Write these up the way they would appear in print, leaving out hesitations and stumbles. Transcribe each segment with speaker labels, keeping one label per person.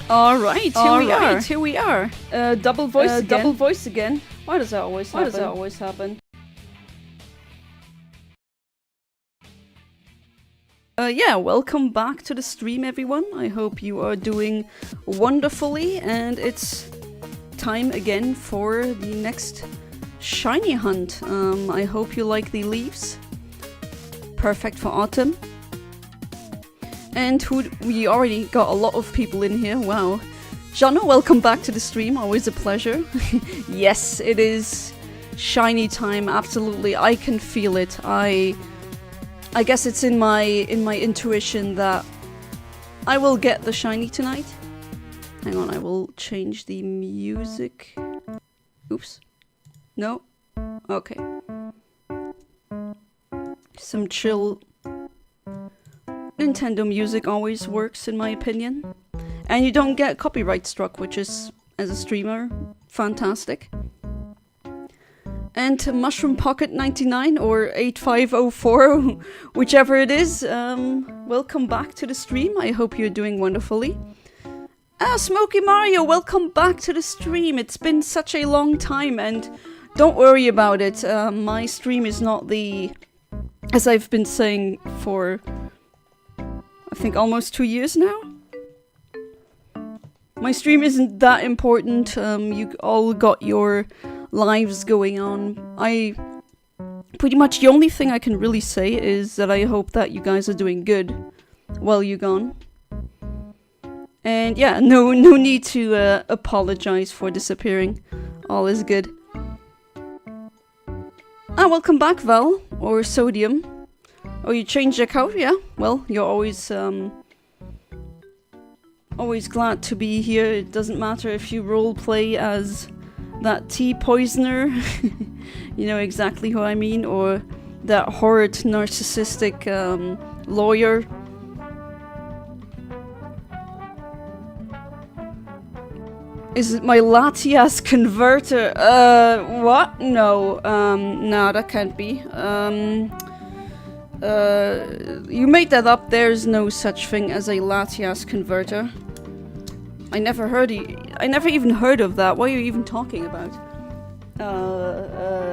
Speaker 1: Alright,
Speaker 2: Here we are. Double voice again. Why does that always happen? Yeah, welcome back to the stream, everyone. I hope you are doing wonderfully, and it's time again for the next shiny hunt. I hope you like the leaves. Perfect for autumn. And we already got a lot of people in here. Wow. Jana, welcome back to the stream. Always a pleasure. Yes, it is shiny time. Absolutely, I can feel it. I guess it's in my intuition that I will get the shiny tonight. Hang on, I will change the music. Oops. No? Okay. Some chill Nintendo music always works, in my opinion. And you don't get copyright struck, which is, as a streamer, fantastic. And Mushroom Pocket 99 or 8504, whichever it is, welcome back to the stream. I hope you're doing wonderfully. Smokey Mario, welcome back to the stream. It's been such a long time, and don't worry about it. My stream is not the... As I've been saying for... I think almost 2 years now? My stream isn't that important. You all got your lives going on. Pretty much the only thing I can really say is that I hope that you guys are doing good while you're gone. And yeah, no need to apologize for disappearing. All is good. Welcome back, Val, or Sodium. Oh, you changed your coat? Yeah. Well, you're always glad to be here. It doesn't matter if you roleplay as that tea poisoner. You know exactly who I mean, or that horrid narcissistic lawyer. Is it my Latias converter? What? No. No, that can't be. You made that up. There's no such thing as a Latias converter. I never even heard of that. What are you even talking about?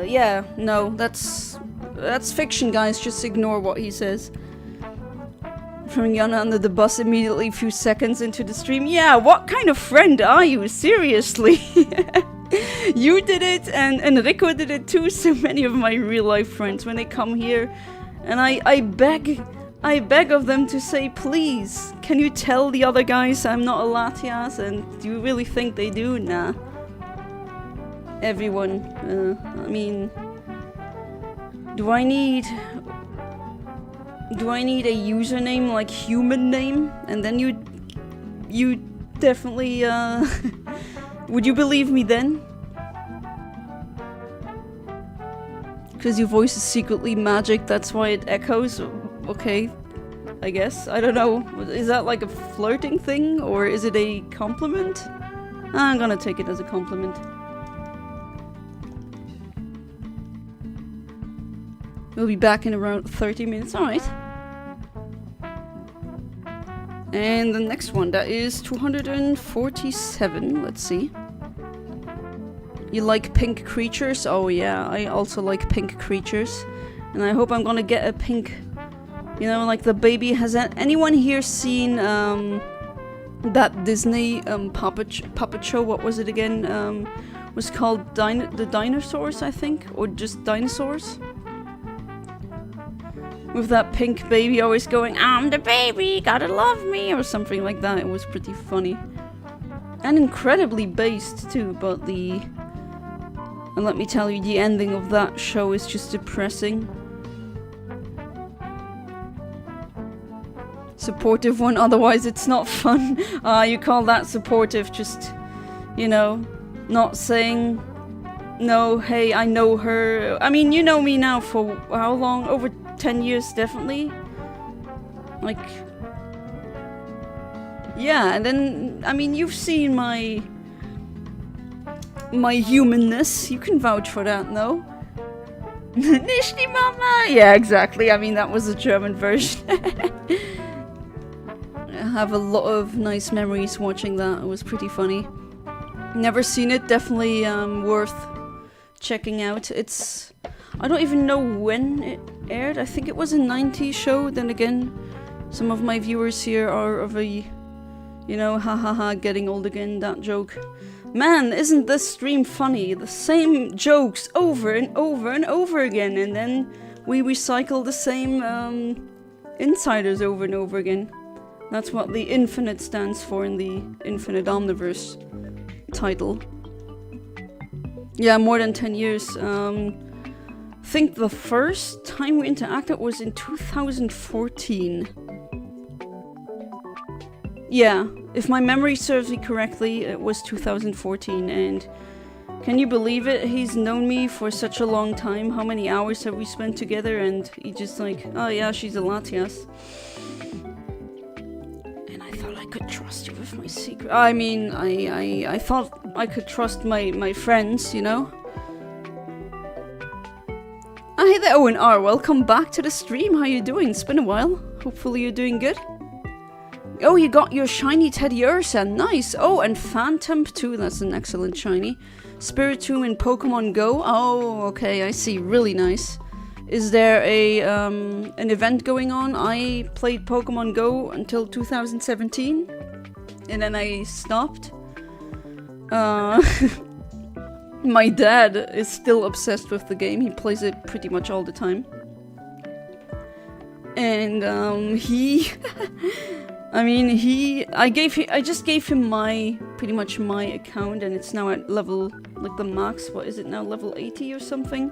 Speaker 2: Yeah, no, that's fiction, guys. Just ignore what he says. Throwing Yana under the bus immediately a few seconds into the stream. Yeah, what kind of friend are you? Seriously. You did it, and Rico did it too. So many of my real life friends, when they come here, and I beg of them to say, please, can you tell the other guys I'm not a Latias? And do you really think they do? Nah. Everyone. I mean, do I need a username like human name? And then you definitely, would you believe me then? Because your voice is secretly magic, that's why it echoes. Okay, I guess. I don't know. Is that like a flirting thing, or is it a compliment? I'm gonna take it as a compliment. We'll be back in around 30 minutes. Alright. And the next one, that is 247. Let's see. You like pink creatures? Oh yeah, I also like pink creatures. And I hope I'm gonna get a pink, you know, like the baby. Has anyone here seen that Disney puppet show? What was it again? Was called the Dinosaurs, I think? Or just Dinosaurs? With that pink baby always going, I'm the baby, gotta love me, or something like that. It was pretty funny. And incredibly based too, but and let me tell you, the ending of that show is just depressing. Supportive one, otherwise it's not fun. You call that supportive, just, you know, not saying, no, hey, I know her. I mean, you know me now for how long? Over 10 years, definitely. Like, yeah, and then, I mean, you've seen my humanness. You can vouch for that, no? Nishni Mama! Yeah, exactly. I mean, that was a German version. have a lot of nice memories watching that. It was pretty funny. Never seen it, definitely worth checking out. It's... I don't even know when it aired. I think it was a 90s show. Then again, some of my viewers here are of a, you know, ha ha ha, getting old again, that joke. Man, isn't this stream funny? The same jokes over and over and over again, and then we recycle the same insiders over and over again. That's what the infinite stands for in the Infinite Omniverse title. Yeah, more than 10 years. I think the first time we interacted was in 2014. Yeah, if my memory serves me correctly, it was 2014, and can you believe it? He's known me for such a long time. How many hours have we spent together? And he just like, oh yeah, she's a Latias. And I thought I could trust you with my secret. I mean, I thought I could trust my friends, you know? Ah, hey there, Owen R. Welcome back to the stream. How you doing? It's been a while. Hopefully you're doing good. Oh, you got your shiny Teddy Ursa. Nice. Oh, and Phantom too. That's an excellent shiny. Spiritomb in Pokemon Go. Oh, okay, I see. Really nice. Is there a an event going on? I played Pokemon Go until 2017, and then I stopped. My dad is still obsessed with the game. He plays it pretty much all the time. And he I mean, I just gave him pretty much my account, and it's now at level, like the max, what is it now, level 80 or something?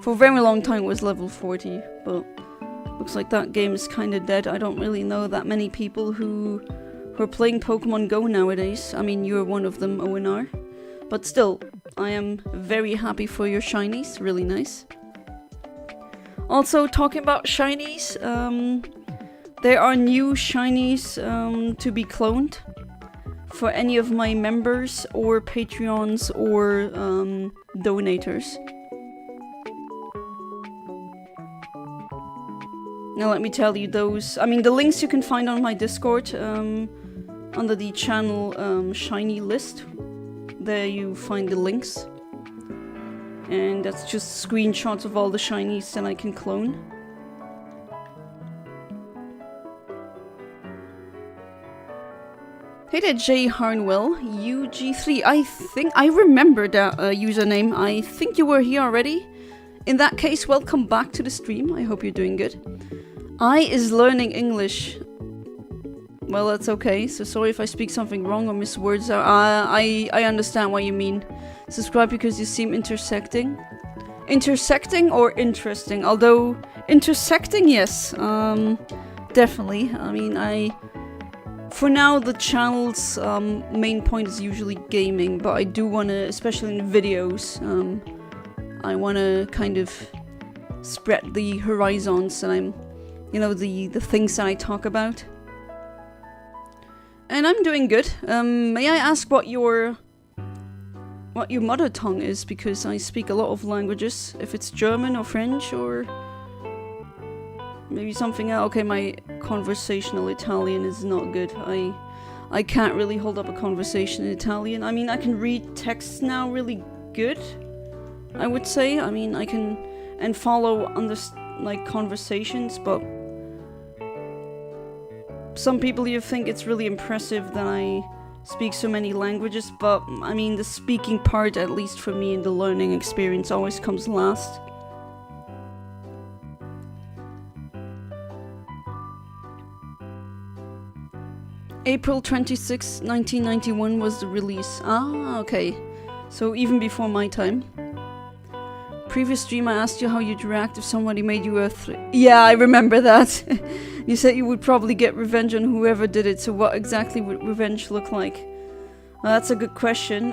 Speaker 2: For a very long time it was level 40, but looks like that game is kinda dead. I don't really know that many people who are playing Pokemon Go nowadays. I mean, you're one of them, ONR. But still, I am very happy for your shinies, really nice. Also, talking about shinies, there are new shinies to be cloned for any of my members or Patreons or donators. Now let me tell you those. I mean, the links you can find on my Discord under the channel shiny list. There you find the links. And that's just screenshots of all the shinies that I can clone. Hey there, J. Harnwell, UG3. I think I remember that username. I think you were here already. In that case, welcome back to the stream. I hope you're doing good. I is learning English. Well, that's okay. So sorry if I speak something wrong or miss words. I understand what you mean. Subscribe because you seem intersecting. Intersecting or interesting? Although intersecting, yes, definitely. I mean, for now, the channel's main point is usually gaming, but I do want to, especially in videos, I want to kind of spread the horizons and I'm, you know, the things that I talk about. And I'm doing good. May I ask what your mother tongue is, because I speak a lot of languages. If it's German or French or maybe something else. Okay, my conversational Italian is not good. I can't really hold up a conversation in Italian. I mean, I can read texts now really good, I would say. I mean, I can and follow like conversations, but some people here think it's really impressive that I speak so many languages, but I mean, the speaking part, at least for me in the learning experience, always comes last. April 26, 1991 was the release. Ah, okay. So even before my time. Previous stream I asked you how you'd react if somebody made you a yeah, I remember that. You said you would probably get revenge on whoever did it, so what exactly would revenge look like? Well, that's a good question.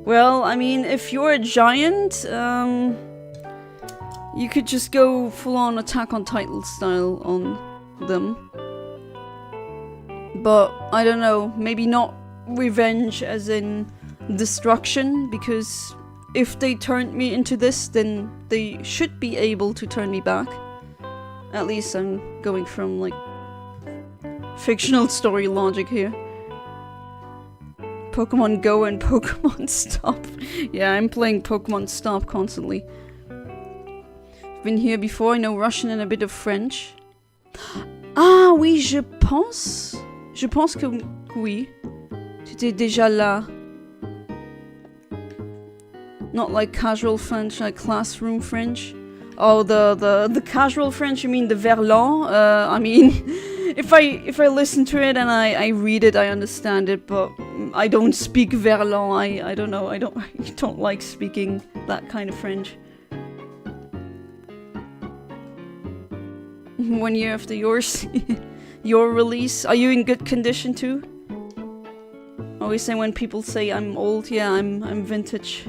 Speaker 2: Well, I mean, if you're a giant, you could just go full-on Attack on Titan style on them. But, I don't know, maybe not revenge as in destruction, because if they turned me into this, then they should be able to turn me back. At least I'm going from, like, fictional story logic here. Pokemon Go and Pokemon Stop. Yeah, I'm playing Pokemon Stop constantly. I've been here before, I know Russian and a bit of French. Ah oui, je pense. Je pense que oui. Tu étais déjà là. Not like casual French, like classroom French. Oh, the casual French, you mean the verlan? I mean, if I listen to it and I read it, I understand it, but I don't speak verlan. I don't know. I don't like speaking that kind of French. 1 year after yours, your release. Are you in good condition too? I always say when people say I'm old, yeah, I'm vintage.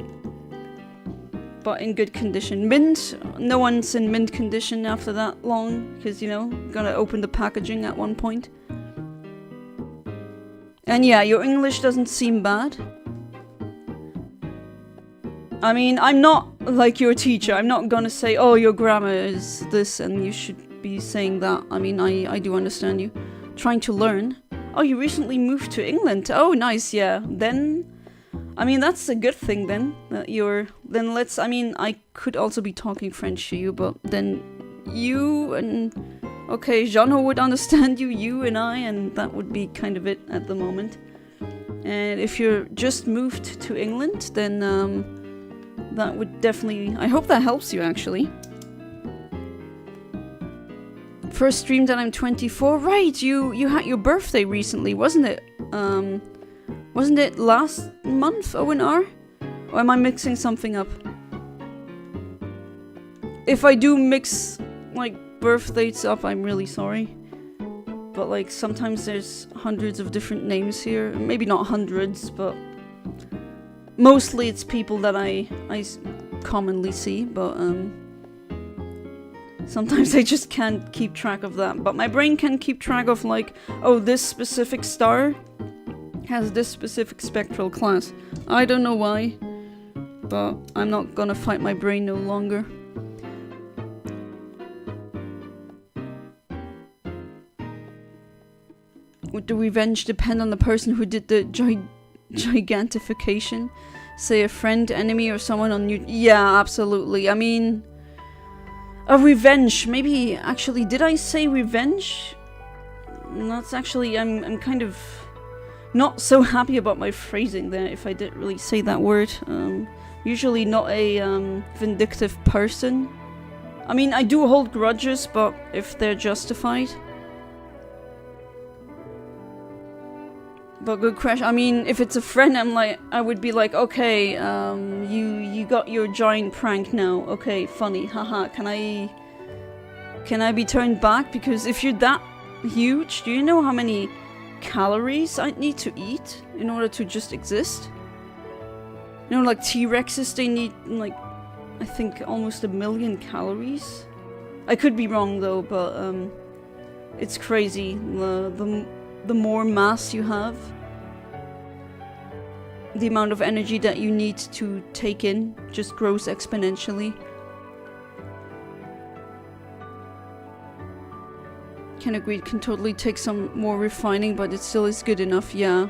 Speaker 2: But in good condition. Mint, no one's in mint condition after that long, because, you know, gotta open the packaging at one point. And yeah, your English doesn't seem bad. I mean, I'm not like your teacher. I'm not gonna say, oh, your grammar is this and you should be saying that. I mean, I do understand you. Trying to learn. Oh, you recently moved to England. Oh, nice, yeah. Then... I mean, that's a good thing then, that you're... Then let's... I mean, I could also be talking French to you, but then you and... Okay, Jano would understand you, you and I, and that would be kind of it at the moment. And if you're just moved to England, then that would definitely... I hope that helps you, actually. First stream that I'm 24. Right, you had your birthday recently, wasn't it? Wasn't it last month, ONR? Or am I mixing something up? If I do mix, like, birth dates up, I'm really sorry. But, like, sometimes there's hundreds of different names here. Maybe not hundreds, but... Mostly it's people that I commonly see, but, sometimes I just can't keep track of that. But my brain can keep track of, like, oh, this specific star has this specific spectral class. I don't know why, but I'm not gonna fight my brain no longer. Would the revenge depend on the person who did the gigantification? Say a friend, enemy, or someone on you? Yeah, absolutely. I mean, a revenge. Maybe, actually, did I say revenge? That's actually, I'm kind of... not so happy about my phrasing there, if I didn't really say that word. Usually not a vindictive person. I mean, I do hold grudges, but if they're justified. But good question. I mean, if it's a friend, I would be like, okay, you got your giant prank now. Okay, funny, haha. Can I be turned back? Because if you're that huge, do you know how many calories I need to eat in order to just exist? You know, like T-Rexes, they need, like, I think almost 1 million calories. I could be wrong though, but it's crazy. The more mass you have, the amount of energy that you need to take in just grows exponentially. Can agree, it can totally take some more refining, but it still is good enough, yeah.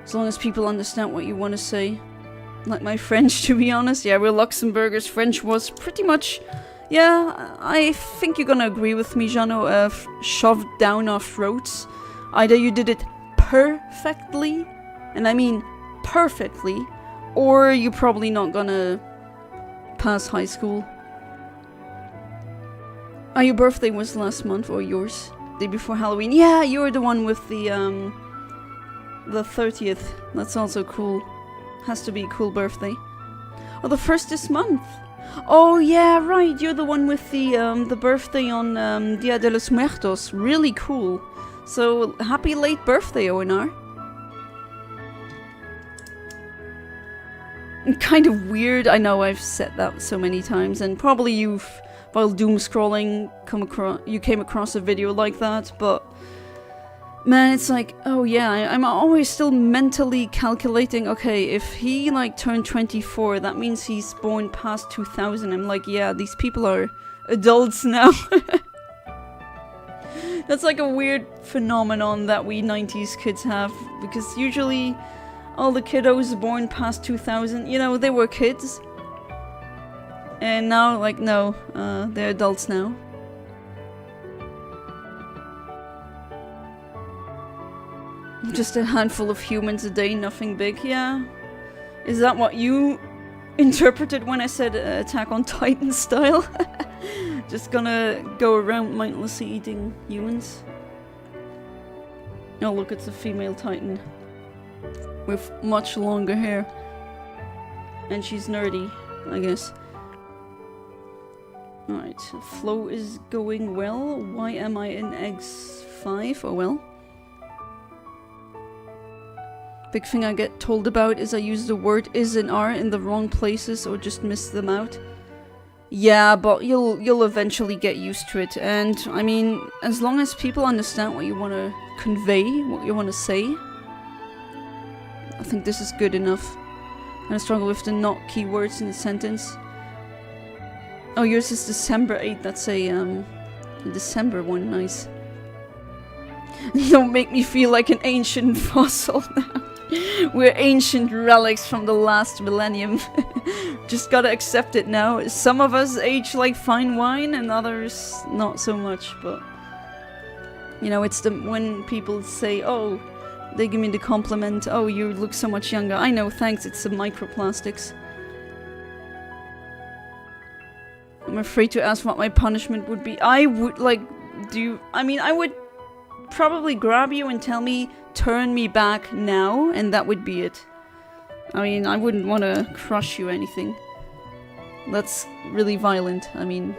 Speaker 2: As long as people understand what you want to say. Like my French, to be honest. Yeah, Will Luxemburger's French was pretty much... Yeah, I think you're gonna agree with me, Jano. Shoved down our throats. Either you did it perfectly, and I mean perfectly, or you're probably not gonna pass high school. Oh, your birthday was last month, or yours? Day before Halloween. Yeah, you're the one with the 30th. That's also cool. Has to be a cool birthday. Oh, the first this month. Oh, yeah, right. You're the one with the birthday on Dia de los Muertos. Really cool. So, happy late birthday, ONR. Kind of weird. I know I've said that so many times, and probably you've... while doom scrolling, you came across a video like that, but man, it's like, oh yeah, I'm always still mentally calculating, okay, if he like turned 24, that means he's born past 2000. I'm like, yeah, these people are adults now. That's like a weird phenomenon that we 90s kids have, because usually all the kiddos born past 2000, you know, they were kids. And now, like, no, they're adults now. Just a handful of humans a day, nothing big, yeah. Is that what you interpreted when I said Attack on Titan style? Just gonna go around mindlessly eating humans. Oh look, it's a female Titan. With much longer hair. And she's nerdy, I guess. Alright, flow is going well. Why am I in eggs 5? Oh well. Big thing I get told about is I use the word is and are in the wrong places or just miss them out. Yeah, but you'll eventually get used to it, and I mean, as long as people understand what you want to convey, what you want to say, I think this is good enough. And I struggle with the not keywords in the sentence. Oh, yours is December 8th, that's a December one, nice. Don't make me feel like an ancient fossil now. We're ancient relics from the last millennium. Just gotta accept it now. Some of us age like fine wine and others not so much, but... You know, it's the when people say, oh, they give me the compliment, oh, you look so much younger. I know, thanks, it's the microplastics. I'm afraid to ask what my punishment would be. I would, like, I would probably grab you and tell me, turn me back now, and that would be it. I mean, I wouldn't want to crush you or anything. That's really violent. I mean,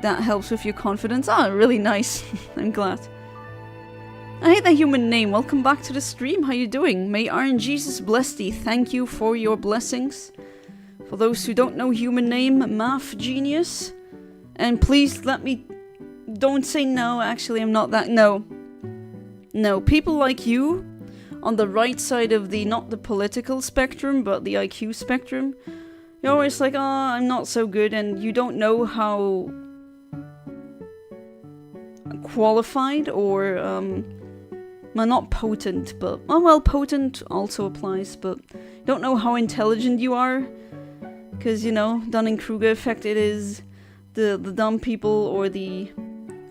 Speaker 2: that helps with your confidence. Ah, really nice. I'm glad. I hate that human name. Welcome back to the stream. How you doing? May RNGesus bless thee. Thank you for your blessings. For those who don't know human name, Math Genius. And please let me... Don't say no, actually I'm not that... No. No, people like you, on the right side of the, not the political spectrum, but the IQ spectrum, you're always like, oh, I'm not so good, and you don't know how qualified or, well, not potent, but, oh, well, potent also applies, but you don't know how intelligent you are, because, you know, Dunning-Kruger effect, it is the dumb people or the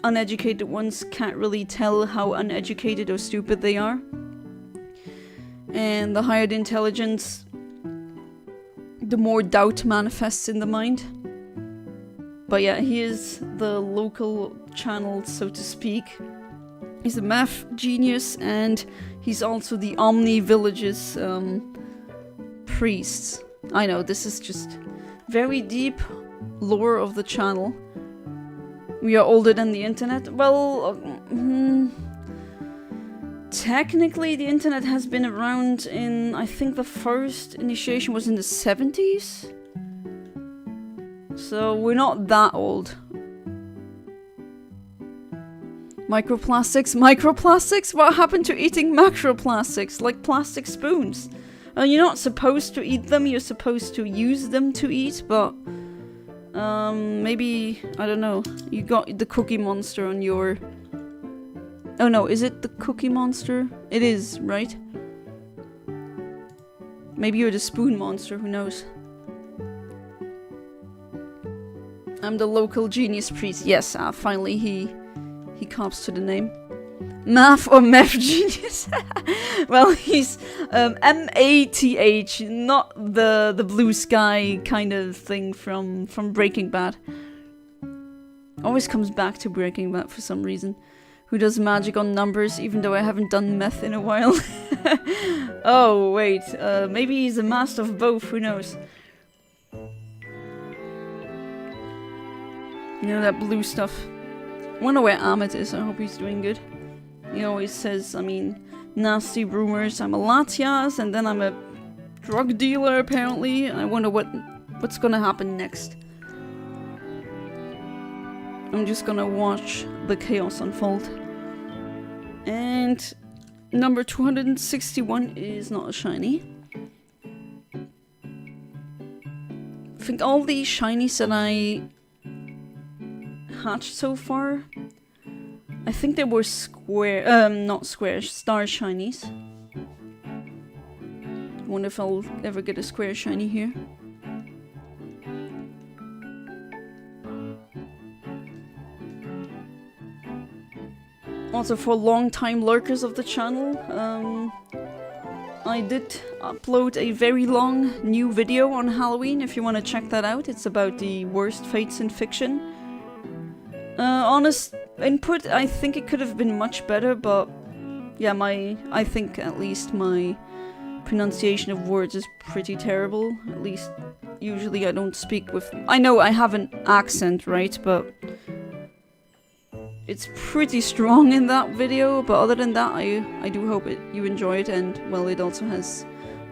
Speaker 2: uneducated ones can't really tell how uneducated or stupid they are. And the higher the intelligence, the more doubt manifests in the mind. But yeah, he is the local channel, so to speak. He's a math genius, and he's also the Omni Village's priest. I know, this is just very deep lore of the channel. We are older than the internet. Well, technically the internet has been around in, I think the first initiation was in the 70s. So we're not that old. Microplastics? Microplastics? What happened to eating macroplastics? Like plastic spoons? You're not supposed to eat them, you're supposed to use them to eat, but... maybe, I don't know, you got the Cookie Monster on your... Oh no, is it the Cookie Monster? It is, right? Maybe you're the Spoon Monster, who knows? I'm the local genius priest. Yes, finally he cops to the name. Math or Meth Genius? Well, he's M-A-T-H, not the blue sky kind of thing from Breaking Bad. Always comes back to Breaking Bad for some reason. Who does magic on numbers, even though I haven't done meth in a while. Oh, wait, maybe he's a master of both, who knows? You know, that blue stuff. I wonder where Amit is, I hope he's doing good. He always says, I mean, nasty rumors. I'm a Latias, and then I'm a drug dealer, apparently. I wonder what's gonna happen next. I'm just gonna watch the chaos unfold. And number 261 is not a shiny. I think all the shinies that I hatched so far I think they were square, not square, star shinies. Wonder if I'll ever get a square shiny here. Also, for long-time lurkers of the channel, I did upload a very long new video on Halloween, if you want to check that out. It's about the worst fates in fiction. Honest input, I think it could have been much better, but yeah, I think at least my pronunciation of words is pretty terrible. At least, usually I don't speak with... I know I have an accent, right, but it's pretty strong in that video, but other than that, I do hope you enjoy it, and, well, it also has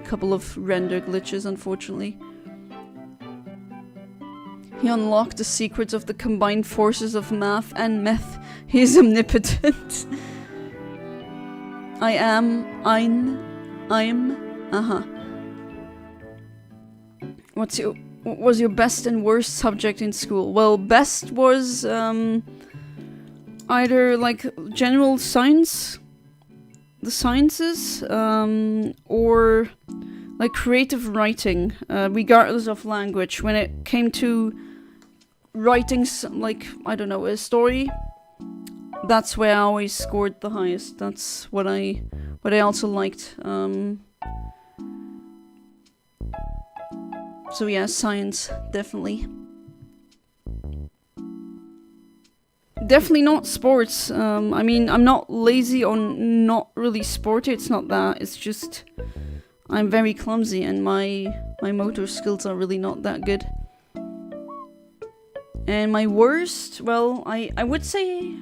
Speaker 2: a couple of render glitches, unfortunately. He unlocked the secrets of the combined forces of math and meth. He is omnipotent. What was your best and worst subject in school? Well, best was, either, like, general science, the sciences, or, like, creative writing, regardless of language. When it came to writing, like, I don't know, a story, that's where I always scored the highest. That's what I also liked. So yeah, science, definitely. Definitely not sports. I mean, I'm not lazy or not really sporty, it's not that. It's just, I'm very clumsy and my motor skills are really not that good. And my worst, well, I would say,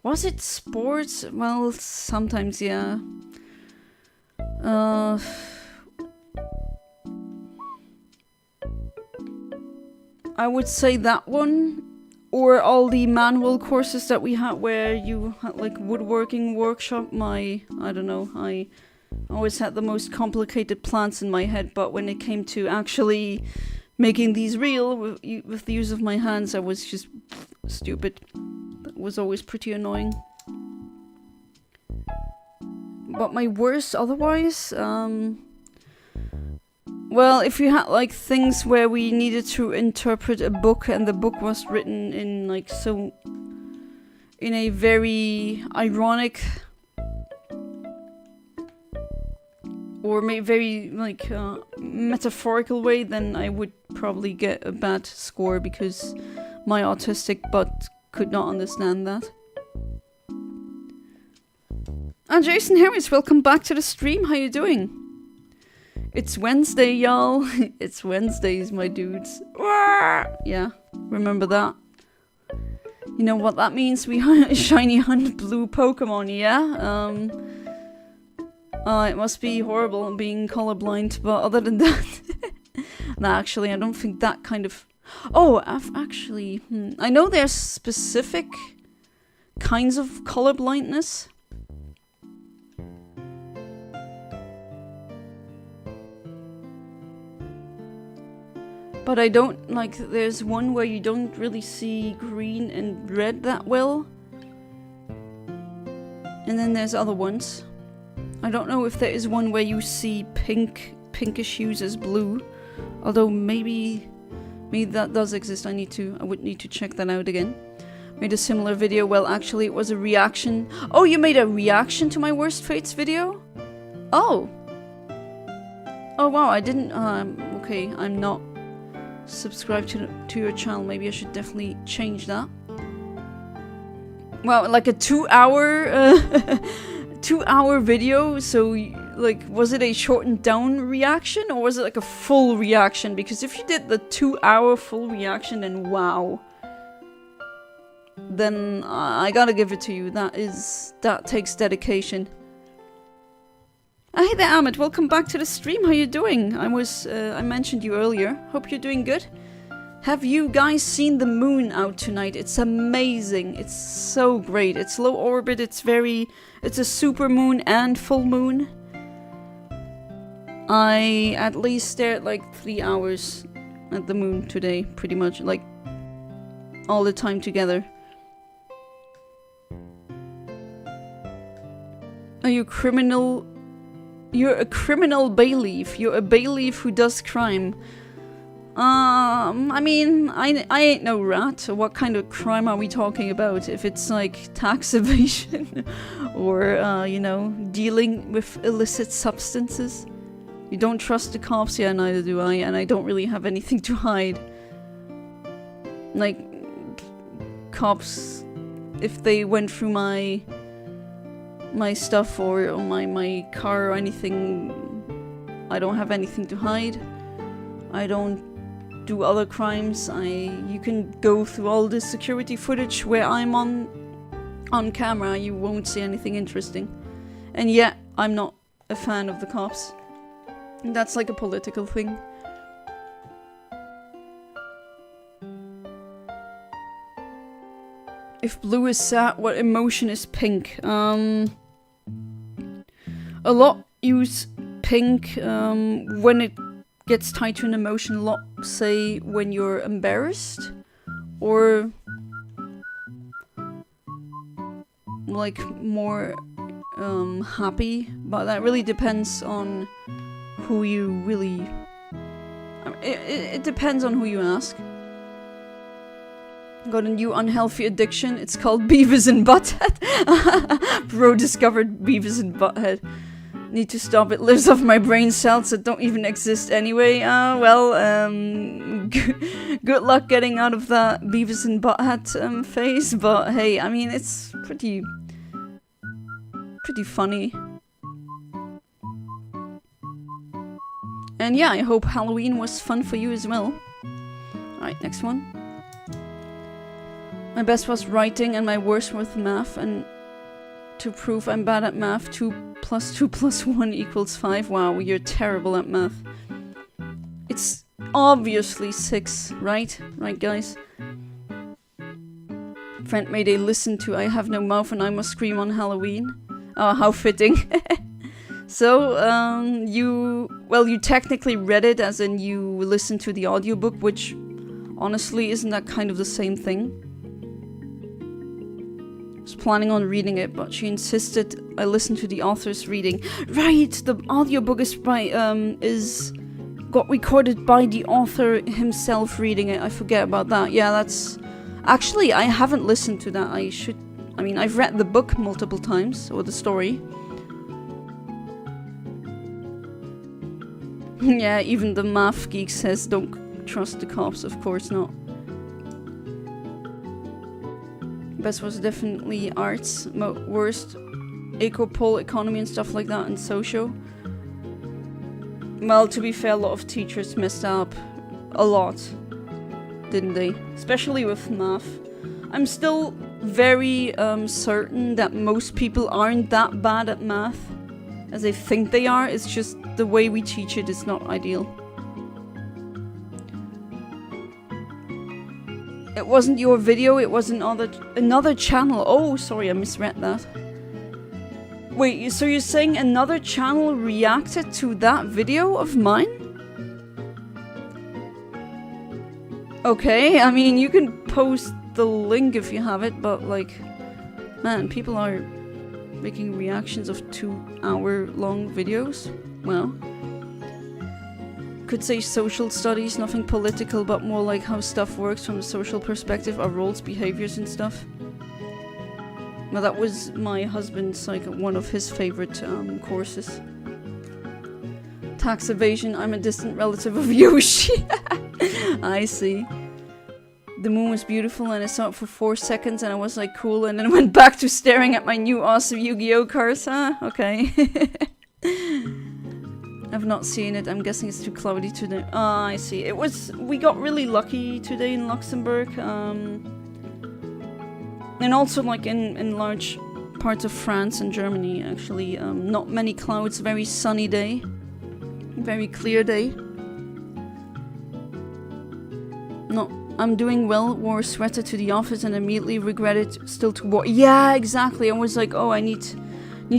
Speaker 2: was it sports? Well, sometimes, yeah. I would say that one, or all the manual courses that we had where you had like woodworking workshop. I don't know, I always had the most complicated plans in my head, but when it came to actually making these real with the use of my hands, I was just stupid. That was always pretty annoying. But my worst otherwise, well, if you had like things where we needed to interpret a book and the book was written in like in a very ironic or very like metaphorical way, then I would probably get a bad score because my autistic butt could not understand that. And Jason Harris, welcome back to the stream. How you doing? It's Wednesday, y'all. It's Wednesdays, my dudes. Yeah, remember that. You know what that means? We shiny hunt blue Pokemon, yeah? It must be horrible being colorblind, but other than that... Nah, actually, I don't think that kind of... Oh, actually... I know there's specific kinds of colorblindness. But I don't, like, there's one where you don't really see green and red that well. And then there's other ones. I don't know if there is one where you see pinkish hues as blue. Although maybe that does exist. I would need to check that out again. Made a similar video. Well, actually it was a reaction. Oh, you made a reaction to my Worst Fates video? Oh. Oh wow, I didn't, okay, I'm not subscribed to your channel. Maybe I should definitely change that. Well, like a 2-hour video, so like, was it a shortened down reaction or was it like a full reaction? Because if you did the 2-hour full reaction, then wow. Then I gotta give it to you. That takes dedication. Hey there, Ahmed. Welcome back to the stream. How you doing? I mentioned you earlier. Hope you're doing good. Have you guys seen the moon out tonight? It's amazing. It's so great. It's low orbit. It's a super moon and full moon. I at least stared like 3 hours at the moon today, pretty much, like all the time together. Are you criminal? You're a criminal bailiff. You're a bailiff who does crime. I mean, I ain't no rat. So what kind of crime are we talking about? If it's like tax evasion or, you know, dealing with illicit substances. You don't trust the cops? Yeah, neither do I. And I don't really have anything to hide. Like, cops, if they went through my stuff or my car or anything, I don't have anything to hide. I don't do other crimes. You can go through all the security footage where I'm on camera. You won't see anything interesting. And yet, I'm not a fan of the cops. That's like a political thing. If blue is sad, what emotion is pink? A lot use pink when it gets tied to an emotion. A lot say when you're embarrassed or like more happy, but that really depends on who you really... It depends on who you ask. Got a new unhealthy addiction. It's called Beavis and Butthead. Bro discovered Beavis and Butthead. Need to stop. It lives off my brain cells that don't even exist anyway. Good luck getting out of that Beavis and Butthead phase. But hey, I mean, it's pretty funny. And yeah, I hope Halloween was fun for you as well. Alright, next one. My best was writing and my worst was math, and to prove I'm bad at math, 2 + 2 + 1 = 5. Wow, you're terrible at math. It's obviously 6, right? Right, guys? Friend made a listen to I Have No Mouth and I Must Scream on Halloween. Oh, how fitting. So, you technically read it, as in you listened to the audiobook, which honestly isn't that kind of the same thing. I was planning on reading it, but she insisted I listen to the author's reading. Right, the audiobook is got recorded by the author himself reading it. I forget about that. Yeah, that's... Actually, I haven't listened to that. I mean, I've read the book multiple times, or the story. Yeah, even the math geek says don't trust the cops. Of course not. Best was definitely arts. Worst, eco-pol, economy and stuff like that, and social. Well, to be fair, a lot of teachers messed up. A lot. Didn't they? Especially with math. I'm still very certain that most people aren't that bad at math as they think they are. It's just the way we teach it is not ideal. It wasn't your video, it was another channel. Oh, sorry, I misread that. Wait, so you're saying another channel reacted to that video of mine? Okay, I mean, you can post the link if you have it, but like, man, people are making reactions of 2-hour-long videos. Well, could say social studies, nothing political, but more like how stuff works from a social perspective, our roles, behaviors and stuff. Well, that was my husband's, like, one of his favorite courses. Tax evasion, I'm a distant relative of Yoshi. I see. The moon was beautiful and I saw it for 4 seconds and I was like, cool, and then went back to staring at my new awesome Yu-Gi-Oh cards. Okay. I've not seen it. I'm guessing it's too cloudy today. Ah, I see. We got really lucky today in Luxembourg. And also like in large parts of France and Germany, actually. Not many clouds, very sunny day. Very clear day. No, I'm doing well. Wore a sweater to the office and immediately regretted still to wear. Yeah, exactly. I was like, oh, I need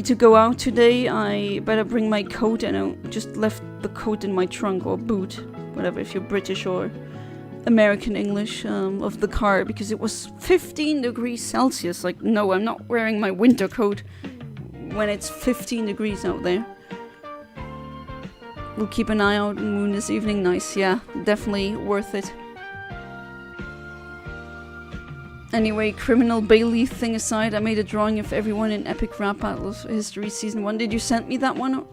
Speaker 2: to go out today. I better bring my coat, and I just left the coat in my trunk or boot, whatever, if you're British or American English, of the car, because it was 15 degrees Celsius. Like, no, I'm not wearing my winter coat when it's 15 degrees out there. We'll keep an eye out on the moon this evening. Nice, yeah, definitely worth it. Anyway, Criminal Bailey thing aside, I made a drawing of everyone in Epic Rap Battle History Season 1. Did you send me that one?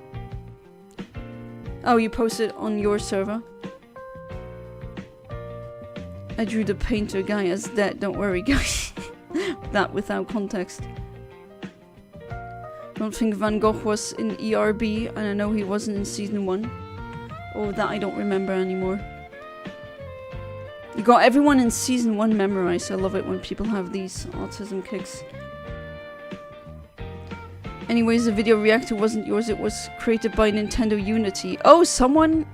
Speaker 2: Oh, you posted on your server. I drew the painter guy as dead, don't worry guys. That without context. Don't think Van Gogh was in ERB, and I know he wasn't in Season 1. Oh, that I don't remember anymore. You got everyone in Season 1 memorized. I love it when people have these autism kicks. Anyways, the video reactor wasn't yours, it was created by Nintendo Unity. Oh, someone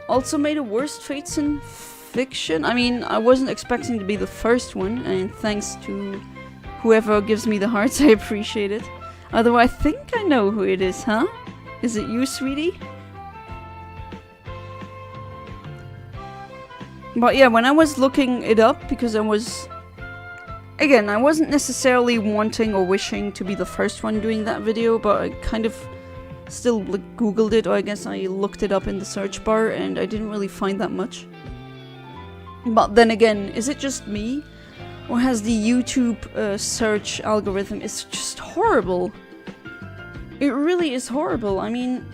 Speaker 2: also made a Worst Fates in Fiction? I mean, I wasn't expecting to be the first one, and thanks to whoever gives me the hearts, I appreciate it. Although I think I know who it is, huh? Is it you, sweetie? But yeah, when I was looking it up, because I was... Again, I wasn't necessarily wanting or wishing to be the first one doing that video, but I kind of still like, googled it, or I guess I looked it up in the search bar, and I didn't really find that much. But then again, is it just me? Or has the YouTube search algorithm is just horrible? It really is horrible. I mean,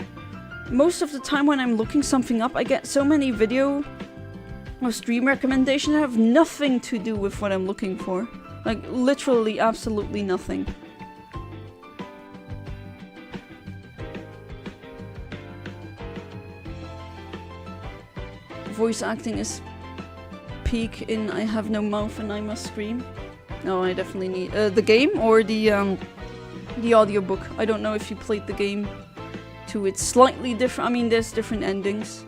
Speaker 2: most of the time when I'm looking something up, I get so many video or stream recommendations that have nothing to do with what I'm looking for. Like, literally, absolutely nothing. Voice acting is peak in I Have No Mouth and I Must Scream. No, I definitely need... the game or the audiobook. I don't know if you played the game too. It's slightly different. I mean, there's different endings.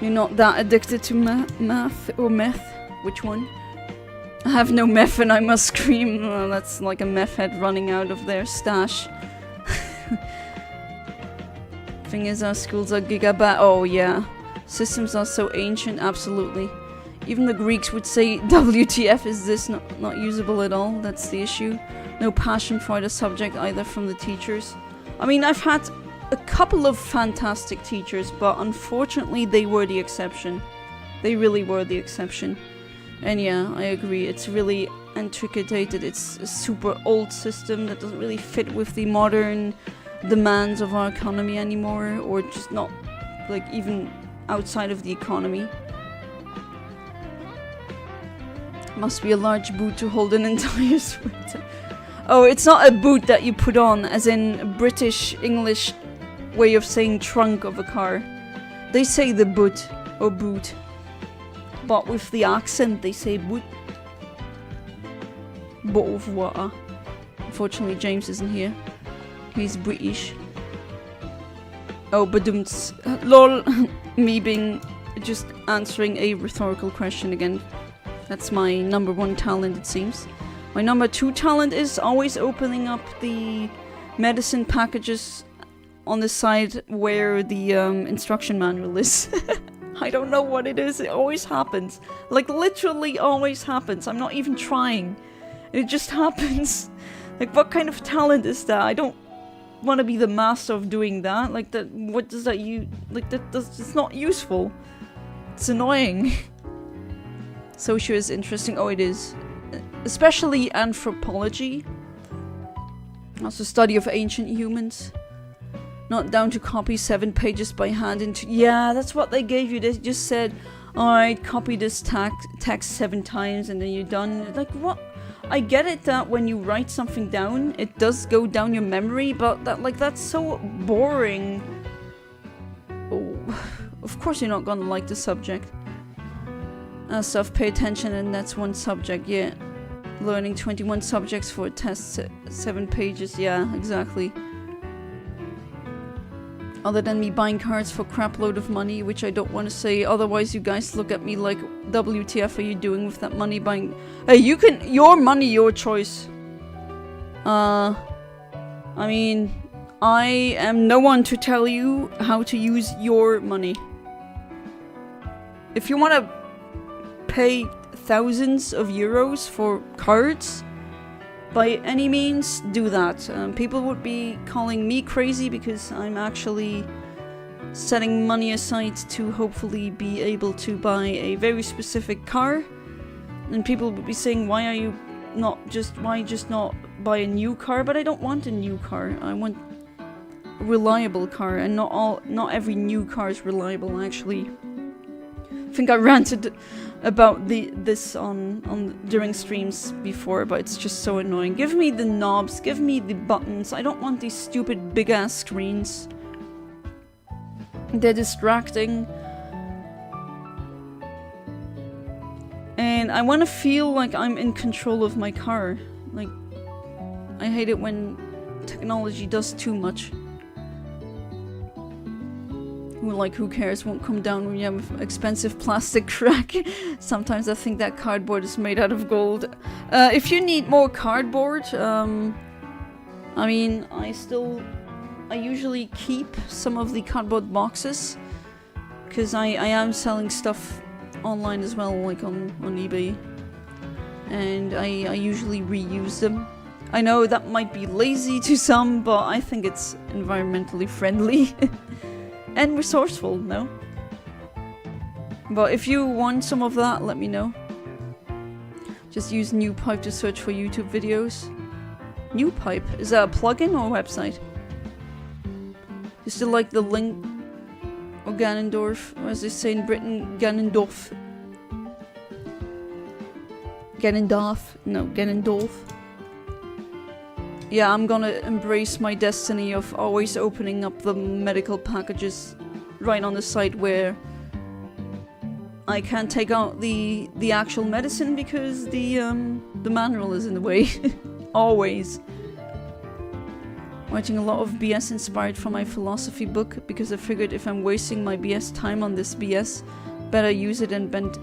Speaker 2: You're not that addicted to math or meth? Which one? I have no meth and I must scream. Oh, that's like a meth head running out of their stash. Thing is, our schools are gigabyte. Oh yeah. Systems are so ancient, absolutely. Even the Greeks would say, WTF, is this not usable at all? That's the issue. No passion for the subject either from the teachers. I mean, I've had a couple of fantastic teachers, but unfortunately they were the exception. They really were the exception. And yeah, I agree, it's really antiquated. It's a super old system that doesn't really fit with the modern demands of our economy anymore, or just not, like, even outside of the economy. Must be a large boot to hold an entire sweater. Oh, it's not a boot that you put on, as in British English way of saying trunk of a car. They say the boot, or boot. But with the accent, they say boot. Bottle of water. Unfortunately, James isn't here. He's British. Oh, badumts. Lol. Me being... just answering a rhetorical question again. That's my number one talent, it seems. My number two talent is always opening up the medicine packages on the side where the instruction manual is. I don't know what it is, it always happens. Like, literally always happens. I'm not even trying. It just happens. Like, what kind of talent is that? I don't want to be the master of doing that. Like, that, what does that it's not useful. It's annoying. Socio is interesting. Oh, it is. Especially anthropology. Also study of ancient humans. Not down to copy 7 pages by hand into... Yeah, that's what they gave you. They just said, alright, copy this text 7 times and then you're done. Like, what? I get it that when you write something down, it does go down your memory, but that's so boring. Oh, of course you're not gonna like the subject. Stuff, pay attention, and that's one subject, yeah. Learning 21 subjects for a test, 7 pages, yeah, exactly. Other than me buying cards for crap load of money, which I don't want to say, otherwise you guys look at me like, WTF are you doing with that money buying... Hey, you can... Your money, your choice. I mean, I am no one to tell you how to use your money. If you want to pay thousands of euros for cards, by any means, do that. People would be calling me crazy because I'm actually setting money aside to hopefully be able to buy a very specific car. And people would be saying, why just not buy a new car? But I don't want a new car. I want a reliable car, and not every new car is reliable, actually. I think I ranted about this on during streams before, but it's just so annoying. Give me the knobs, give me the buttons. I don't want these stupid big ass screens. They're distracting. And I want to feel like I'm in control of my car. Like, I hate it when technology does too much. Like, who cares? Won't come down when you have expensive plastic crack. Sometimes I think that cardboard is made out of gold. If you need more cardboard, I mean, I usually keep some of the cardboard boxes, because I am selling stuff online as well, like on eBay, and I usually reuse them. I know that might be lazy to some, but I think it's environmentally friendly. And resourceful, no? But if you want some of that, let me know. Just use NewPipe to search for YouTube videos. NewPipe? Is that a plugin or a website? You still like the link? Or Ganondorf? Or as they say in Britain, Ganondorf. Ganondorf? No, Ganondorf. Yeah, I'm gonna embrace my destiny of always opening up the medical packages right on the site where I can't take out the actual medicine because the manual is in the way. Always. Writing a lot of BS inspired from my philosophy book because I figured if I'm wasting my BS time on this BS, better use it and bend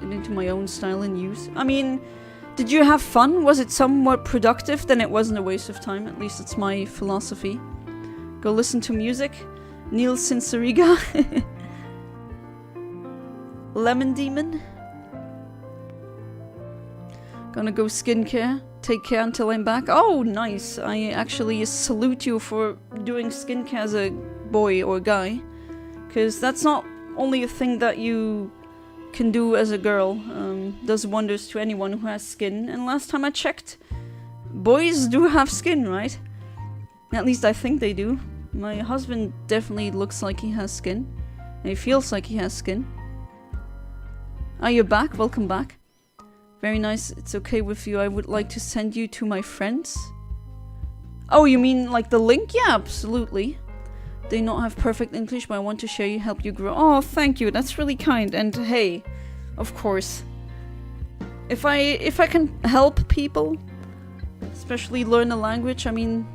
Speaker 2: it into my own style and use. I mean, did you have fun? Was it somewhat productive? Then it wasn't a waste of time. At least it's my philosophy. Go listen to music. Neil Sinseriga. Lemon Demon. Gonna go skincare. Take care until I'm back. Oh, nice. I actually salute you for doing skincare as a boy or guy. Because that's not only a thing that you can do as a girl. Does wonders to anyone who has skin. And last time I checked, boys do have skin, right? At least I think they do. My husband definitely looks like he has skin. And he feels like he has skin. Are you back? Welcome back. Very nice. It's okay with you. I would like to send you to my friends. Oh, you mean like the link? Yeah, absolutely. They not have perfect English, but I want to share you, help you grow. Oh, thank you. That's really kind. And hey, of course, if I can help people, especially learn a language, I mean,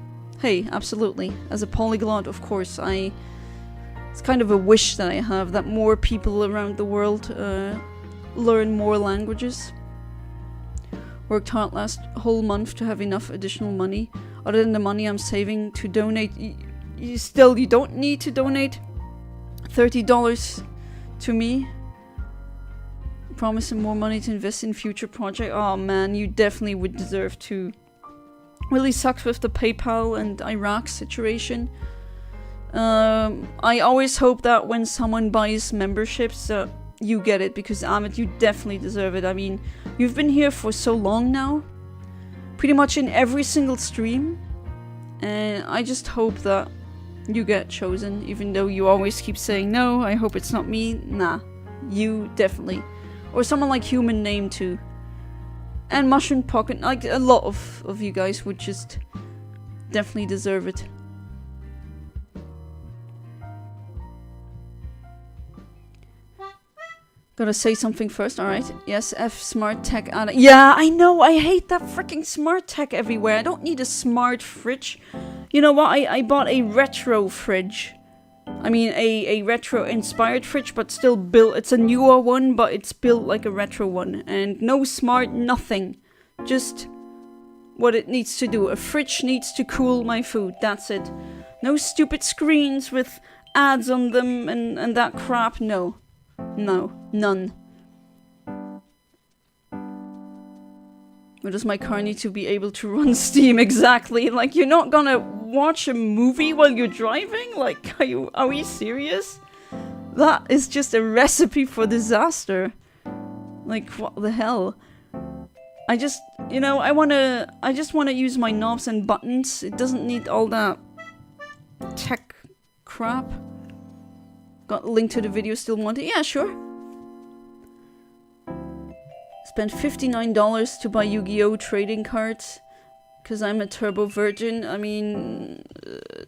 Speaker 2: hey, absolutely. As a polyglot, of course, it's kind of a wish that I have that more people around the world learn more languages. Worked hard last whole month to have enough additional money, other than the money I'm saving to donate. You don't need to donate $30 to me. Promising more money to invest in future project. Oh man, you definitely would deserve to. Really sucks with the PayPal and Iraq situation. I always hope that when someone buys memberships, you get it, because Amit, you definitely deserve it. I mean, you've been here for so long now, pretty much in every single stream, and I just hope that you get chosen, even though you always keep saying no, I hope it's not me. Nah, you definitely. Or someone like Human Name too. And Mushroom Pocket, like a lot of you guys would just definitely deserve it. Gotta say something first, alright. Yes, F smart tech ad. Yeah, I know, I hate that freaking smart tech everywhere. I don't need a smart fridge. You know what, I bought a retro fridge. I mean, a retro-inspired fridge, but still built. It's a newer one, but it's built like a retro one. And no smart, nothing. Just what it needs to do. A fridge needs to cool my food, that's it. No stupid screens with ads on them and that crap, no. No, none. Or does my car need to be able to run Steam? Exactly. Like, you're not gonna watch a movie while you're driving? Like, are we serious? That is just a recipe for disaster. Like, what the hell? I just, you know, I just wanna use my knobs and buttons. It doesn't need all that tech crap. Got a link to the video, still want it? Yeah, sure. Spent $59 to buy Yu-Gi-Oh! Trading cards. Because I'm a turbo virgin. I mean,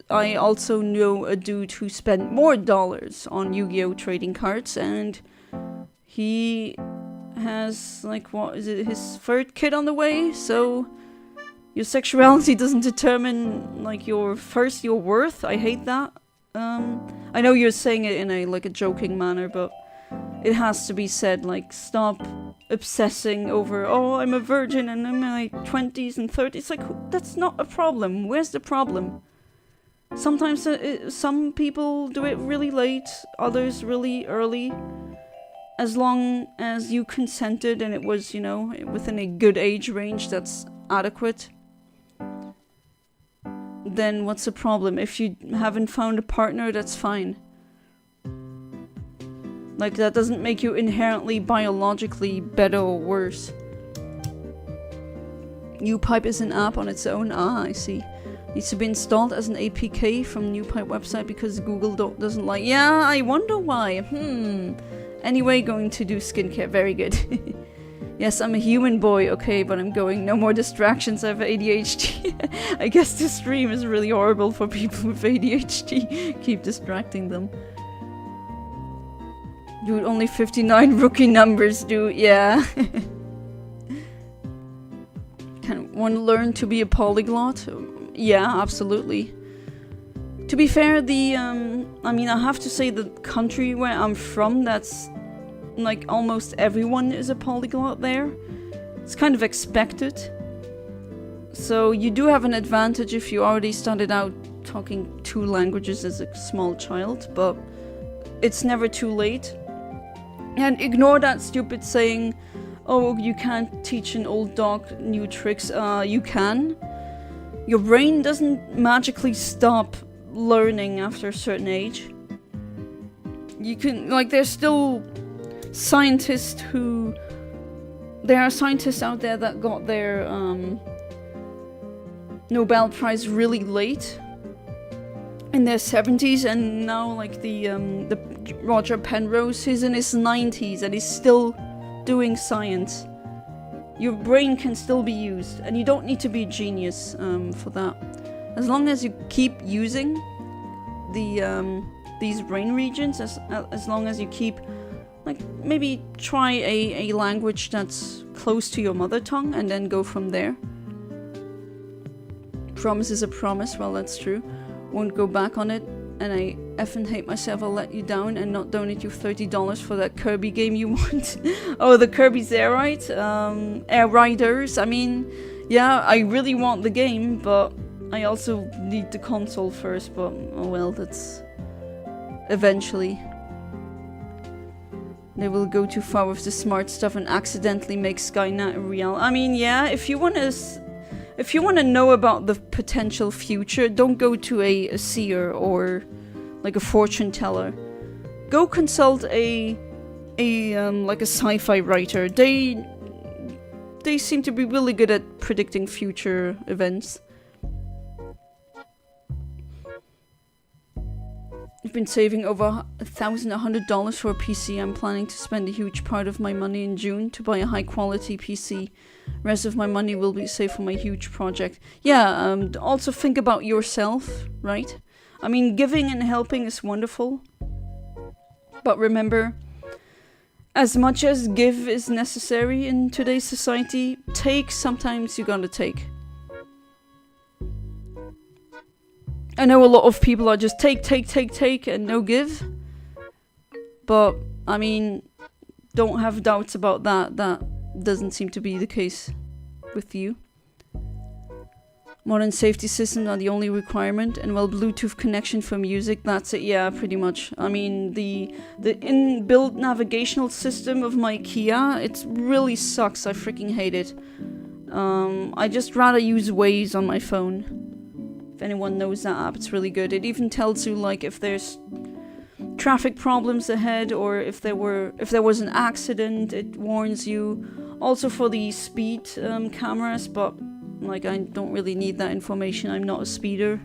Speaker 2: I also know a dude who spent more dollars on Yu-Gi-Oh! Trading cards. And he has, like, what is it, his third kid on the way? So your sexuality doesn't determine, like, your worth. I hate that. I know you're saying it in a joking manner, but it has to be said. Like, stop obsessing over, oh, I'm a virgin and I'm in my 20s and 30s. Like, that's not a problem. Where's the problem? Sometimes some people do it really late, others really early. As long as you consented and it was, you know, within a good age range that's adequate, then what's the problem? If you haven't found a partner, that's fine. Like, that doesn't make you inherently biologically better or worse. NewPipe is an app on its own. Ah, I see. Needs to be installed as an APK from NewPipe website because Google doesn't like... Yeah, I wonder why. Anyway, going to do skincare. Very good. Yes, I'm a human boy, okay, but I'm going. No more distractions, I have ADHD. I guess this stream is really horrible for people with ADHD. Keep distracting them. Dude, only 59 rookie numbers, dude. Yeah. Can one learn to be a polyglot? Yeah, absolutely. To be fair, I mean, I have to say the country where I'm from, that's... like, almost everyone is a polyglot there. It's kind of expected. So you do have an advantage if you already started out talking 2 languages as a small child, but it's never too late. And ignore that stupid saying, oh, you can't teach an old dog new tricks. You can. Your brain doesn't magically stop learning after a certain age. You can, like, there's still scientists who... There are scientists out there that got their Nobel Prize really late. In their 70s, and now, like, the Roger Penrose, he's in his 90s and he's still doing science. Your brain can still be used, and you don't need to be a genius for that. As long as you keep using these brain regions, as long as you keep, like, maybe try a language that's close to your mother tongue and then go from there. Promise is a promise, well, that's true. Won't go back on it, and I effing hate myself. I'll let you down and not donate you $30 for that Kirby game you want. Oh, the Kirby's Air Ride? Air Riders. I mean, yeah, I really want the game, but I also need the console first, but oh well, that's... eventually. They will go too far with the smart stuff and accidentally make Skynet real. I mean, yeah, if you want to know about the potential future, don't go to a seer or like a fortune teller. Go consult like a sci-fi writer. They seem to be really good at predicting future events. I've been saving over $1,100 for a PC. I'm planning to spend a huge part of my money in June to buy a high quality PC. Rest of my money will be saved for my huge project. Yeah, also think about yourself, right? I mean, giving and helping is wonderful. But remember, as much as give is necessary in today's society, take sometimes you gotta take. I know a lot of people are just take and no give. But, I mean, don't have doubts about that. That doesn't seem to be the case with you. Modern safety systems are the only requirement, and well, Bluetooth connection for music, that's it, yeah, pretty much. I mean, the inbuilt navigational system of my Kia, it really sucks, I freaking hate it. I just rather use Waze on my phone. If anyone knows that app, it's really good. It even tells you like if there's traffic problems ahead or if there was an accident, it warns you. Also for the speed cameras, but like I don't really need that information. I'm not a speeder.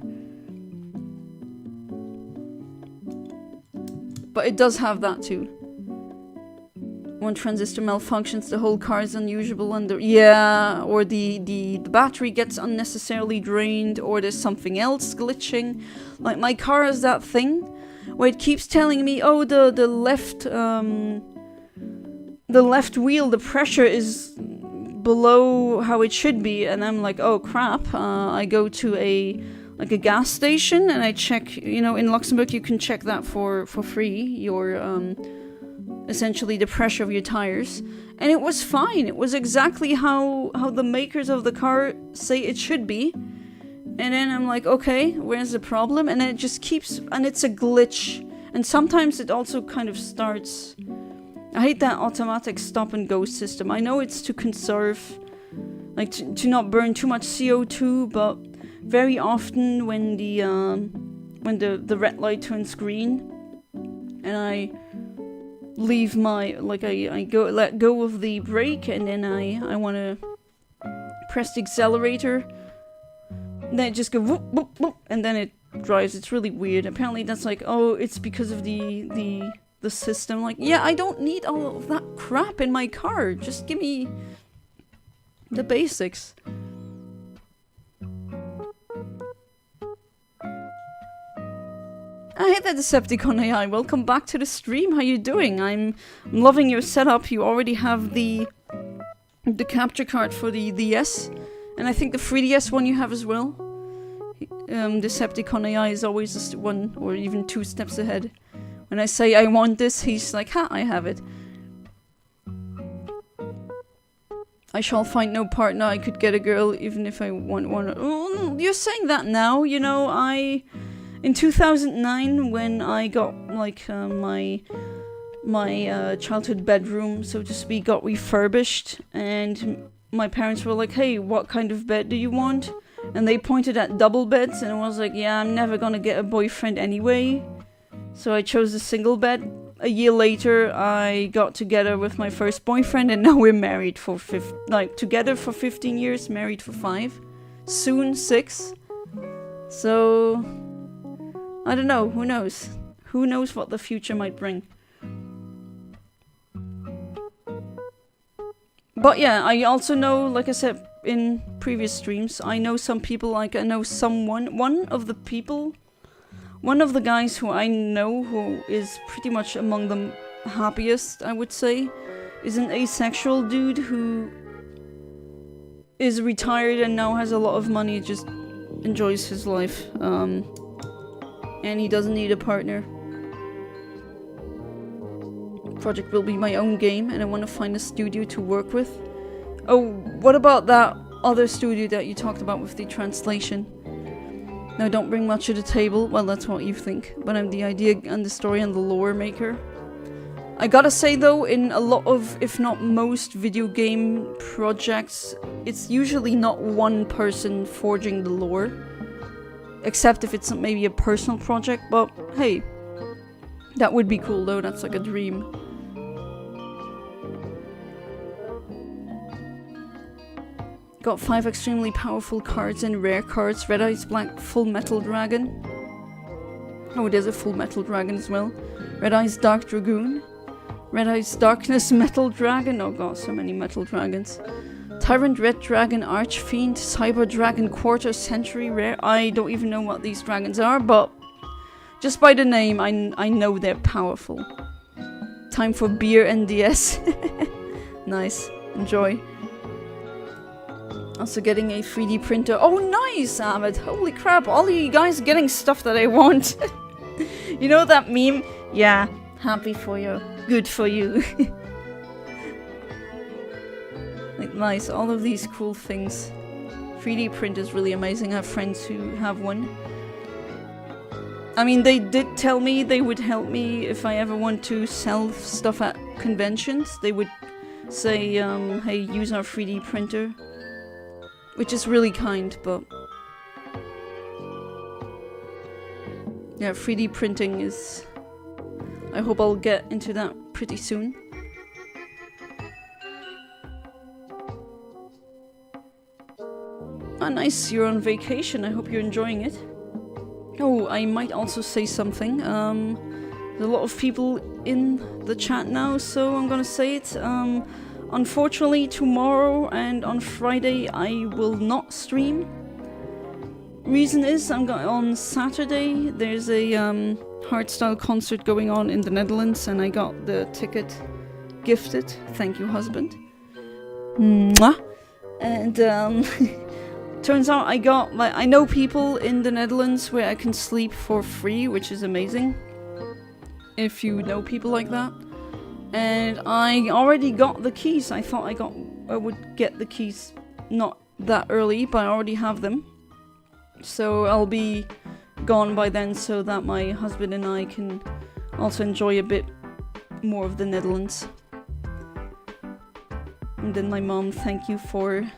Speaker 2: But it does have that too. One transistor malfunctions, the whole car is unusable, and or the battery gets unnecessarily drained, or there's something else glitching. Like my car has that thing where it keeps telling me, oh, the left wheel, the pressure is below how it should be, and I'm like, oh crap. I go to a gas station and I check. You know, in Luxembourg you can check that for free. Your essentially the pressure of your tires, and it was fine. It was exactly how the makers of the car say it should be. And then I'm like, okay, where's the problem? And then it just keeps, and it's a glitch. And sometimes it also kind of starts. I hate that automatic stop and go system. I know it's to conserve, like to not burn too much CO2, but very often when the red light turns green and I leave my, like I let go of the brake, and then I want to press the accelerator, and then it just goes whoop, whoop, whoop, and then it drives. It's really weird. Apparently that's like, oh, it's because of the system. Like, yeah, I don't need all of that crap in my car. Just give me the basics. I hate that Decepticon AI. Welcome back to the stream. How you doing? I'm loving your setup. You already have the capture card for the DS, and I think the 3DS one you have as well. Decepticon AI is always just one or even two steps ahead. When I say I want this, he's like, ha, I have it. I shall find no partner. I could get a girl even if I want one. Oh, you're saying that now. You know, in 2009, when I got like my childhood bedroom, so to speak, got refurbished, and my parents were like, hey, what kind of bed do you want? And they pointed at double beds, and I was like, yeah, I'm never gonna get a boyfriend anyway. So I chose a single bed. A year later, I got together with my first boyfriend, and now we're married for together for 15 years, married for 5, soon 6. So I don't know. Who knows? Who knows what the future might bring? But yeah, I also know, like I said in previous streams, I know some people, like I know someone, one of the guys who I know who is pretty much among the happiest, I would say, is an asexual dude who is retired and now has a lot of money, just enjoys his life, and he doesn't need a partner. Project will be my own game, and I want to find a studio to work with. Oh, what about that other studio that you talked about with the translation? No, don't bring much to the table. Well, that's what you think. But I'm the idea and the story and the lore maker. I gotta say though, in a lot of, if not most, video game projects, it's usually not one person forging the lore. Except if it's maybe a personal project, but hey. That would be cool though, that's like a dream. Got 5 extremely powerful cards and rare cards. Red Eyes Black Full Metal Dragon. Oh, there's a Full Metal Dragon as well. Red Eyes Dark Dragoon. Red Eyes Darkness Metal Dragon. Oh god, so many Metal Dragons. Tyrant Red Dragon Archfiend. Cyber Dragon Quarter Century Rare. I don't even know what these dragons are, but just by the name, I know they're powerful. Time for beer and DS. Nice. Enjoy. Also getting a 3D printer. Oh, nice, Ahmed. Holy crap. All of you guys getting stuff that I want. You know that meme? Yeah. Happy for you. Good for you. Like, nice. All of these cool things. 3D print is really amazing. I have friends who have one. I mean, they did tell me they would help me if I ever want to sell stuff at conventions. They would say, hey, use our 3D printer. which is really kind, but yeah, 3D printing is... I hope I'll get into that pretty soon. Ah, nice, you're on vacation. I hope you're enjoying it. Oh, I might also say something. There's a lot of people in the chat now, so I'm gonna say it. Unfortunately, tomorrow and on Friday I will not stream. Reason is, on Saturday there's a hardstyle concert going on in the Netherlands, and I got the ticket gifted. Thank you, husband. Mwah. And turns out I know people in the Netherlands where I can sleep for free, which is amazing. If you know people like that. And I already got the keys. I thought I would get the keys not that early, but I already have them. So I'll be gone by then, so that my husband and I can also enjoy a bit more of the Netherlands. And then my mom, thank you for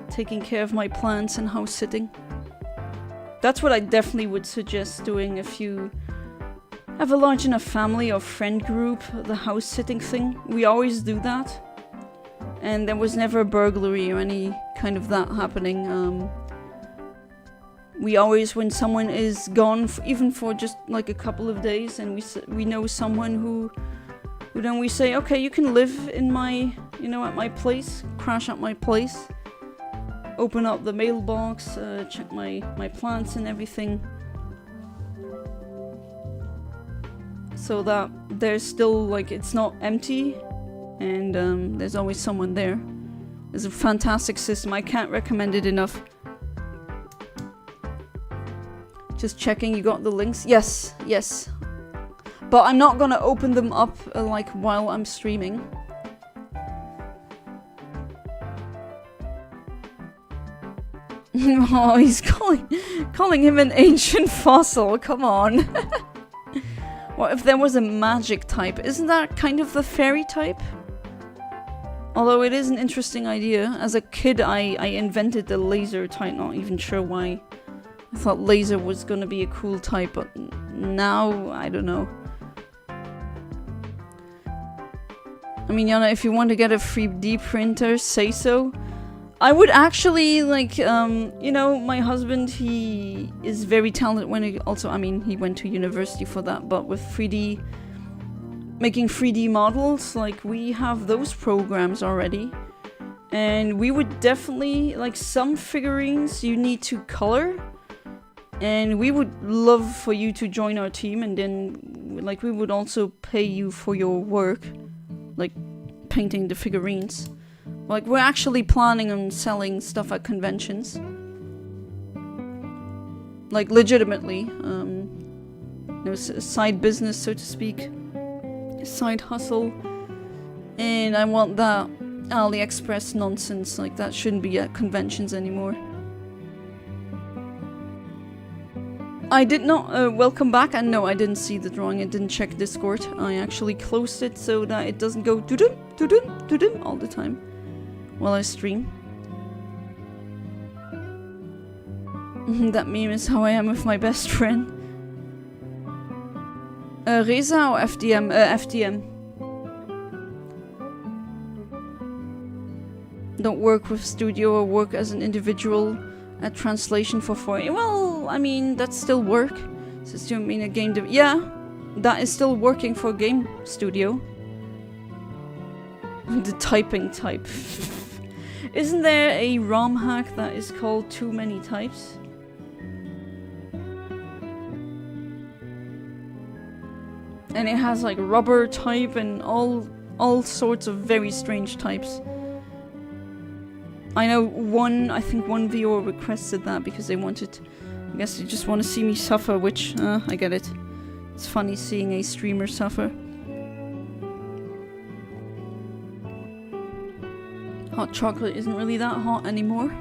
Speaker 2: taking care of my plants and house sitting. That's what I definitely would suggest doing if you have a large enough family or friend group, the house sitting thing. We always do that. And there was never a burglary or any kind of that happening. We always, when someone is gone, even for just like a couple of days, and we know someone who then we say, okay, you can live in my, at my place, crash at my place, open up the mailbox, check my plants and everything. So that there's still, like, it's not empty, and there's always someone there. It's a fantastic system. I can't recommend it enough. Just checking, you got the links? Yes, yes. But I'm not gonna open them up, like, while I'm streaming. Oh, he's calling him an ancient fossil, come on. What if there was a magic type? Isn't that kind of the fairy type? Although it is an interesting idea. As a kid, I invented the laser type, not even sure why. I thought laser was gonna be a cool type, but now, I don't know. I mean, Yana, if you want to get a 3D printer, say so. I would actually, like, my husband, he is very talented when he also, I mean, he went to university for that, but with 3D, making 3D models, like, we have those programs already. And we would definitely, like, some figurines you need to color. And we would love for you to join our team, and then, like, we would also pay you for your work, like, painting the figurines. Like, we're actually planning on selling stuff at conventions. Like, legitimately. Side business, so to speak. Side hustle. And I want that AliExpress nonsense. Like, that shouldn't be at conventions anymore. I did not, welcome back, and no, I didn't see the drawing, I didn't check Discord. I actually closed it so that it doesn't go doo-dum, doo-dum, doo-dum all the time while I stream. That meme is how I am with my best friend. Reza or FDM? FDM. Don't work with studio or work as an individual at translation for foreign. Well, I mean, that's still work. So you mean a game yeah, that is still working for a game studio. The typing type. Isn't there a ROM hack that is called Too Many Types? And it has like rubber type and all sorts of very strange types. I know I think one viewer requested that because they wanted, I guess they just want to see me suffer, which, I get it. It's funny seeing a streamer suffer. Hot chocolate isn't really that hot anymore.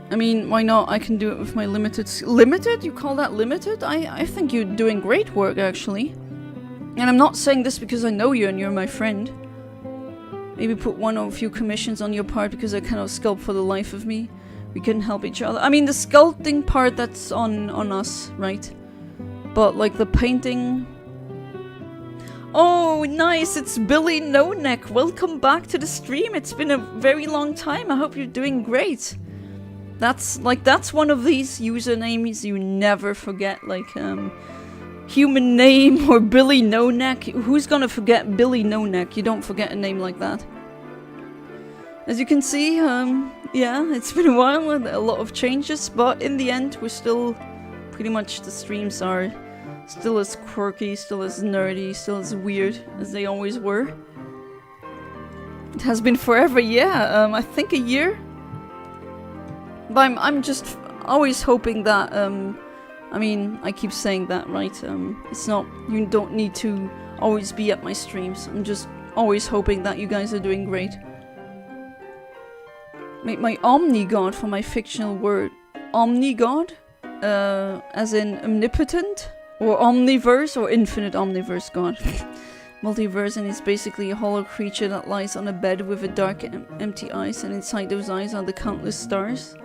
Speaker 2: I mean, why not? I can do it with my limited... Limited? You call that limited? I think you're doing great work, actually. And I'm not saying this because I know you and you're my friend. maybe put one or a few commissions on your part because I cannot sculpt for the life of me. We can help each other. I mean, the sculpting part, that's on us, right? But like the painting... Oh, nice! It's Billy No Neck. Welcome back to the stream. It's been a very long time. I hope you're doing great. That's one of these usernames you never forget. Like, human name or Billy No Neck. Who's gonna forget Billy No Neck? You don't forget a name like that. As you can see, yeah, it's been a while and a lot of changes, but in the end, we're still pretty much, the streams are still as quirky, still as nerdy, still as weird as they always were. It has been forever, yeah, I think a year. But I'm just always hoping that, I mean, I keep saying that, right? It's not, you don't need to always be at my streams. I'm just always hoping that you guys are doing great. Make my omni-god for my fictional word. Omni-god? As in omnipotent? Or omniverse? Or infinite omniverse god? Multiverse, and it's basically a hollow creature that lies on a bed with a dark empty eyes, and inside those eyes are the countless stars.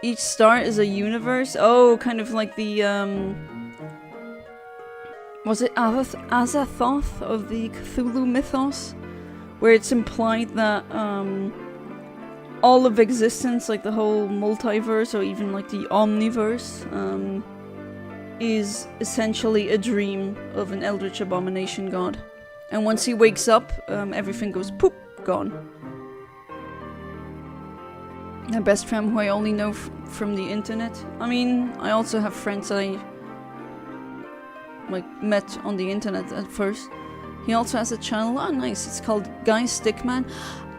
Speaker 2: Each star is a universe? Oh, kind of like the, was it Azathoth of the Cthulhu mythos? Where it's implied that, all of existence, like the whole multiverse, or even like the omniverse, is essentially a dream of an eldritch abomination god. And once he wakes up, everything goes poop, gone. My best friend who I only know from the internet. I mean, I also have friends that I like met on the internet at first. He also has a channel. Oh, nice. It's called Guy Stickman.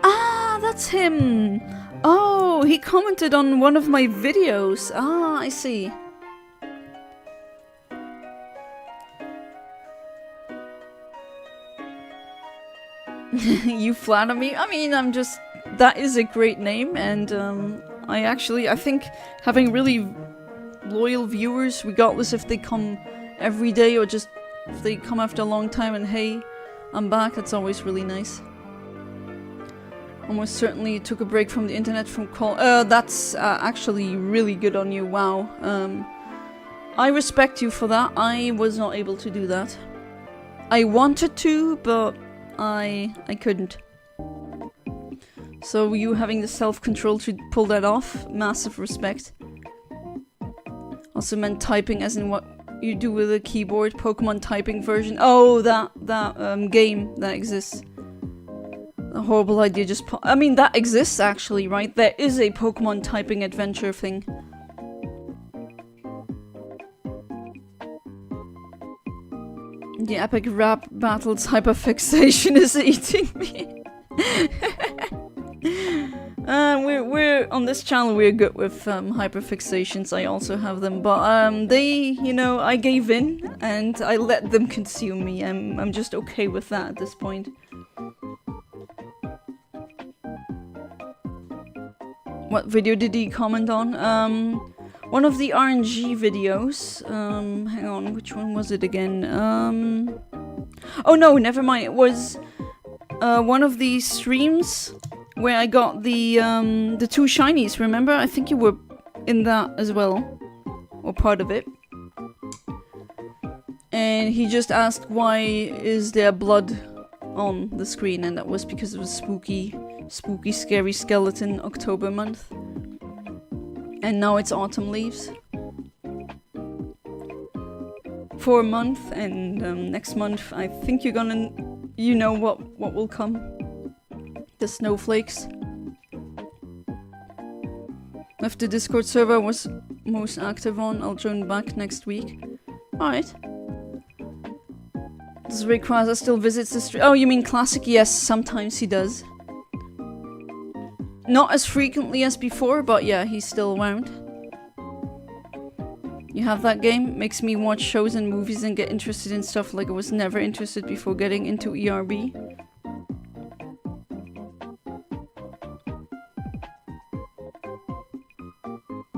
Speaker 2: Ah, that's him! Oh, he commented on one of my videos. Ah, I see. You flatter me? I mean, I'm just... That is a great name, and I think having really loyal viewers, regardless if they come every day or just if they come after a long time and hey, I'm back, that's always really nice. Almost certainly took a break from the internet from call. That's actually really good on you. Wow. I respect you for that. I was not able to do that. I wanted to, but I couldn't. So you having the self-control to pull that off, massive respect. Also meant typing as in what you do with a keyboard, Pokemon typing version. Oh, that game that exists. A horrible idea, just I mean, that exists actually, right? There is a Pokemon typing adventure thing. The epic rap battles hyperfixation is eating me. We're on this channel, we're good with hyperfixations. I also have them, but they, you know, I gave in and I let them consume me. I'm just okay with that at this point. What video did he comment on? One of the RNG videos. Hang on, which one was it again? Oh no, never mind. It was one of the streams where I got the 2 shinies. Remember? I think you were in that as well, or part of it. And he just asked, why is there blood on the screen? And that was because it was spooky, scary skeleton October month. And now it's autumn leaves. For a month, and next month I think you're gonna, you know what will come. The snowflakes. If the Discord server was most active on, I'll join back next week. Alright. Does Rayquaza still visits the stream? Oh, you mean Classic? Yes, sometimes he does. Not as frequently as before, but yeah, he's still around. You have that game? Makes me watch shows and movies and get interested in stuff like I was never interested before getting into ERB.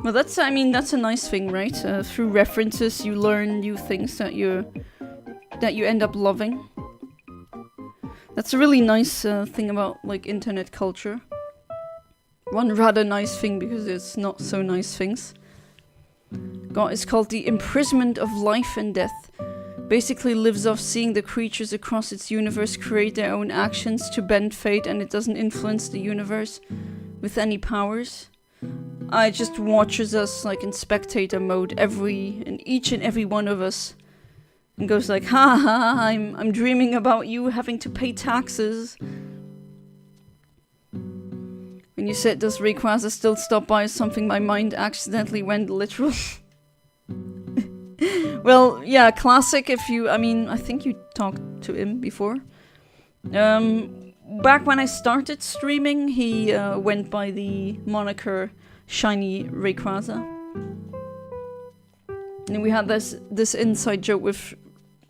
Speaker 2: Well, that's, I mean, that's a nice thing, right? Through references, you learn new things that you end up loving. That's a really nice thing about like internet culture. One rather nice thing because it's not so nice things. God is called the imprisonment of life and death. Basically lives off seeing the creatures across its universe create their own actions to bend fate, and it doesn't influence the universe with any powers. It just watches us like in spectator mode, each and every one of us, and goes like, ha ha, I'm dreaming about you having to pay taxes. When you said, does Rayquaza still stop by something, my mind accidentally went literal. Well, yeah, classic if you... I mean, I think you talked to him before. Back when I started streaming, he went by the moniker Shiny Rayquaza. And we had this inside joke with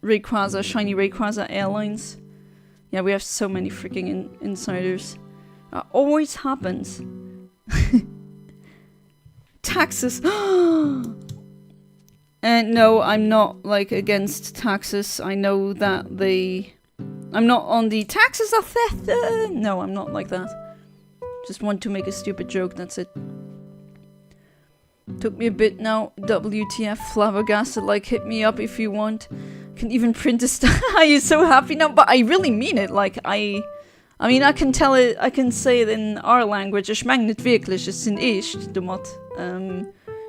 Speaker 2: Rayquaza, Shiny Rayquaza Airlines. Yeah, we have so many freaking insiders. Always happens. Taxes. And no, I'm not like against taxes. I know that I'm not on the taxes are theft. No, I'm not like that. Just want to make a stupid joke, that's it. Took me a bit now. WTF, flabbergasted, like hit me up if you want. Can even print a star. Are you so happy now? But I really mean it. Like I mean, I can tell it. I can say it in our language. Ich meine nicht wirklich. Es sind echt, du Mott.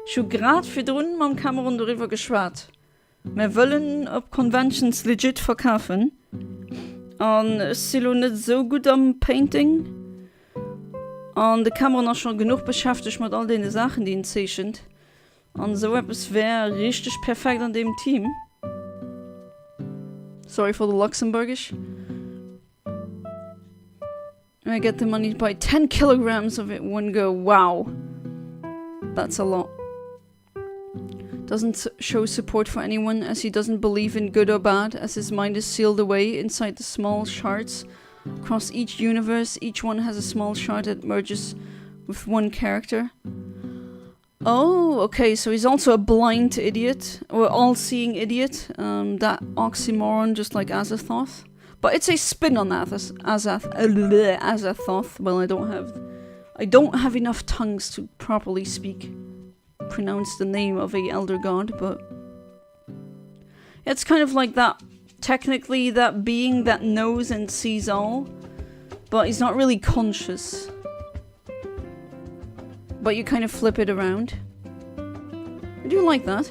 Speaker 2: Schon grad für drun mam Cameron darüber geschwart. Wir wollen ob Conventions legit verkaufen. Und Silo nicht so gut am Painting. Und der Cameron auch schon genug beschäftigt mit all den Sachen, die ihn zeichnen. Und so etwas wäre richtig perfekt an dem Team. Sorry for the Luxembourgish. I get the money to buy 10 kilograms of it one go. Wow. That's a lot. Doesn't show support for anyone as he doesn't believe in good or bad, as his mind is sealed away inside the small shards. Across each universe, each one has a small shard that merges with one character. Oh, okay, so he's also a blind idiot, or all-seeing idiot. That oxymoron, just like Azathoth. But it's a spin on that, Azathoth. Well, I don't have enough tongues to properly pronounce the name of a elder god, but it's kind of like that, technically that being that knows and sees all, but he's not really conscious. But you kind of flip it around. I do like that.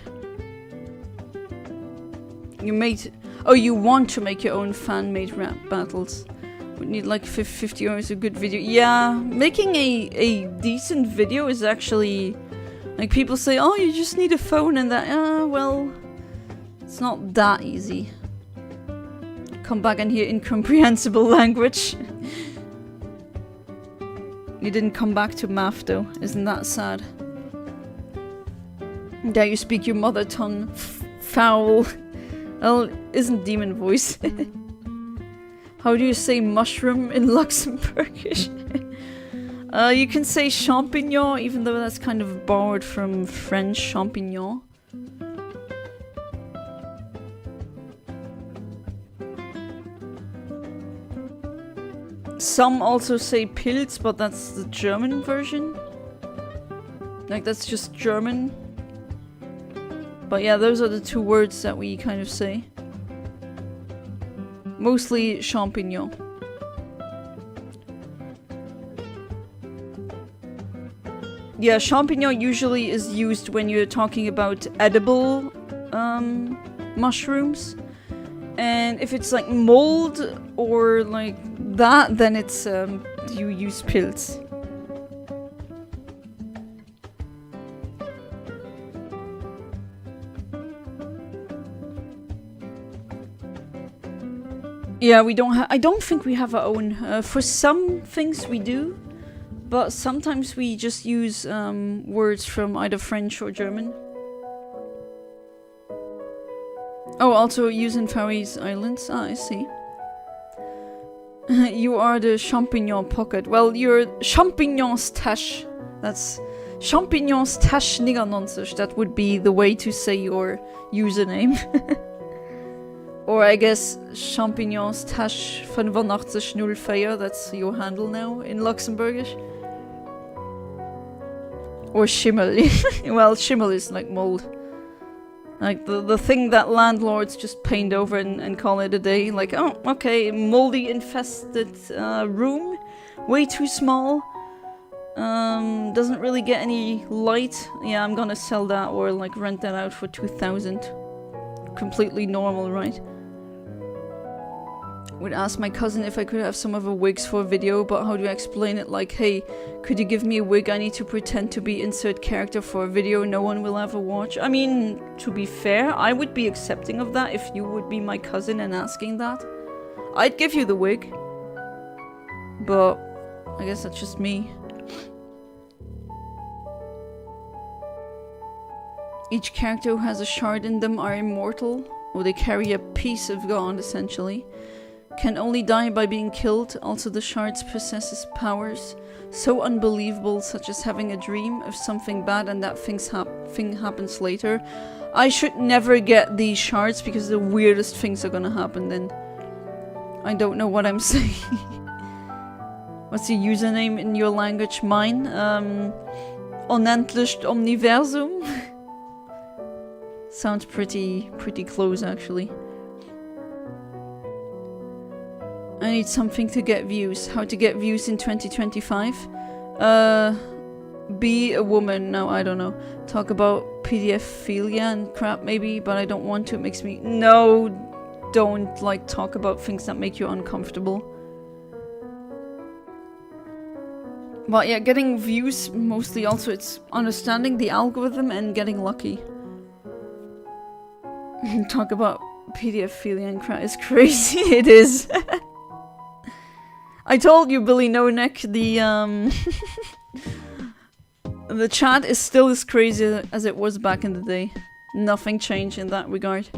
Speaker 2: You want to make your own fan-made rap battles. Would need like 50 hours of good video. Yeah, making a decent video is actually... Like, people say, oh, you just need a phone and that. Well, it's not that easy. Come back and hear incomprehensible language. You didn't come back to math, though. Isn't that sad? There you speak your mother tongue. Foul. Well, isn't demon voice. How do you say mushroom in Luxembourgish? You can say champignon, even though that's kind of borrowed from French champignon. Some also say Pilz, but that's the German version. Like, that's just German. But yeah, those are the two words that we kind of say. Mostly champignon. Yeah, champignon usually is used when you're talking about edible mushrooms. And if it's like mold or like that, then it's you use Pilz. Yeah, I don't think we have our own. For some things we do. But sometimes we just use words from either French or German. Oh, also use in Faroese Islands. Ah, I see. You are the champignon pocket. Well, you're champignon stash. That's champignon stash nigger nonsense. That would be the way to say your username. Or I guess Champignons Tash 8504, that's your handle now in Luxembourgish. Or Schimmel. Well, Schimmel is like mold. Like the thing that landlords just paint over and call it a day. Like, oh, okay, moldy infested room. Way too small. Doesn't really get any light. Yeah, I'm gonna sell that or like rent that out for 2,000. Completely normal, right? Would ask my cousin if I could have some of her wigs for a video, but how do I explain it? Like, hey, could you give me a wig? I need to pretend to be insert character for a video no one will ever watch. I mean, to be fair, I would be accepting of that if you would be my cousin and asking that. I'd give you the wig. But I guess that's just me. Each character who has a shard in them are immortal, or they carry a piece of God, essentially. Can only die by being killed. Also, the shards possesses powers so unbelievable, such as having a dream of something bad and that thing happens later. I should never get these shards because the weirdest things are gonna happen then. I don't know what I'm saying. What's the username in your language? Mine? Onendlich Universum? Sounds pretty close, actually. I need something to get views. How to get views in 2025? Be a woman. No, I don't know. Talk about PDF-philia and crap, maybe, but I don't want to. It makes me... No, don't, like, talk about things that make you uncomfortable. But yeah, getting views, mostly also it's understanding the algorithm and getting lucky. Talk about PDF-philia and crap is crazy. It is. I told you, Billy No Neck, the chat is still as crazy as it was back in the day. Nothing changed in that regard.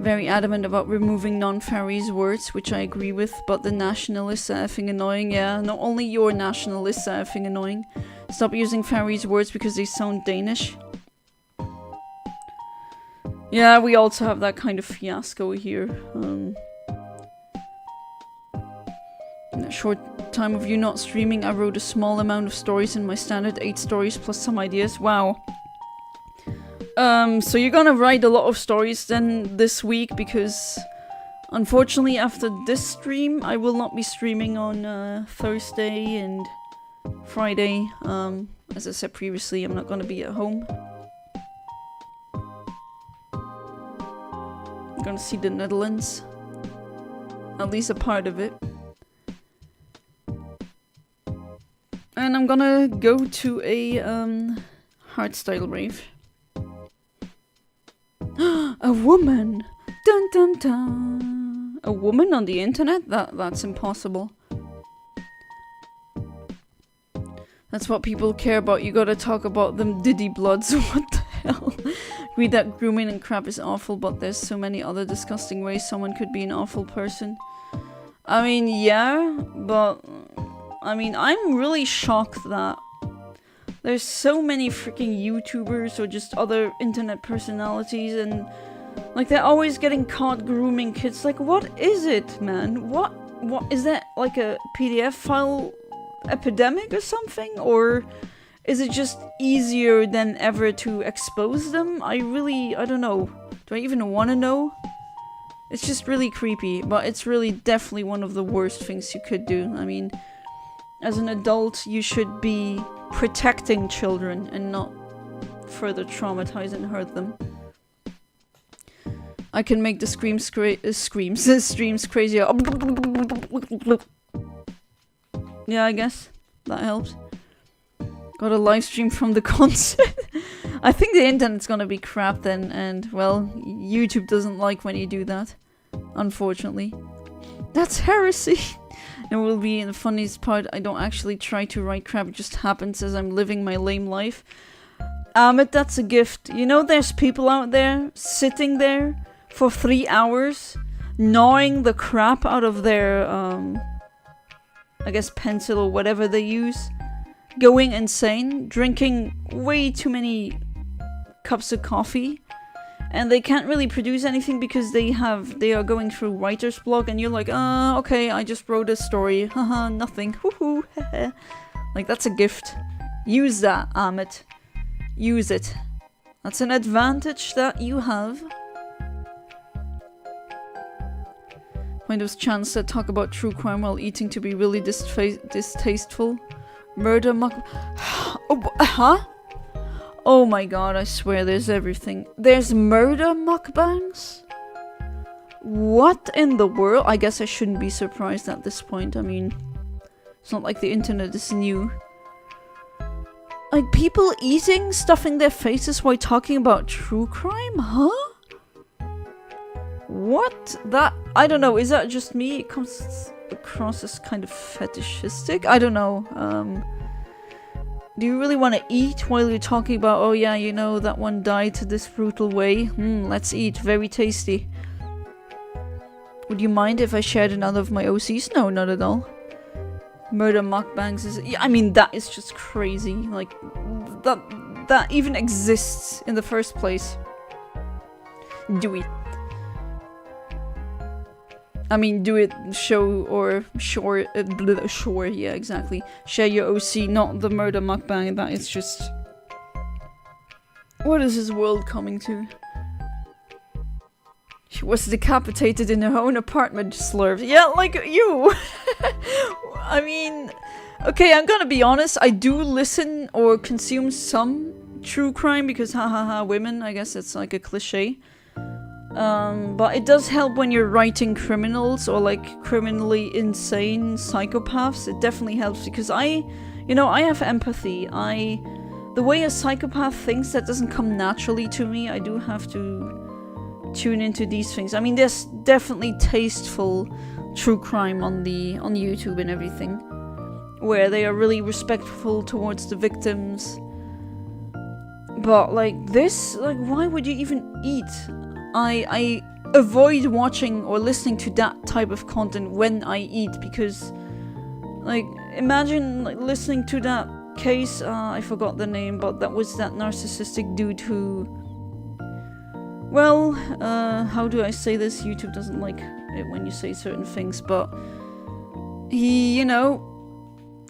Speaker 2: Very adamant about removing non-Faroese words, which I agree with, but the nationalists are effing annoying. Yeah, not only your nationalists are effing annoying. Stop using Faroese words because they sound Danish. Yeah, we also have that kind of fiasco here. In a short time of you not streaming, I wrote a small amount of stories in my standard 8 stories plus some ideas. Wow. So you're gonna write a lot of stories then this week, because unfortunately after this stream I will not be streaming on Thursday and Friday. As I said previously, I'm not gonna be at home. I'm gonna see the Netherlands. At least a part of it. And I'm gonna go to a hardstyle rave. A woman! Dun dun dun! A woman on the internet? That's impossible. That's what people care about. You gotta talk about them Diddy Bloods. What the hell? Read that grooming and crap is awful, but there's so many other disgusting ways someone could be an awful person. I mean, yeah, but... I mean, I'm really shocked that there's so many freaking YouTubers or just other internet personalities, and like they're always getting caught grooming kids. Like, what is it, man? What is that, like a PDF file epidemic or something? Or is it just easier than ever to expose them? I don't know. Do I even want to know? It's just really creepy, but it's really definitely one of the worst things you could do. I mean, as an adult, you should be protecting children and not further traumatize and hurt them. I can make the streams crazier. Yeah, I guess that helps. Got a live stream from the concert. I think the internet's gonna be crap then, and well, YouTube doesn't like when you do that, unfortunately. That's heresy. It will be in the funniest part. I don't actually try to write crap, it just happens as I'm living my lame life. Amit, that's a gift. You know, there's people out there sitting there for 3 hours, gnawing the crap out of their, I guess pencil or whatever they use, going insane, drinking way too many cups of coffee, and they can't really produce anything because they are going through writer's block, and you're like, okay, I just wrote a story, haha, nothing, woohoo, like, that's a gift. Use that, Amit. Use it. That's an advantage that you have. Find those chants that talk about true crime while eating to be really distasteful. Murder huh? Oh my god, I swear there's everything. There's murder mukbangs? What in the world? I guess I shouldn't be surprised at this point. I mean, it's not like the internet is new. Like, people eating, stuffing their faces while talking about true crime? Huh? What? That... I don't know, is that just me? It comes across as kind of fetishistic? I don't know. Do you really want to eat while you're talking about, oh yeah, you know, that one died this brutal way? Let's eat. Very tasty. Would you mind if I shared another of my OCs? No, not at all. Murder mukbangs is... yeah, I mean, that is just crazy. Like, that even exists in the first place. Do it. I mean, do it, show, or sure, yeah, exactly. Share your OC, not the murder mukbang. That is just... what is this world coming to? She was decapitated in her own apartment, slurped. Yeah, like you! I mean... okay, I'm gonna be honest, I do listen or consume some true crime because hahaha, women, I guess it's like a cliche. But it does help when you're writing criminals or like criminally insane psychopaths. It definitely helps because I have empathy. The way a psychopath thinks, that doesn't come naturally to me. I do have to tune into these things. I mean, there's definitely tasteful true crime on YouTube and everything, where they are really respectful towards the victims. But like this, like, why would you even eat? I avoid watching or listening to that type of content when I eat because, like, imagine like listening to that case, I forgot the name, but that was that narcissistic dude who, well, how do I say this? YouTube doesn't like it when you say certain things, but he, you know,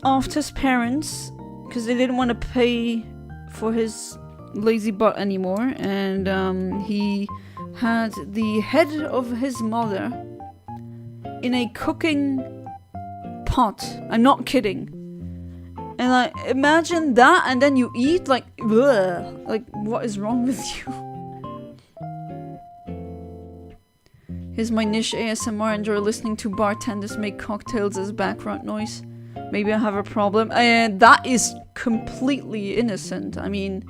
Speaker 2: offed his parents because they didn't want to pay for his lazy butt anymore, and he had the head of his mother in a cooking pot. I'm not kidding. And like, imagine that, and then you eat, like, ugh, like, what is wrong with you? Here's my niche ASMR. Enjoy listening to bartenders make cocktails as background noise. Maybe I have a problem. And that is completely innocent. I mean,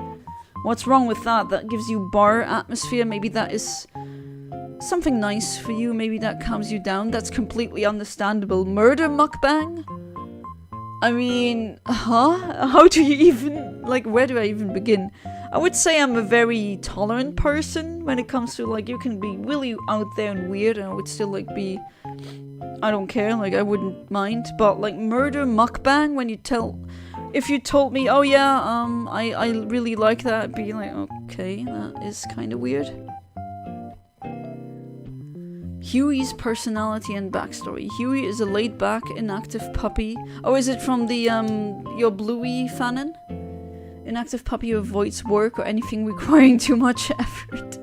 Speaker 2: what's wrong with that? That gives you bar atmosphere. Maybe that is something nice for you. Maybe that calms you down. That's completely understandable. Murder mukbang? I mean, huh? How do you even... like, where do I even begin? I would say I'm a very tolerant person when it comes to, like, you can be really out there and weird and I would still, like, be... I don't care, like, I wouldn't mind. But, like, murder mukbang, when you tell... if you told me, oh yeah, I really like that, I'd be like, okay, that is kind of weird. Huey's personality and backstory. Huey is a laid-back, inactive puppy. Oh, is it from the, your Bluey fanon? Inactive puppy who avoids work or anything requiring too much effort.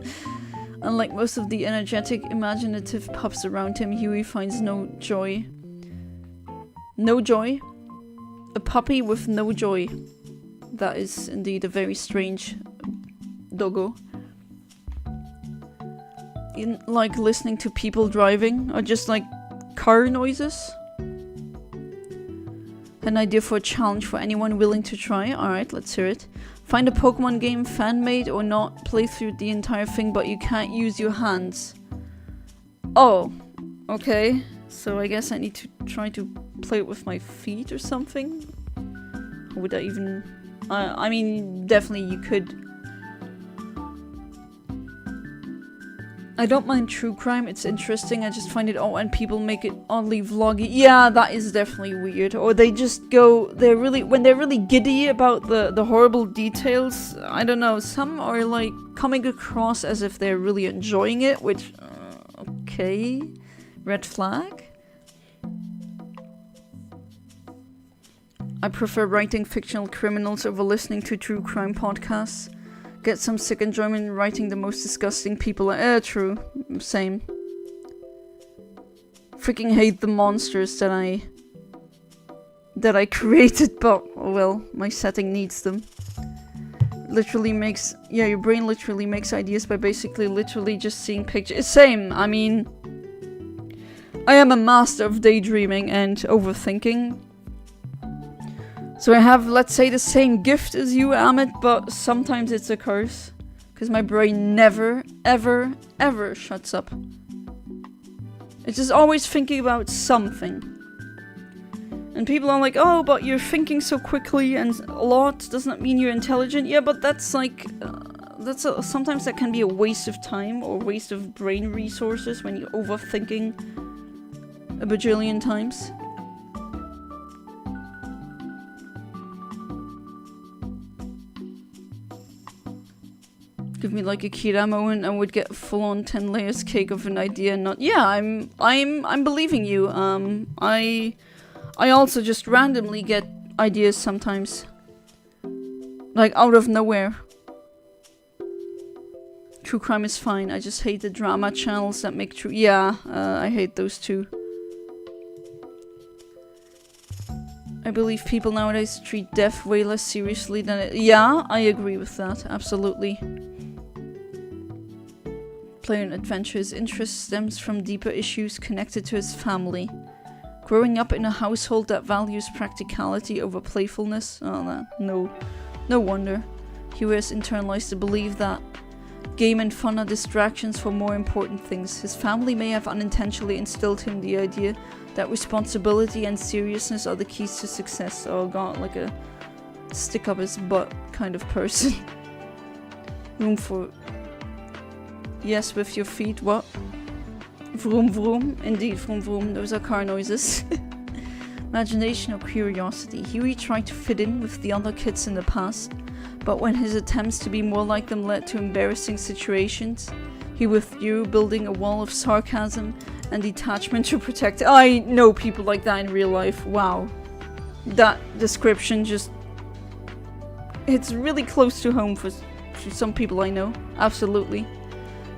Speaker 2: Unlike most of the energetic, imaginative pups around him, Huey finds no joy. No joy? A puppy with no joy. That is indeed a very strange doggo. In, like, listening to people driving, or just like car noises. An idea for a challenge for anyone willing to try. Alright, let's hear it. Find a Pokemon game, fan-made or not, play through the entire thing, but you can't use your hands. Oh, okay. So I guess I need to try to play it with my feet or something? How would I even... I mean, definitely you could... I don't mind true crime, it's interesting, I just find it and people make it oddly vloggy. Yeah, that is definitely weird. Or they just go, when they're really giddy about the horrible details, I don't know, some are like coming across as if they're really enjoying it, which, okay, red flag. I prefer writing fictional criminals over listening to true crime podcasts. Get some sick enjoyment in writing the most disgusting people. True. Same. Freaking hate the monsters that I created, but oh well, my setting needs them. Literally makes, yeah, your brain literally makes ideas by basically literally just seeing pictures. Same. I mean, I am a master of daydreaming and overthinking. So I have, let's say, the same gift as you, Amit, but sometimes it's a curse. Because my brain never, ever, ever shuts up. It's just always thinking about something. And people are like, oh, but you're thinking so quickly and a lot, doesn't that mean you're intelligent? Yeah, but that's like, sometimes that can be a waste of time or waste of brain resources when you're overthinking a bajillion times. Give me like a Kira moment, I would get full-on 10 layers cake of an idea and not. Yeah, I'm believing you. I also just randomly get ideas sometimes. Like out of nowhere. True crime is fine. I just hate the drama channels that make true. Yeah, I hate those too. I believe people nowadays treat death way less seriously than it. Yeah, I agree with that. Absolutely. Player in Adventure's interest stems from deeper issues connected to his family. Growing up in a household that values practicality over playfulness. Oh, no wonder. He has internalized the belief that game and fun are distractions for more important things. His family may have unintentionally instilled him the idea that responsibility and seriousness are the keys to success. Oh god, like a stick up his butt kind of person. Room for... Yes, with your feet, what? Vroom vroom. Indeed, vroom vroom. Those are car noises. Imagination or curiosity. Huey tried to fit in with the other kids in the past, but when his attempts to be more like them led to embarrassing situations, he withdrew, building a wall of sarcasm and detachment to protect. I know people like that in real life. Wow. That description just... It's really close to home for some people I know. Absolutely.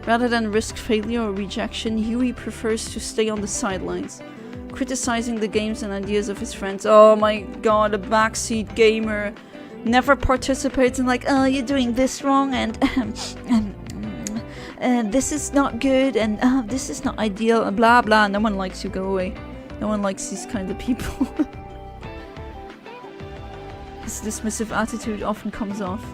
Speaker 2: Rather than risk failure or rejection, Huey prefers to stay on the sidelines, criticizing the games and ideas of his friends. Oh my god, a backseat gamer. Never participates in like, oh, you're doing this wrong and this is not good and this is not ideal and blah blah. No one likes you, go away. No one likes these kind of people. His dismissive attitude often comes off.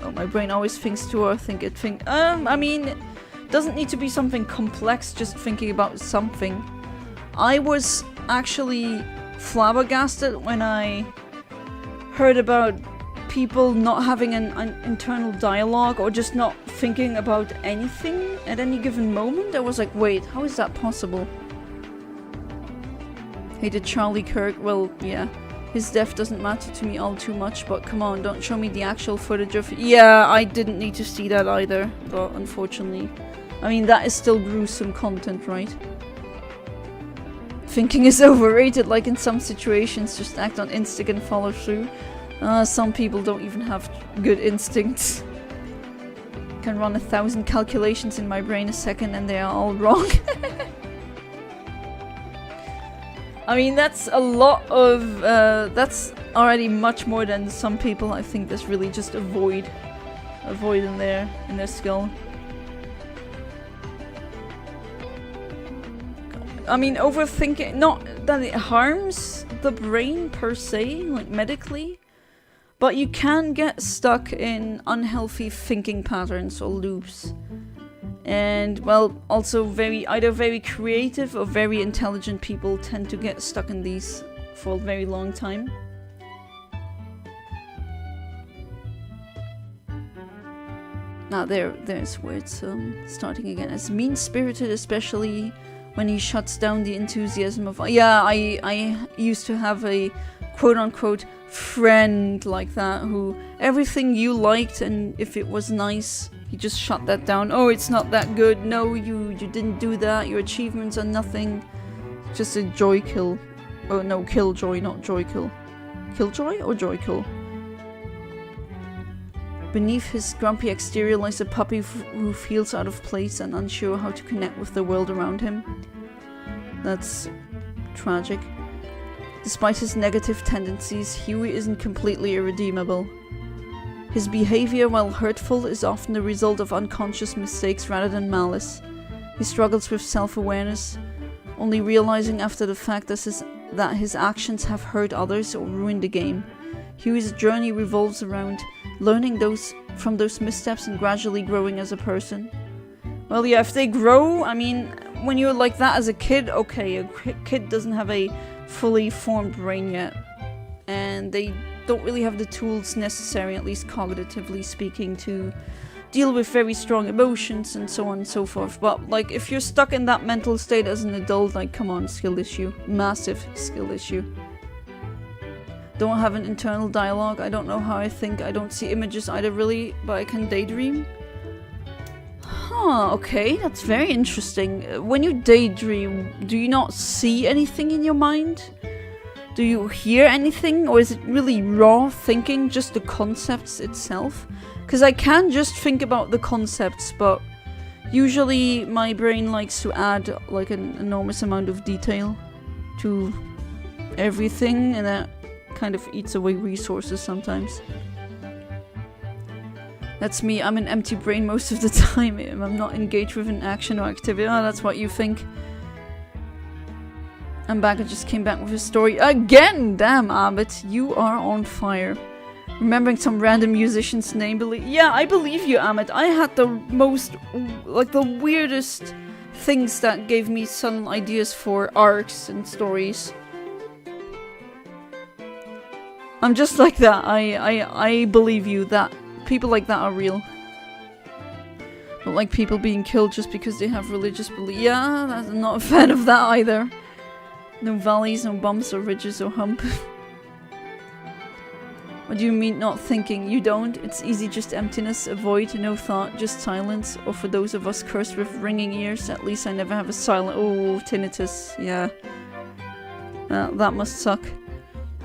Speaker 2: Oh, my brain always thinks too, or I mean, it doesn't need to be something complex, just thinking about something. I was actually flabbergasted when I heard about people not having an internal dialogue or just not thinking about anything at any given moment. I was like, wait, how is that possible? Hated Charlie Kirk. Well, yeah. His death doesn't matter to me all too much, but come on, don't show me the actual footage of... Yeah, I didn't need to see that either, but unfortunately... I mean, that is still gruesome content, right? Thinking is overrated, like in some situations, just act on instinct and follow through. Some people don't even have good instincts. Can run 1,000 calculations in my brain a second and they are all wrong. I mean, that's a lot of, that's already much more than some people. I think there's really just a void in their skull. I mean, overthinking, not that it harms the brain per se, like medically, but you can get stuck in unhealthy thinking patterns or loops. And, well, also either very creative or very intelligent people tend to get stuck in these for a very long time. There's where it's starting again. As mean-spirited, especially when he shuts down the enthusiasm of... Yeah, I used to have a quote-unquote friend like that, who everything you liked, and if it was nice, he just shut that down. Oh, it's not that good. No, you didn't do that. Your achievements are nothing. Just a joy kill. Oh no, killjoy, not joy kill. Killjoy or joy kill? Beneath his grumpy exterior lies a puppy who feels out of place and unsure how to connect with the world around him. That's tragic. Despite his negative tendencies, Huey isn't completely irredeemable. His behavior, while hurtful, is often the result of unconscious mistakes rather than malice. He struggles with self-awareness, only realizing after the fact that his actions have hurt others or ruined the game. Huey's journey revolves around learning from those missteps and gradually growing as a person. Well, yeah, if they grow, I mean, when you're like that as a kid, okay, a kid doesn't have a fully formed brain yet, and they don't really have the tools necessary, at least cognitively speaking, to deal with very strong emotions and so on and so forth. But, like, if you're stuck in that mental state as an adult, like, come on, skill issue. Massive skill issue. Don't have an internal dialogue. I don't know how I think. I don't see images either, really, but I can daydream. Huh, okay, that's very interesting. When you daydream, do you not see anything in your mind? Do you hear anything, or is it really raw thinking, just the concepts itself? Because I can just think about the concepts, but usually my brain likes to add like an enormous amount of detail to everything, and that kind of eats away resources sometimes. That's me. I'm an empty brain most of the time. I'm not engaged with an action or activity. Oh, that's what you think. I'm back. I just came back with a story again. Damn, Abbott, you are on fire. Remembering some random musician's name. Yeah, I believe you, Amit. I had the most, like, the weirdest things that gave me sudden ideas for arcs and stories. I'm just like that. I believe you that people like that are real. Not like people being killed just because they have religious belief. Yeah, I'm not a fan of that either. No valleys, no bumps or ridges or hump. What do you mean not thinking? You don't? It's easy, just emptiness, a void, no thought, just silence. Or for those of us cursed with ringing ears, at least I never have a silent... Oh, tinnitus, yeah. That must suck.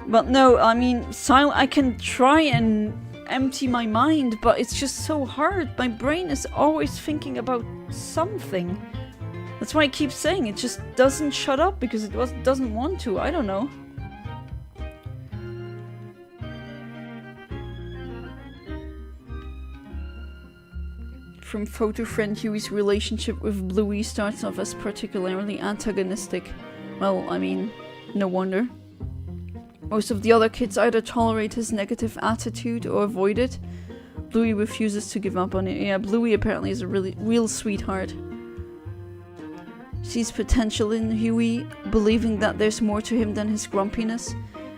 Speaker 2: But no, I mean, I can try and empty my mind, but it's just so hard. My brain is always thinking about something. That's why I keep saying it just doesn't shut up, because it doesn't want to. I don't know. From photo friend, Huey's relationship with Bluey starts off as particularly antagonistic. Well, I mean, no wonder. Most of the other kids either tolerate his negative attitude or avoid it. Bluey refuses to give up on it. Yeah, Bluey apparently is a real sweetheart. Sees potential in Huey, believing that there's more to him than his grumpiness,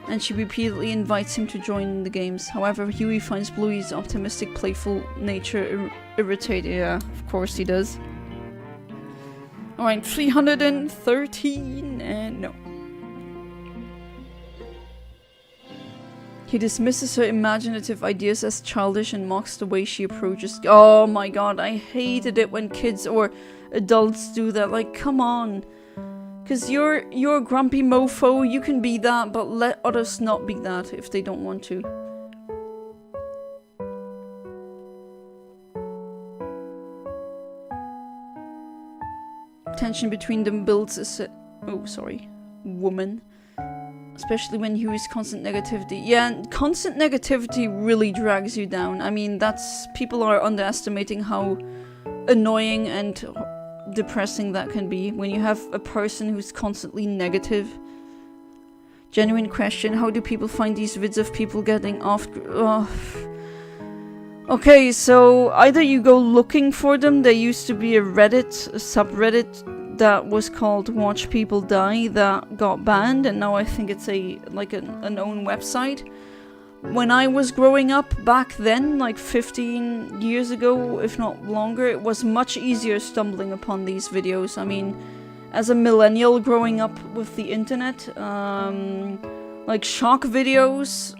Speaker 2: and she repeatedly invites him to join the games. However, Huey finds Bluey's optimistic, playful nature irritating. Yeah, of course he does. Alright, 313, and no. He dismisses her imaginative ideas as childish and mocks the way she approaches. Oh my god, I hated it when kids or adults do that. Like, come on. Because you're a grumpy mofo, you can be that, but let others not be that if they don't want to. Tension between them builds a woman. Especially when Huey's constant negativity. Yeah, constant negativity really drags you down. I mean, people are underestimating how annoying and depressing that can be when you have a person who's constantly negative. Genuine question, how do people find these vids of people getting off? Okay, so either you go looking for them. There used to be a subreddit that was called Watch People Die that got banned, and now I think it's an own website. when I was growing up back then, like 15 years ago, if not longer, it was much easier stumbling upon these videos. I mean, as a millennial growing up with the internet, like shock videos,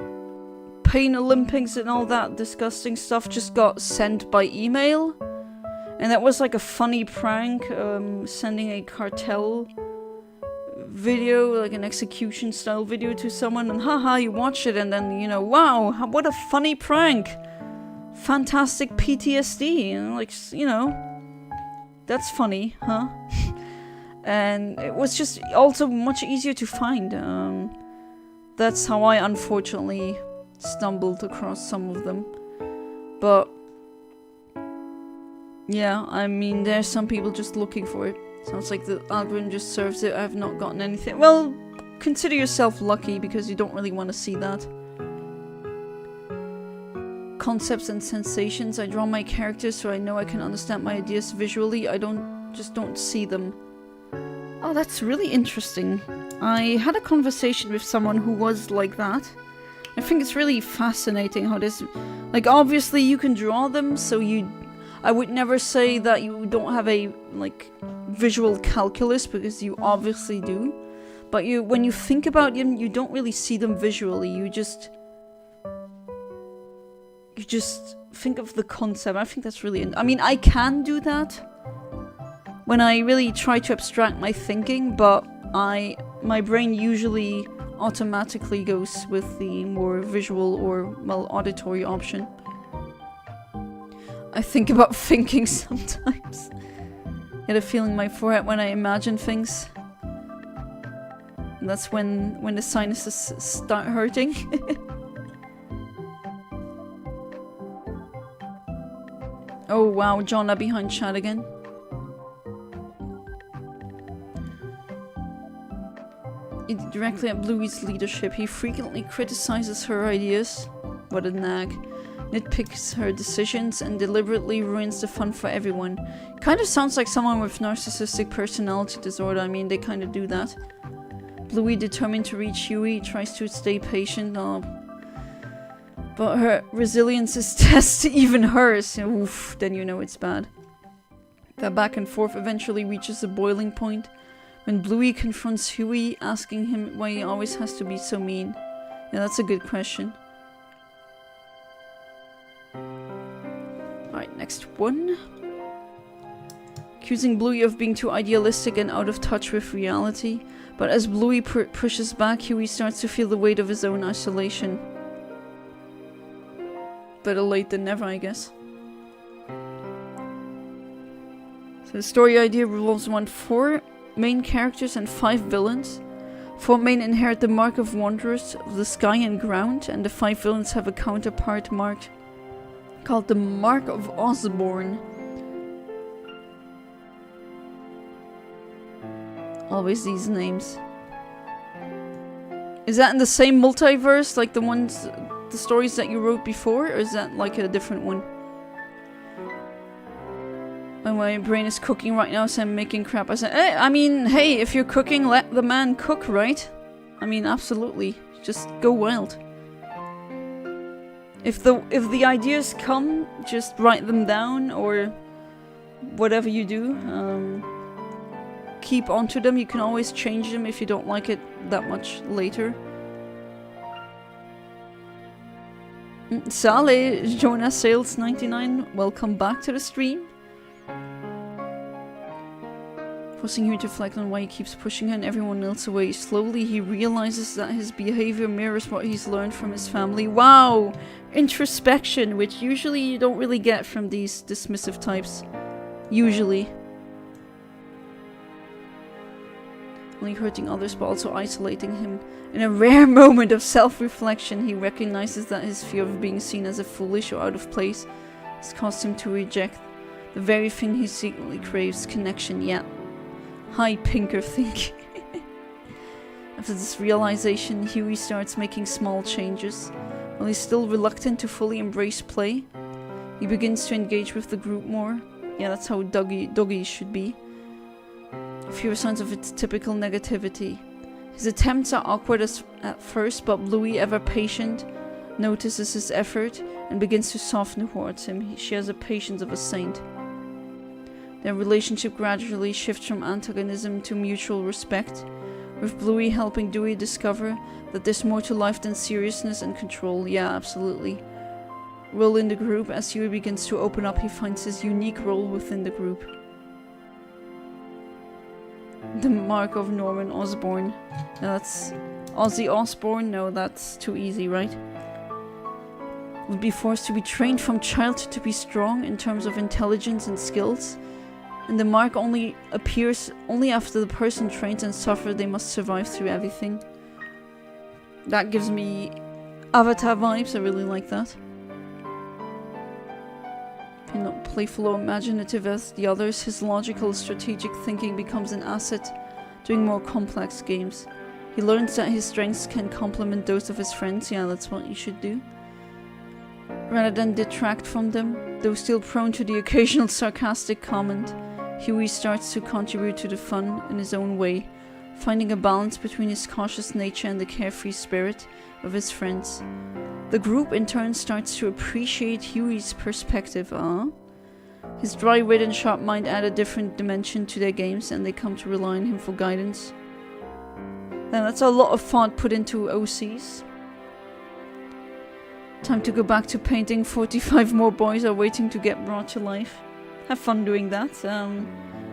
Speaker 2: Pain Olympics and all that disgusting stuff just got sent by email. And that was like a funny prank, sending a cartel video, like an execution style video to someone, and haha, you watch it and then, you know, wow, what a funny prank. Fantastic PTSD, and like, you know, that's funny, huh? And it was just also much easier to find. That's how I unfortunately stumbled across some of them. But yeah, I mean, there's some people just looking for it. Sounds like the algorithm just serves it. I've not gotten anything. Well, consider yourself lucky because you don't really want to see that. Concepts and sensations. I draw my characters so I know I can understand my ideas visually. I just don't see them. Oh, that's really interesting. I had a conversation with someone who was like that. I think it's really fascinating how this... Like, obviously you can draw them, so I would never say that you don't have a, like, visual calculus, because you obviously do. But when you think about them, you don't really see them visually. You just think of the concept. I think that's really... I mean, I can do that when I really try to abstract my thinking, but my brain usually automatically goes with the more visual or, well, auditory option. I think about thinking sometimes. I get a feeling in my forehead when I imagine things. And that's when the sinuses start hurting. Oh wow, Jonna behind chat again. Directly at Bluey's leadership, he frequently criticizes her ideas. What a nag. Nitpicks her decisions and deliberately ruins the fun for everyone. Kind of sounds like someone with narcissistic personality disorder. I mean, they kind of do that. Bluey, determined to reach Huey, tries to stay patient. But her resilience is tests even hers. Oof, then you know it's bad. That back and forth eventually reaches a boiling point when Bluey confronts Huey, asking him why he always has to be so mean. Yeah, that's a good question. Alright, next one. Accusing Bluey of being too idealistic and out of touch with reality. But as Bluey pushes back, Huey starts to feel the weight of his own isolation. Better late than never, I guess. So the story idea revolves around 4 main characters and 5 villains. 4 main inherit the mark of wanderers of the sky and ground, and the 5 villains have a counterpart marked called the Mark of Osborne. Always these names. Is that in the same multiverse, like the stories that you wrote before, or is that like a different one? And my brain is cooking right now, so I'm making crap. I mean, hey, if you're cooking, let the man cook, right? I mean, absolutely. Just go wild. If the ideas come, just write them down, or whatever you do. Keep onto them. You can always change them if you don't like it that much later. Sale, Jonas Sales 99, welcome back to the stream. Forcing him to reflect on why he keeps pushing her and everyone else away. Slowly he realizes that his behavior mirrors what he's learned from his family. Wow! Introspection, which usually you don't really get from these dismissive types. Usually. Only hurting others but also isolating him. In a rare moment of self-reflection, he recognizes that his fear of being seen as a foolish or out of place has caused him to reject the very thing he secretly craves, connection. Yet. Hi, Pinker think. After this realization, Huey starts making small changes. While he's still reluctant to fully embrace play, he begins to engage with the group more. Yeah, that's how doggies should be. Fewer signs of its typical negativity. His attempts are awkward at first, but Bluey, ever patient, notices his effort and begins to soften towards him. She has the patience of a saint. Their relationship gradually shifts from antagonism to mutual respect, with Bluey helping Dewey discover that there's more to life than seriousness and control. Yeah, absolutely. Role in the group. As Huey begins to open up, he finds his unique role within the group. The mark of Norman Osborn. Now that's Ozzy Osbourne? No, that's too easy, right? Would be forced to be trained from childhood to be strong in terms of intelligence and skills. And the mark only appears only after the person trains and suffers. They must survive through everything. That gives me Avatar vibes. I really like that. You're not playful or imaginative as the others. His logical, strategic thinking becomes an asset doing more complex games. He learns that his strengths can complement those of his friends. Yeah, that's what you should do. Rather than detract from them, though still prone to the occasional sarcastic comment, Huey starts to contribute to the fun in his own way, finding a balance between his cautious nature and the carefree spirit of his friends. The group in turn starts to appreciate Huey's perspective. His dry wit and sharp mind add a different dimension to their games, and they come to rely on him for guidance. Now that's a lot of thought put into OCs. Time to go back to painting. 45 more boys are waiting to get brought to life. Have fun doing that. I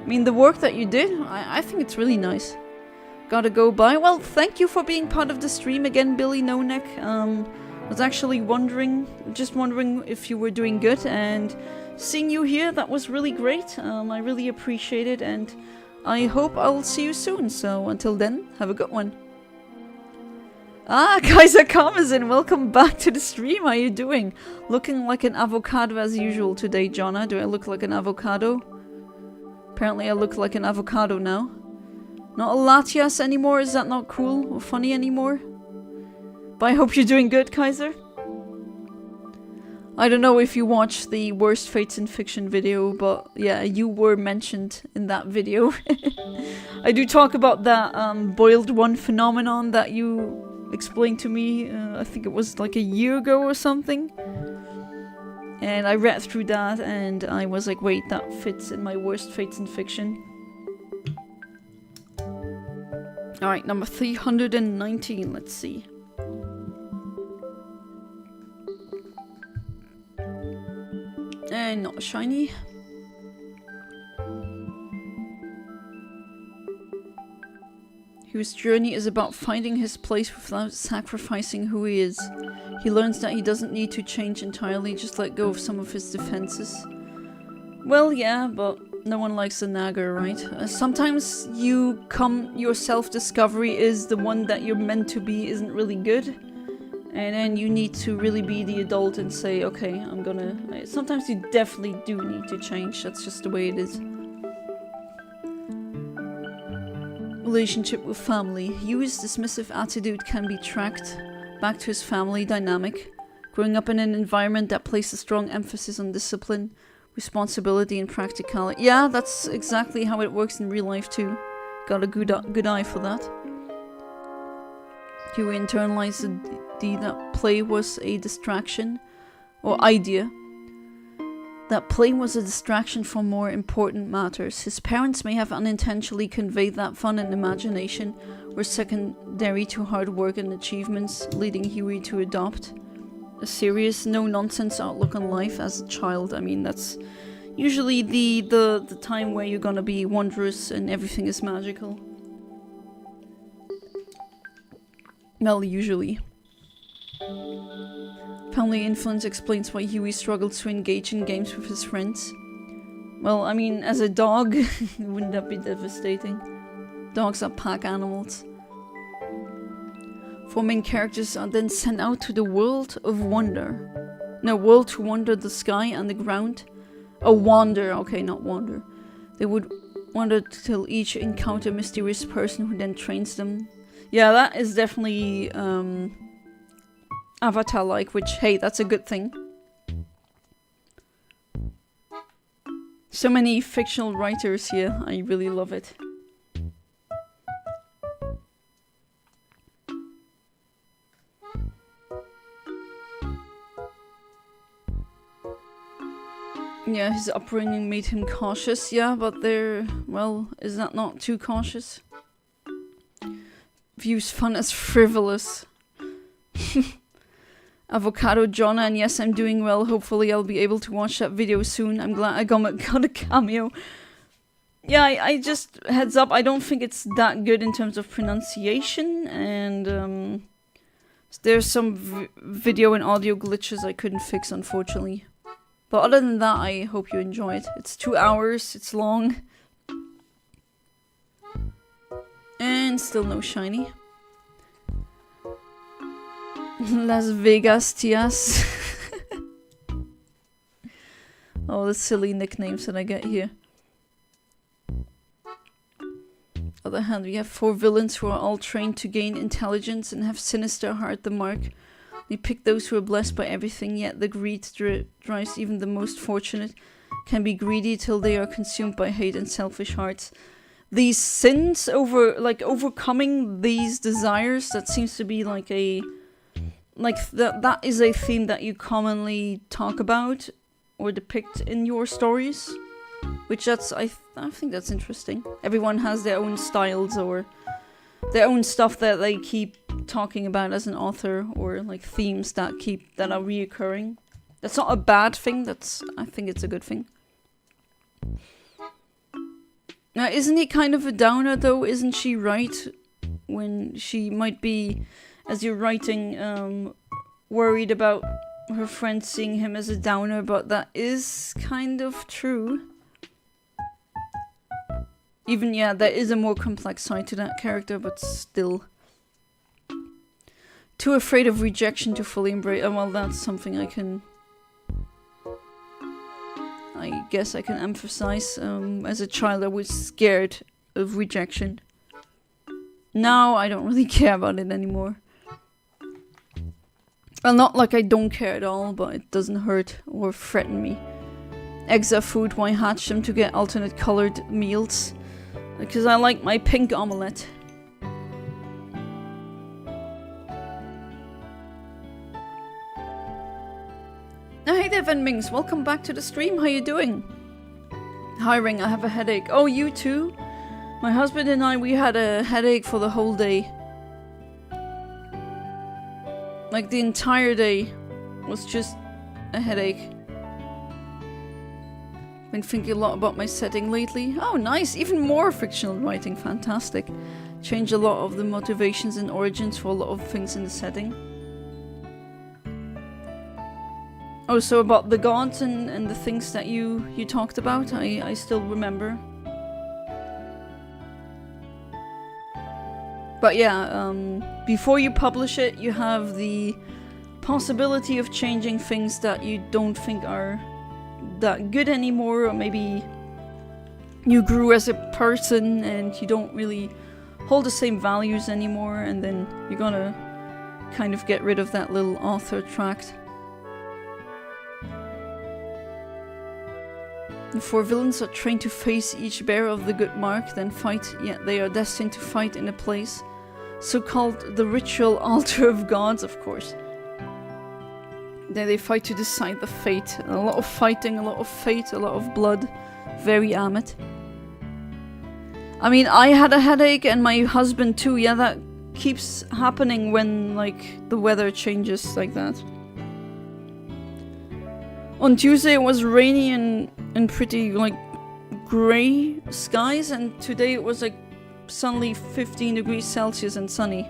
Speaker 2: mean, the work that you did, I think it's really nice. Gotta go by. Well, thank you for being part of the stream again, Billy No Neck. Was actually just wondering if you were doing good, and seeing you here, that was really great. I really appreciate it, and I hope I'll see you soon. So until then, have a good one. Kaiser Karmazin, welcome back to the stream. How are you doing? Looking like an avocado as usual today, Jonna. Do I look like an avocado? Apparently I look like an avocado now. Not a Latias anymore, is that not cool or funny anymore? But I hope you're doing good, Kaiser. I don't know if you watched the Worst Fates in Fiction video, but yeah, you were mentioned in that video. I do talk about that boiled one phenomenon that you explained to me, I think it was like a year ago or something. And I read through that and I was like, wait, that fits in my Worst Fates in Fiction. Alright, number 319, let's see. And not a shiny. Whose journey is about finding his place without sacrificing who he is. He learns that he doesn't need to change entirely, just let go of some of his defenses. Well, yeah, but no one likes a nagger, right? Sometimes your self-discovery is the one that you're meant to be isn't really good. And then you need to really be the adult and say, okay, I'm gonna... Sometimes you definitely do need to change, that's just the way it is. Relationship with family. Huey's dismissive attitude can be tracked back to his family dynamic. Growing up in an environment that placed a strong emphasis on discipline, responsibility and practicality. Yeah, that's exactly how it works in real life too. Got a good eye for that. Huey internalized that play was a distraction, or idea. That play was a distraction from more important matters. His parents may have unintentionally conveyed that fun and imagination were secondary to hard work and achievements, leading Huey to adopt a serious, no-nonsense outlook on life as a child. I mean, that's usually the time where you're gonna be wondrous and everything is magical. Well, usually. Family influence explains why Huey struggles to engage in games with his friends. Well, I mean, as a dog, wouldn't that be devastating? Dogs are pack animals. 4 main characters are then sent out to the world of wonder. No, world to wander the sky and the ground. Oh, wander. Okay, not wander. They would wander till each encounter a mysterious person who then trains them. Yeah, that is definitely Avatar-like, which, hey, that's a good thing. So many fictional writers here, I really love it. Yeah, his upbringing made him cautious. Yeah, but well, is that not too cautious? Views fun as frivolous. Avocado Jonna, and yes, I'm doing well. Hopefully I'll be able to watch that video soon. I'm glad I got a cameo. Yeah, I just, heads up, I don't think it's that good in terms of pronunciation, and there's some video and audio glitches I couldn't fix, unfortunately. But other than that, I hope you enjoy it. It's 2 hours, it's long. And still no shiny. Las Vegas Tias. Oh, the silly nicknames that I get here. On the other hand, we have 4 villains who are all trained to gain intelligence and have sinister heart the mark. We pick those who are blessed by everything, yet the greed drives even the most fortunate. Can be greedy till they are consumed by hate and selfish hearts. These sins overcoming these desires, that seems to be like a... that is a theme that you commonly talk about or depict in your stories. Which I think that's interesting. Everyone has their own styles or their own stuff that they keep talking about as an author, or like themes that are reoccurring. That's not a bad thing, I think it's a good thing. Now, isn't he kind of a downer though? Isn't she right when she might be, as you're writing, worried about her friends seeing him as a downer, but that is kind of true. Even, yeah, there is a more complex side to that character, but still. Too afraid of rejection to fully embrace... well, that's something I guess I can emphasize. As a child, I was scared of rejection. Now, I don't really care about it anymore. Well, not like I don't care at all, but it doesn't hurt or threaten me. Eggs are food, why hatch them to get alternate colored meals? Because I like my pink omelette. Hey there, Van Mings. Welcome back to the stream. How you doing? Hi, Ring. I have a headache. Oh, you too? My husband and I, we had a headache for the whole day. Like, the entire day was just a headache. Been thinking a lot about my setting lately. Oh, nice! Even more fictional writing. Fantastic. Change a lot of the motivations and origins for a lot of things in the setting. Oh, so about the gods and the things that you talked about, I still remember. But yeah, before you publish it, you have the possibility of changing things that you don't think are that good anymore, or maybe you grew as a person and you don't really hold the same values anymore, and then you're gonna kind of get rid of that little author tract. The 4 villains are trained to face each bearer of the good mark, then fight, yet they are destined to fight in a place so-called the ritual altar of gods, of course. There they fight to decide the fate. A lot of fighting, a lot of fate, a lot of blood. Very Amit. I mean, I had a headache and my husband too. Yeah, that keeps happening when, like, the weather changes like that. On Tuesday it was rainy and pretty, like, grey skies, and today it was, like, suddenly 15 degrees Celsius and sunny.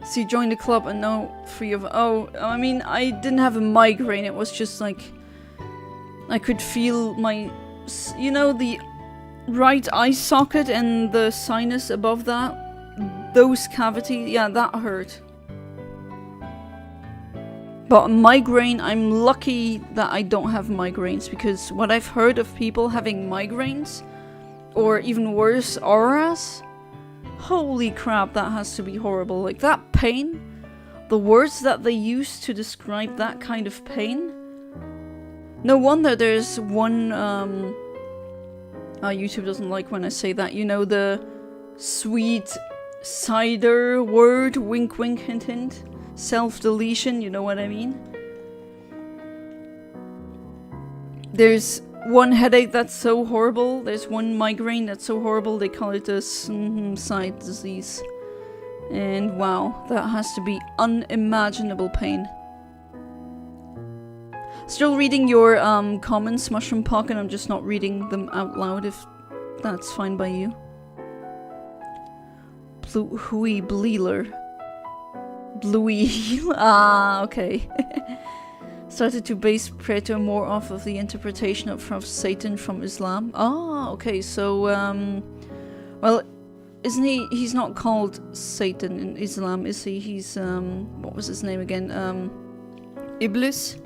Speaker 2: So you joined the club and now 3 of... Oh, I mean, I didn't have a migraine. It was just like... I could feel my... You know, the right eye socket and the sinus above that? Those cavities, yeah, that hurt. But migraine, I'm lucky that I don't have migraines, because what I've heard of people having migraines, or even worse, auras... Holy crap, that has to be horrible. Like, that pain, the words that they use to describe that kind of pain. No wonder there's one, YouTube doesn't like when I say that. You know, the sweet cider word, wink wink hint hint, self-deletion, you know what I mean? There's one headache that's so horrible. There's one migraine that's so horrible. They call it a side disease. And wow, that has to be unimaginable pain. Still reading your comments, Mushroom Pocket. I'm just not reading them out loud if that's fine by you. Hui Bleeler. Bluey. Ah, okay. Started to base Preto more off of the interpretation of Satan from Islam. Ah, okay, so, well, isn't he's not called Satan in Islam, is he? He's, what was his name again? Iblis?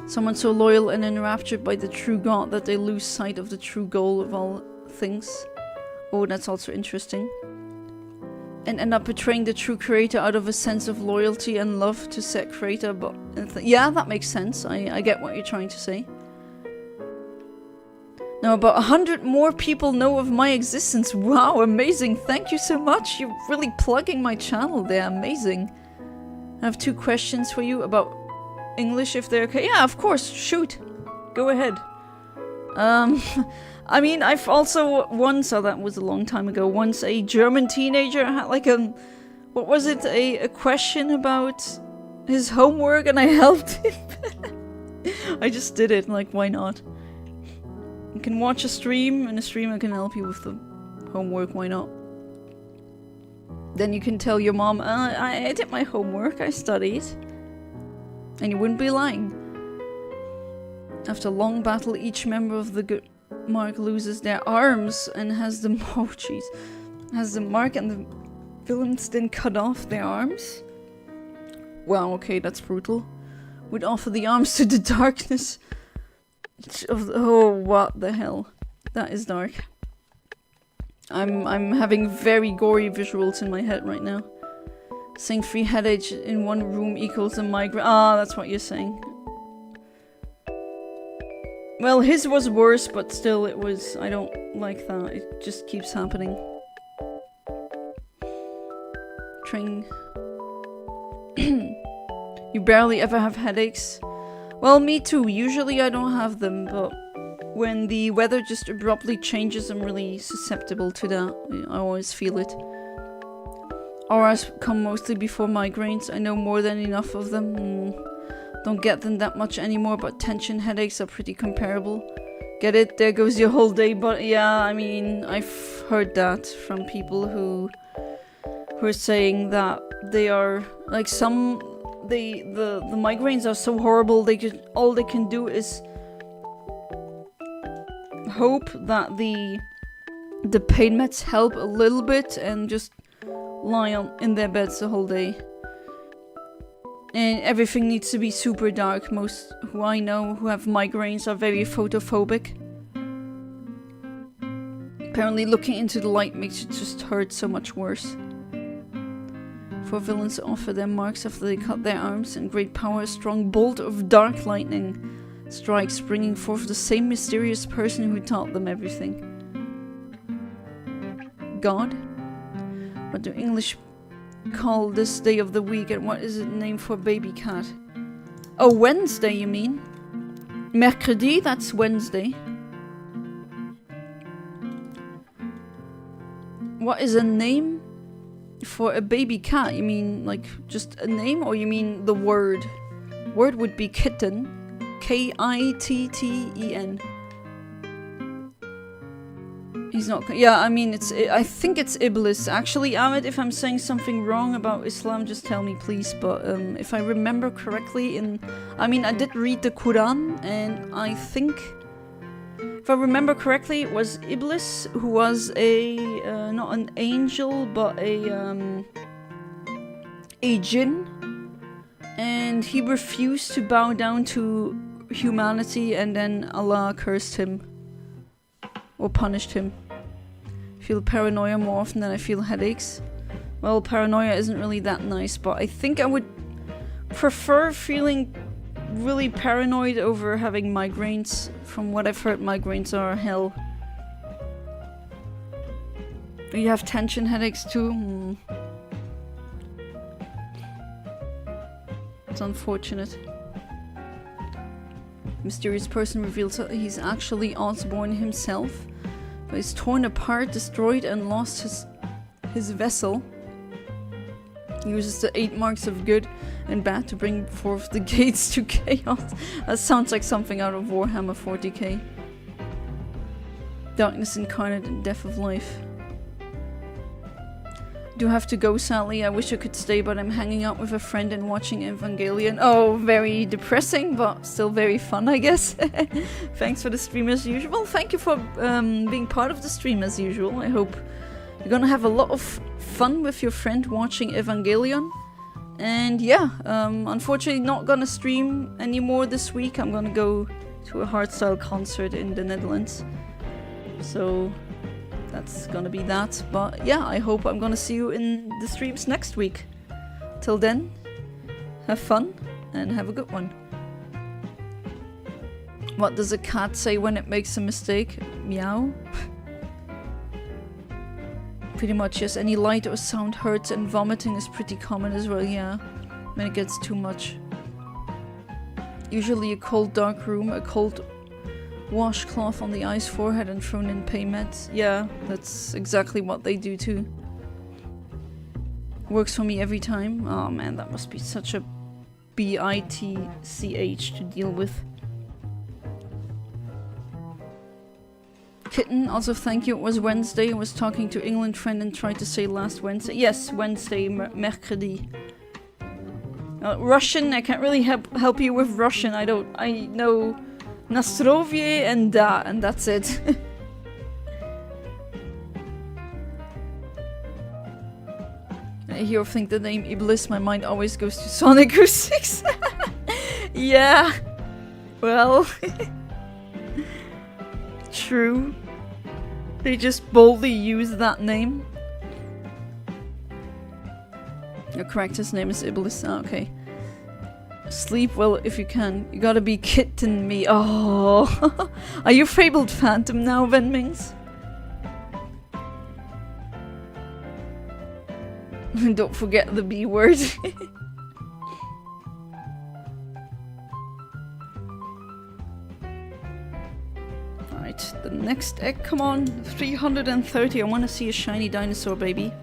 Speaker 2: Someone so loyal and enraptured by the true God that they lose sight of the true goal of all things. Oh, that's also interesting. And end up betraying the true creator out of a sense of loyalty and love to said creator. But yeah, that makes sense. I get what you're trying to say. Now about 100 more people know of my existence. Wow, amazing. Thank you so much. You're really plugging my channel there. Amazing. I have 2 questions for you about English, if they're okay. Yeah, of course. Shoot. Go ahead. I mean, I've also once, oh that was a long time ago, once a German teenager had like what was it, a question about his homework and I helped him. I just did it, like why not? You can watch a stream, and a streamer can help you with the homework, why not? Then you can tell your mom, I did my homework, I studied. And you wouldn't be lying. After a long battle, each member of the good mark loses their arms and has the has the mark and the villains then cut off their arms. Wow, okay, that's brutal. Would offer the arms to the darkness of the, oh, what the hell? That is dark. I'm having very gory visuals in my head right now. Saying 3 headaches in 1 room equals a migraine. Ah, that's what you're saying. Well, his was worse, but still it was... I don't like that. It just keeps happening. Train. You barely ever have headaches? Well, me too. Usually I don't have them, but when the weather just abruptly changes, I'm really susceptible to that. I always feel it. Auras come mostly before migraines. I know more than enough of them. Don't get them that much anymore, but tension headaches are pretty comparable. Get it? There goes your whole day. But yeah, I mean, I've heard that from people who are saying that they are like the migraines are so horrible. All they can do is hope that the pain meds help a little bit and just lie in their beds the whole day. And everything needs to be super dark. Most who I know who have migraines are very photophobic. Apparently looking into the light makes it just hurt so much worse. For villains to offer their marks after they cut their arms, and great power, a strong bolt of dark lightning strikes, bringing forth the same mysterious person who taught them everything. God? What do English call this day of the week, and what is it named for baby cat? Oh, Wednesday, you mean? Mercredi, that's Wednesday. What is a name for a baby cat? You mean like just a name, or you mean the word? Word would be kitten. K-I-T-T-E-N. He's not. Yeah, I mean, I think it's Iblis. Actually, Ahmed, if I'm saying something wrong about Islam, just tell me, please. But if I remember correctly, I mean, I did read the Quran, and I think, if I remember correctly, it was Iblis who was not an angel, but a jinn, and he refused to bow down to humanity, and then Allah cursed him. Or punished him. I feel paranoia more often than I feel headaches. Well, paranoia isn't really that nice, but I think I would prefer feeling really paranoid over having migraines. From what I've heard, migraines are hell. You have tension headaches too? It's unfortunate. Mysterious person reveals that he's actually Osborne himself. But he's torn apart, destroyed, and lost his vessel. He uses the 8 marks of good and bad to bring forth the gates to chaos. That sounds like something out of Warhammer 40k. Darkness incarnate and death of life. Do have to go, sadly. I wish I could stay, but I'm hanging out with a friend and watching Evangelion. Oh, very depressing, but still very fun, I guess. Thanks for the stream as usual. Thank you for being part of the stream as usual. I hope you're gonna have a lot of fun with your friend watching Evangelion. And yeah, unfortunately not gonna stream anymore this week. I'm gonna go to a hardstyle concert in the Netherlands. So that's gonna be that. But yeah, I hope I'm gonna see you in the streams next week. Till then, have fun and have a good one. What does a cat say when it makes a mistake? Meow? Pretty much, yes. Any light or sound hurts, and vomiting is pretty common as well, yeah. When it gets too much. Usually a cold dark room, a cold washcloth on the ice forehead and thrown in pain meds. Yeah, that's exactly what they do too. Works for me every time. Oh man, that must be such a bitch to deal with. Kitten, also thank you. It was Wednesday. I was talking to England friend and tried to say last Wednesday. Yes, Wednesday, mercredi. Russian, I can't really help you with Russian. I know Nastrovie and da, and that's it. I hear or think the name Iblis, my mind always goes to Sonic 06. Yeah. Well. True. They just boldly use that name. Your character's name is Iblis. Oh, okay. Sleep well if you can. You gotta be kitten me. Oh. Are you fabled phantom now, Venmings? Don't forget the B word. Alright, the next egg, come on. 330, I want to see a shiny dinosaur, baby.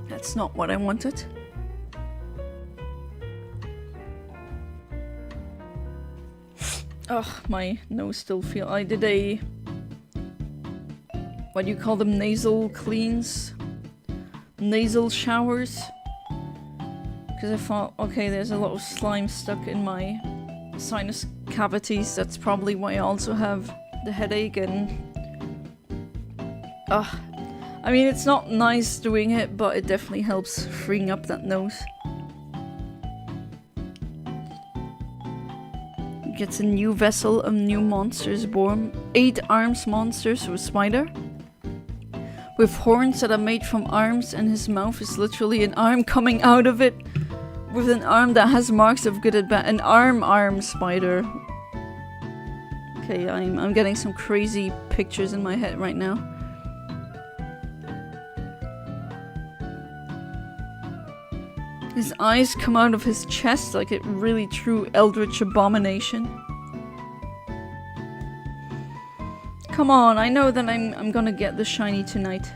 Speaker 2: That's not what I wanted. Ugh, my nose still feels... I did a... what do you call them? Nasal cleans? Nasal showers? Because I thought, okay, there's a lot of slime stuck in my sinus cavities. That's probably why I also have the headache and... ugh. I mean, it's not nice doing it, but it definitely helps freeing up that nose. Gets a new vessel, a new monster is born. 8 arms monsters with spider. With horns that are made from arms, and his mouth is literally an arm coming out of it. With an arm that has marks of good and bad. An arm spider. Okay, I'm getting some crazy pictures in my head right now. His eyes come out of his chest like a really true eldritch abomination. Come on, I know that I'm gonna get the shiny tonight.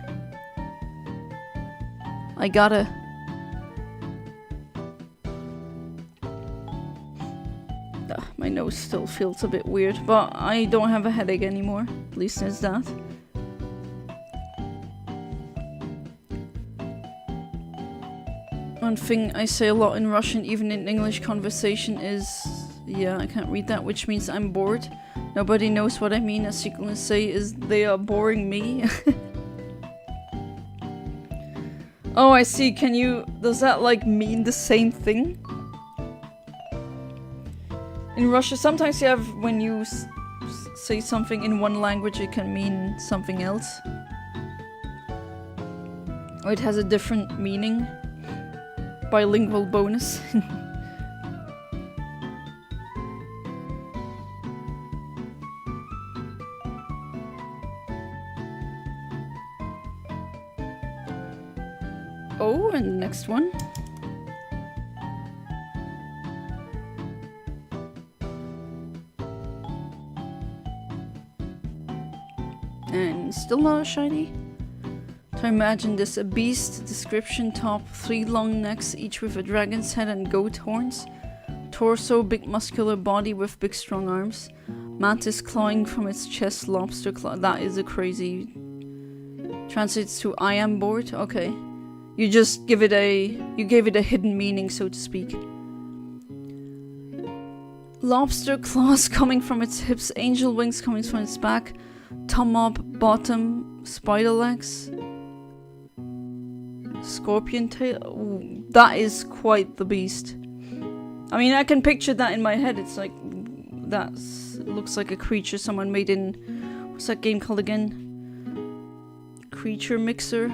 Speaker 2: I gotta. Ugh, my nose still feels a bit weird, but I don't have a headache anymore. At least there's that. One thing I say a lot in Russian, even in English conversation, is... yeah, I can't read that, which means I'm bored. Nobody knows what I mean, as you can say, is they are boring me. Oh, I see, can you... does that, like, mean the same thing? In Russia, sometimes you have, when you say something in one language, it can mean something else. Or it has a different meaning. Bilingual bonus. Oh, and the next one. And still not a shiny. To imagine this, a beast, description top, 3 long necks, each with a dragon's head and goat horns. Torso, big muscular body with big strong arms. Mantis clawing from its chest, lobster claw. That is a crazy... Translates to I am bored. Okay. You just give it a... You gave it a hidden meaning, so to speak. Lobster claws coming from its hips, angel wings coming from its back. Tom up, bottom, spider legs. Scorpion tail. Ooh, that is quite the beast. I mean, I can picture that in my head. It's like... That looks like a creature someone made in... What's that game called again? Creature Mixer.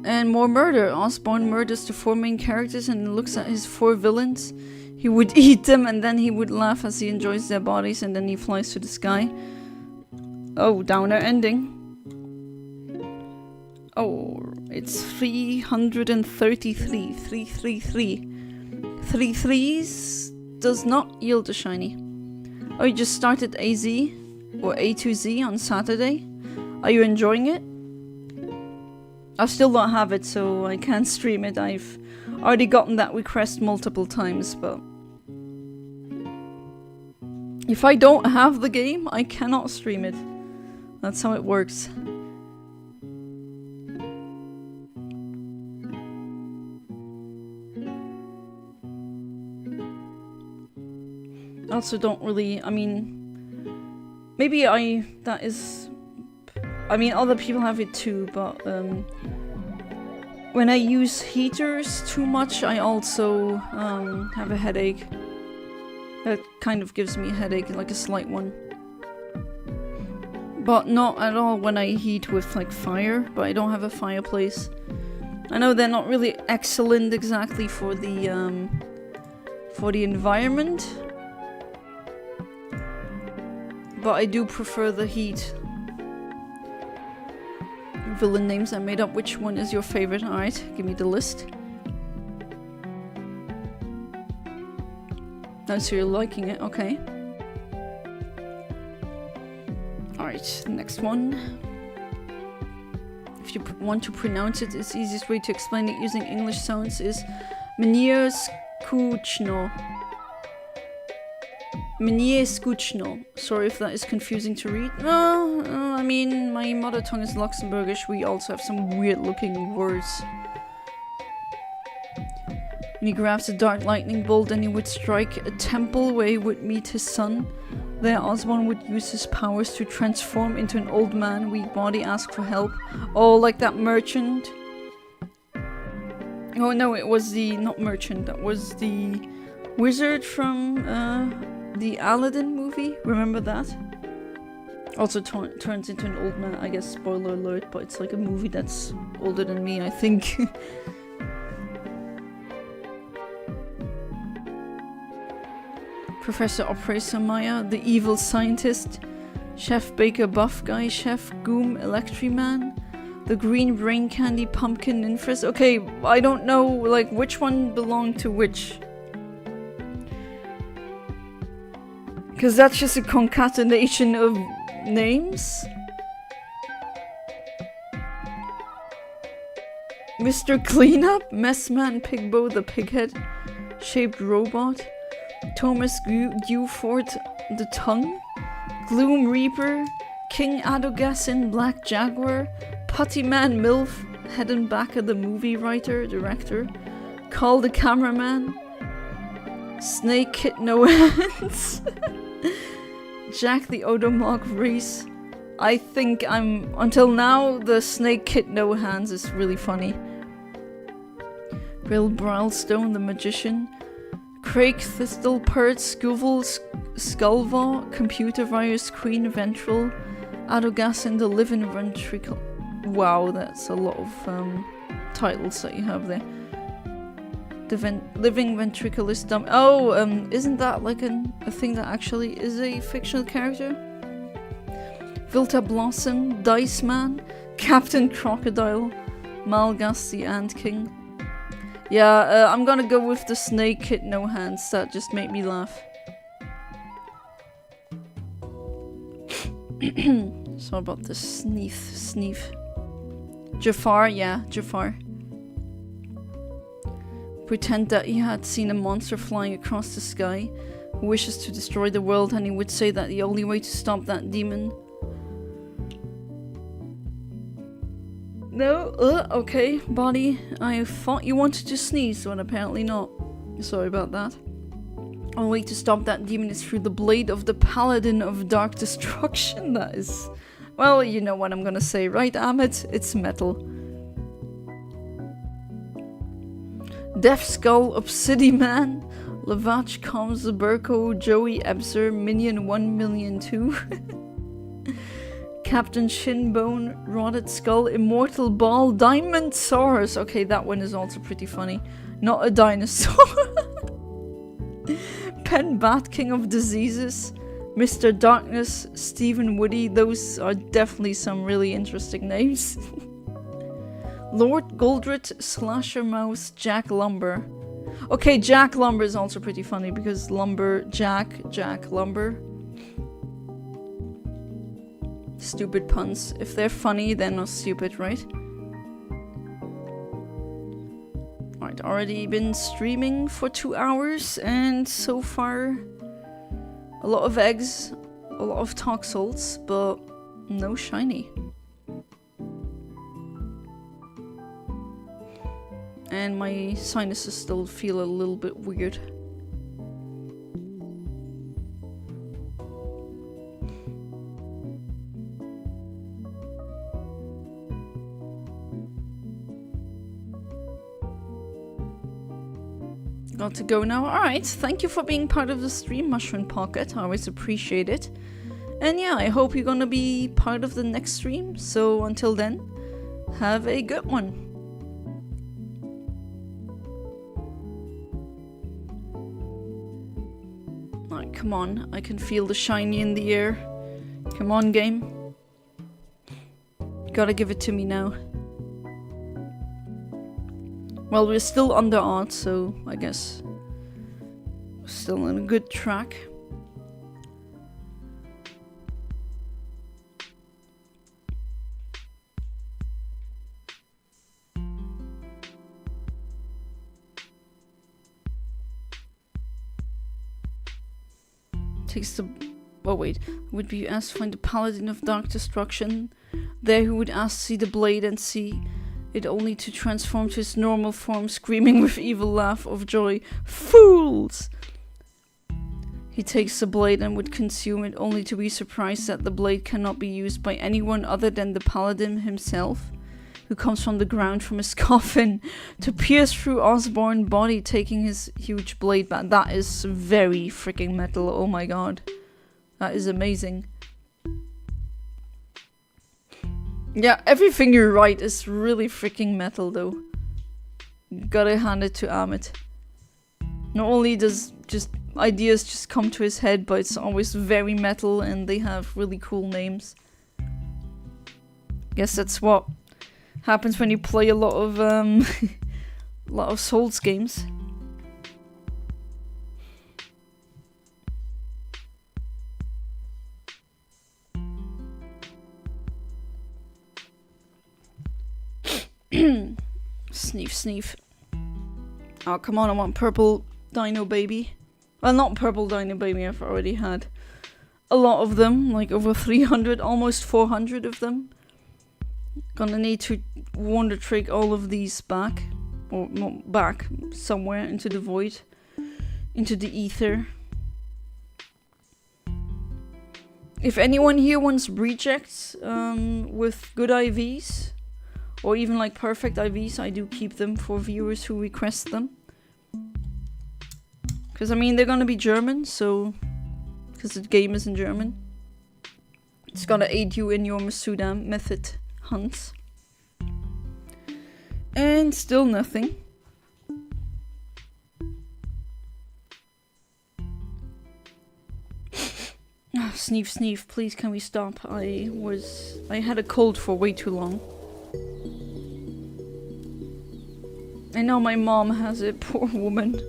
Speaker 2: And more murder. Osborne murders the 4 main characters and looks at his 4 villains. He would eat them and then he would laugh as he enjoys their bodies and then he flies to the sky. Oh, downer ending. Oh, it's 333. 333. 3 threes does not yield a shiny. Oh, you just started AZ or A2Z on Saturday. Are you enjoying it? I still don't have it, so I can't stream it. I've already gotten that request multiple times, but... If I don't have the game, I cannot stream it. That's how it works. I also don't really... I mean... Maybe that is... I mean, other people have it too, but when I use heaters too much, I also have a headache. That kind of gives me a headache, like a slight one. But not at all when I heat with like fire, but I don't have a fireplace. I know they're not really excellent exactly for the environment, but I do prefer the heat. Villain names I made up. Which one is your favorite? Alright, give me the list. Oh, so you're liking it, okay. Alright, next one. If you want to pronounce it, it's the easiest way to explain it using English sounds is Mnie Skuchno. Mnie Skuchno. Sorry if that is confusing to read. No, I mean, my mother tongue is Luxembourgish. We also have some weird looking words. When he grabs a dark lightning bolt, then he would strike a temple where he would meet his son. There, Osborne would use his powers to transform into an old man, weak body, ask for help. Oh, like that merchant. Oh no, it was the... not merchant, that was the wizard from the Aladdin movie. Remember that? Also turns into an old man, I guess, spoiler alert, but it's like a movie that's older than me, I think. Professor Operator Maya, the evil scientist, Chef Baker Buff Guy, Chef Goom Electriman, the green brain candy pumpkin infest. Okay, I don't know like which one belonged to which. Because that's just a concatenation of names. Mr. Cleanup, Messman Pigbo the Pighead, Shaped Robot, Thomas Dewford the Tongue, Gloom Reaper, King Adogassin Black Jaguar, Puttyman Milf, Head and Backer the movie writer, director, Call the Cameraman, Snake Kit No Hands, Jack the Odomog Reese. I think until now, the Snake Kit No Hands is really funny. Bill Brilestone the Magician, Craig Thistlepert, Scoovel, Skullvaw, Computer Virus, Queen Ventral, Adogassin the Living Ventricle. Wow, that's a lot of titles that you have there. The Living Ventriculist Dumb. Oh, isn't that like a thing that actually is a fictional character? Vilta Blossom, Dice Man, Captain Crocodile, Malgas the Ant King. Yeah, I'm gonna go with the Snake Kid No Hands. That just made me laugh. So about the Sneef. Jafar, yeah, Jafar. Pretend that he had seen a monster flying across the sky who wishes to destroy the world, and he would say that the only way to stop that demon... No, okay, body. I thought you wanted to sneeze, but apparently not. Sorry about that. The only way to stop that demon is through the blade of the Paladin of Dark Destruction. That is... Well, you know what I'm gonna say, right, Amit? It's metal. Death Skull, Obsidian, Lavach, Coms, Burko, Joey, Ebser, Minion 1,000,002, Captain Shinbone, Rotted Skull, Immortal Ball, Diamond Saurus. Okay, that one is also pretty funny. Not a dinosaur. Pen Bat, King of Diseases, Mr. Darkness, Stephen Woody. Those are definitely some really interesting names. Lord Goldrit, Slasher Mouse, Jack Lumber. Okay, Jack Lumber is also pretty funny because Lumber, Jack Lumber. Stupid puns. If they're funny, they're not stupid, right? Alright, already been streaming for 2 hours, and so far a lot of eggs, a lot of Toxels, but no shiny. And my sinuses still feel a little bit weird. Got to go now. Alright, thank you for being part of the stream, Mushroom Pocket. I always appreciate it. And yeah, I hope you're gonna be part of the next stream. So until then, have a good one. Alright, come on. I can feel the shiny in the air. Come on, game. Gotta give it to me now. Well, we're still under odds, so I guess we're still on a good track. Takes the... Oh wait, would be asked to find the Paladin of Dark Destruction. There who would ask to see the blade and see it only to transform to his normal form, screaming with evil laugh of joy. Fools! He takes the blade and would consume it, only to be surprised that the blade cannot be used by anyone other than the Paladin himself, who comes from the ground from his coffin to pierce through Osborne's body, taking his huge blade back. That is very freaking metal. Oh my god. That is amazing. Yeah, everything you write is really freaking metal though. Gotta hand it to Amit. Not only does just ideas just come to his head, but it's always very metal and they have really cool names. Guess that's what happens when you play a lot of Souls games. Sneef, sneef. Oh, come on, I want purple dino baby. Well, not purple dino baby, I've already had a lot of them, like over 300, almost 400 of them. Gonna need to Wonder Trick all of these back, or not back, somewhere into the void, into the ether. If anyone here wants rejects with good IVs, or even like perfect IVs, I do keep them for viewers who request them. Because I mean, they're gonna be German, so... Because the game is in German. It's gonna aid you in your Masuda Method hunts. And still nothing. Sneef, sneef, please can we stop? I had a cold for way too long. I know my mom has it, poor woman.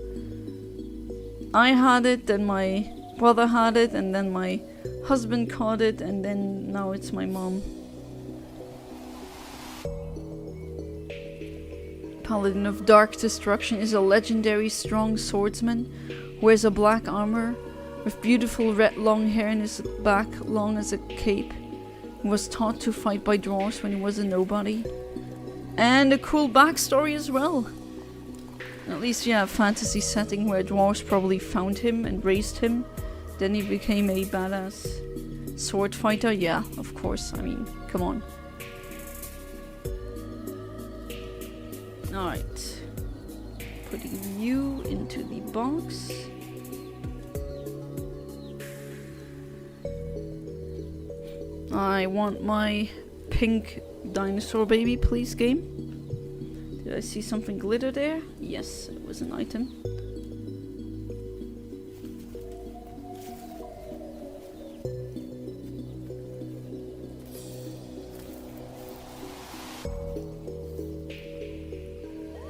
Speaker 2: I had it, then my brother had it, and then my husband caught it, and then now it's my mom. Paladin of Dark Destruction is a legendary strong swordsman who wears a black armor with beautiful red long hair and his back long as a cape. He was taught to fight by dwarves when he was a nobody. And a cool backstory as well. At least, yeah, a fantasy setting where dwarves probably found him and raised him. Then he became a badass sword fighter. Yeah, of course. I mean, come on. Alright. Putting you into the box. I want my pink dinosaur baby, please, game. Did I see something glitter there? Yes, it was an item.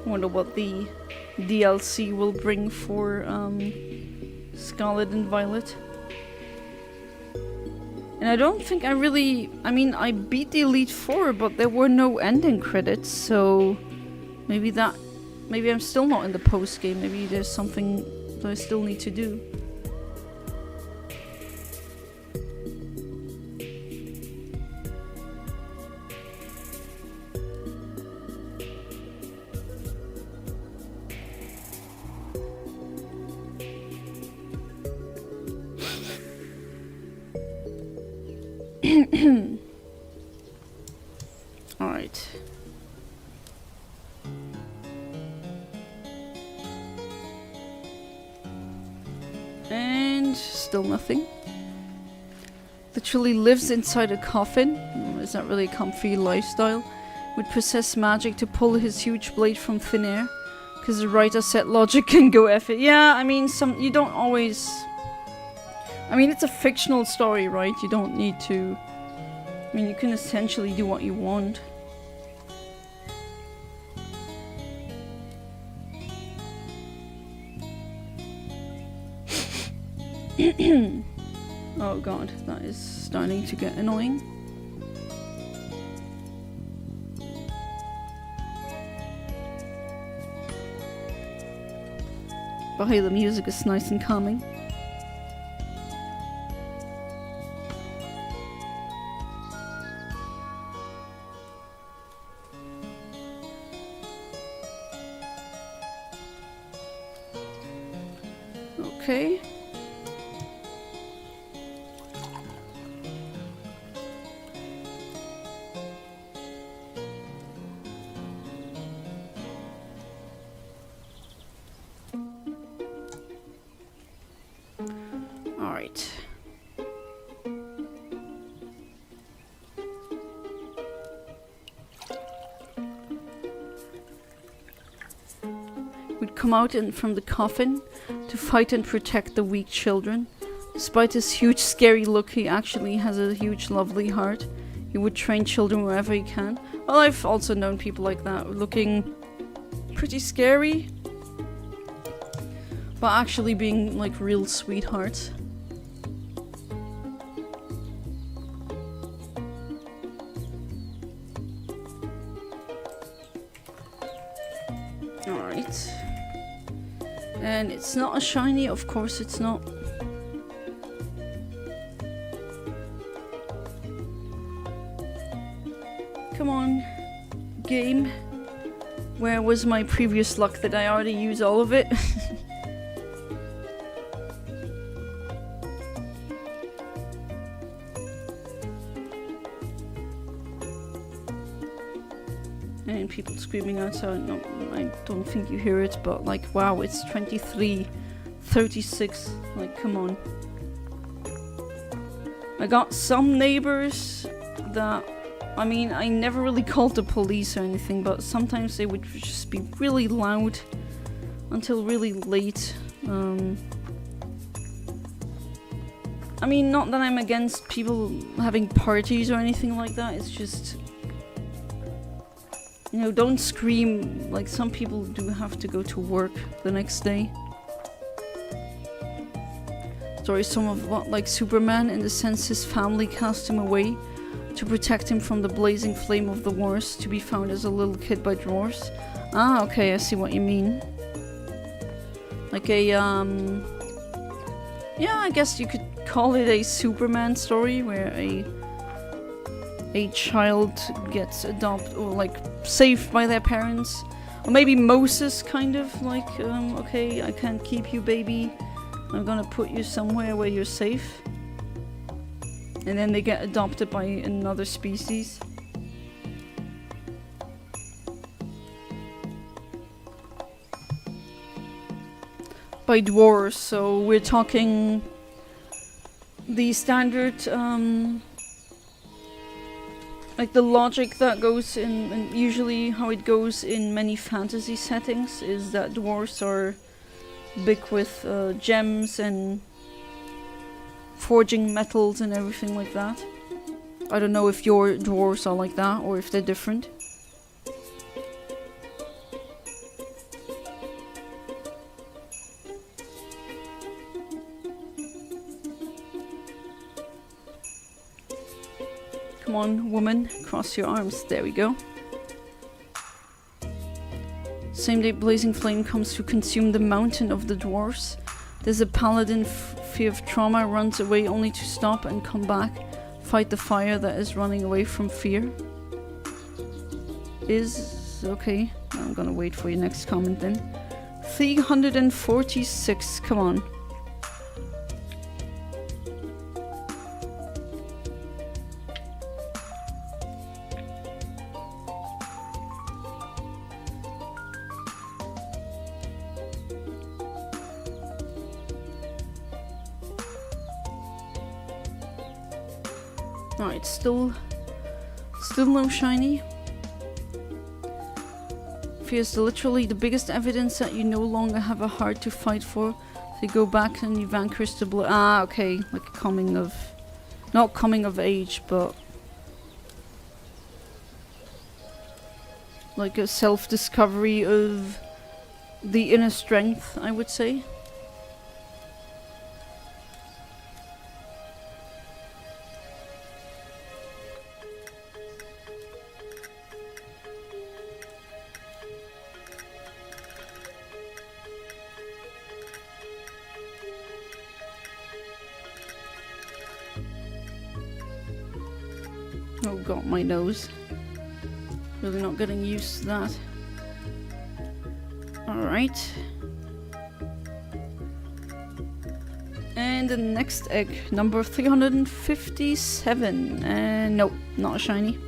Speaker 2: Wonder what the DLC will bring for Scarlet and Violet. And I don't think I really... I mean, I beat the Elite Four, but there were no ending credits, so... Maybe that... Maybe I'm still not in the post-game. Maybe there's something that I still need to do. Alright. And still nothing. Literally lives inside a coffin. Is that really a comfy lifestyle? Would possess magic to pull his huge blade from thin air. Because the writer said logic can go F it. Yeah, I mean, you don't always... I mean, it's a fictional story, right? You don't need to... I mean, you can essentially do what you want. Oh god, that is starting to get annoying. But hey, the music is nice and calming. Okay. All right. Would come out from the coffin to fight and protect the weak children. Despite his huge scary look, he actually has a huge lovely heart. He would train children wherever he can. Well, I've also known people like that, looking pretty scary, but actually being like real sweethearts. Alright. And it's not a shiny, of course it's not. Come on, game. Where was my previous luck? Did I already use all of it? And people screaming outside. No, I don't think you hear it, but like, wow, it's 23:36. Like, come on. I got some neighbors that, I mean, I never really called the police or anything, but sometimes they would just be really loud until really late. I mean, not that I'm against people having parties or anything like that, it's just... You know, don't scream. Like, some people do have to go to work the next day. Story somewhat like Superman in the sense his family cast him away to protect him from the blazing flame of the wars, to be found as a little kid by dwarves. Ah, okay, I see what you mean. Like a, yeah, I guess you could call it a Superman story where a child gets adopted or like saved by their parents. Or maybe Moses kind of like, okay, I can't keep you, baby. I'm gonna put you somewhere where you're safe. And then they get adopted by another species. By dwarves, so we're talking the standard, like the logic that goes in, and usually how it goes in many fantasy settings is that dwarves are big with gems and forging metals and everything like that. I don't know if your dwarves are like that or if they're different. Come on, woman, cross your arms. There we go. Same day blazing flame comes to consume the mountain of the dwarves. There's a paladin, fear of trauma, runs away only to stop and come back, fight the fire that is running away from fear. Is okay. I'm gonna wait for your next comment then. 346, come on. Alright, still no shiny. Fear is literally the biggest evidence that you no longer have a heart to fight for. So you go back and you vanquish the blood. Ah, okay, like a coming of... not coming of age, but... like a self-discovery of the inner strength, I would say. Oh god, my nose. Really not getting used to that. Alright. And the next egg, number 357. And nope, not a shiny.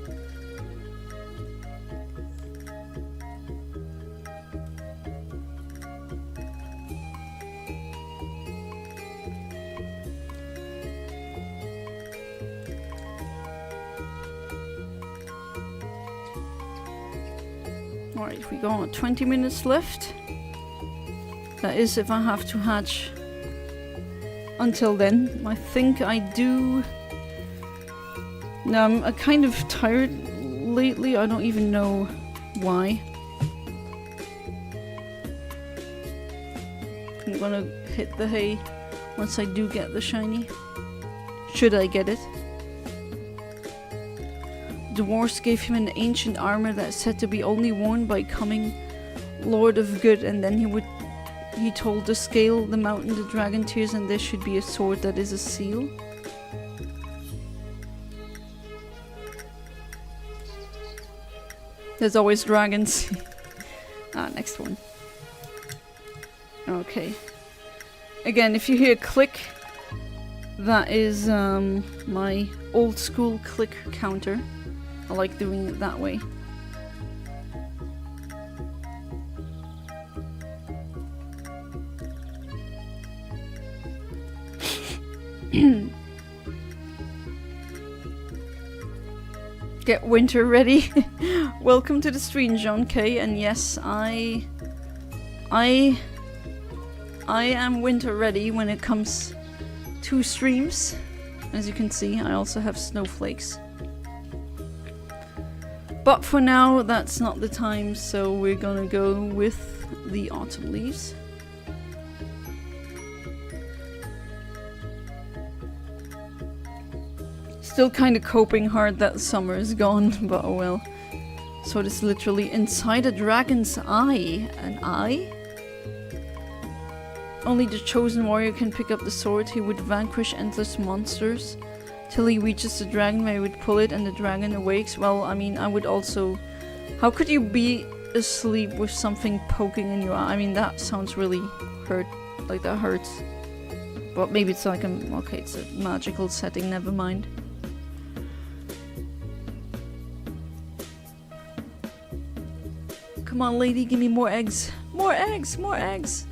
Speaker 2: Alright, we got 20 minutes left. That is if I have to hatch until then. I think I do... No, I'm kind of tired lately. I don't even know why. I'm gonna hit the hay once I do get the shiny. Should I get it? Dwarves gave him an ancient armor that is said to be only worn by coming Lord of Good, and then he told to scale the mountain the dragon tears, and there should be a sword that is a seal. There's always dragons. Next one. Okay. Again, if you hear a click, that is my old school click counter. I like doing it that way. Get winter ready. Welcome to the stream, John K. And yes, I am winter ready when it comes to streams. As you can see, I also have snowflakes. But for now, that's not the time, so we're gonna go with the autumn leaves. Still kind of coping hard that summer is gone, but oh well. So it is literally inside a dragon's eye. An eye? Only the chosen warrior can pick up the sword. He would vanquish endless monsters till he reaches the dragon where he would pull it and the dragon awakes. Well, I mean, I would also... How could you be asleep with something poking in your eye? I mean, that sounds really hurt. Like, that hurts. But maybe it's like a... Okay, it's a magical setting, never mind. Come on, lady, give me more eggs. More eggs, more eggs.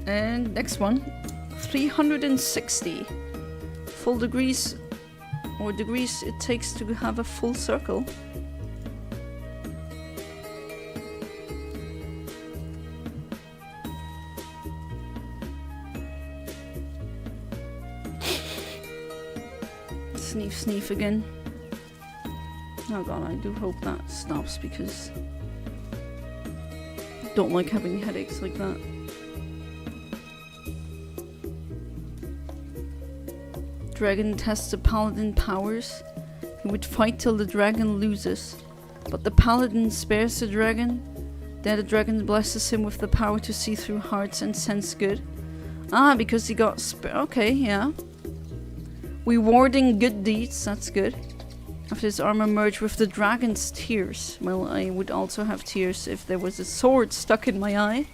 Speaker 2: And next one, 360 full degrees, or degrees it takes to have a full circle. Sneef, sneef again. Oh god, I do hope that stops because I don't like having headaches like that. Dragon tests the paladin powers. He would fight till the dragon loses, but the paladin spares the dragon. Then the dragon blesses him with the power to see through hearts and sense good. Ah, because he got okay, yeah. Rewarding good deeds, that's good. After his armor merged with the dragon's tears. Well, I would also have tears if there was a sword stuck in my eye.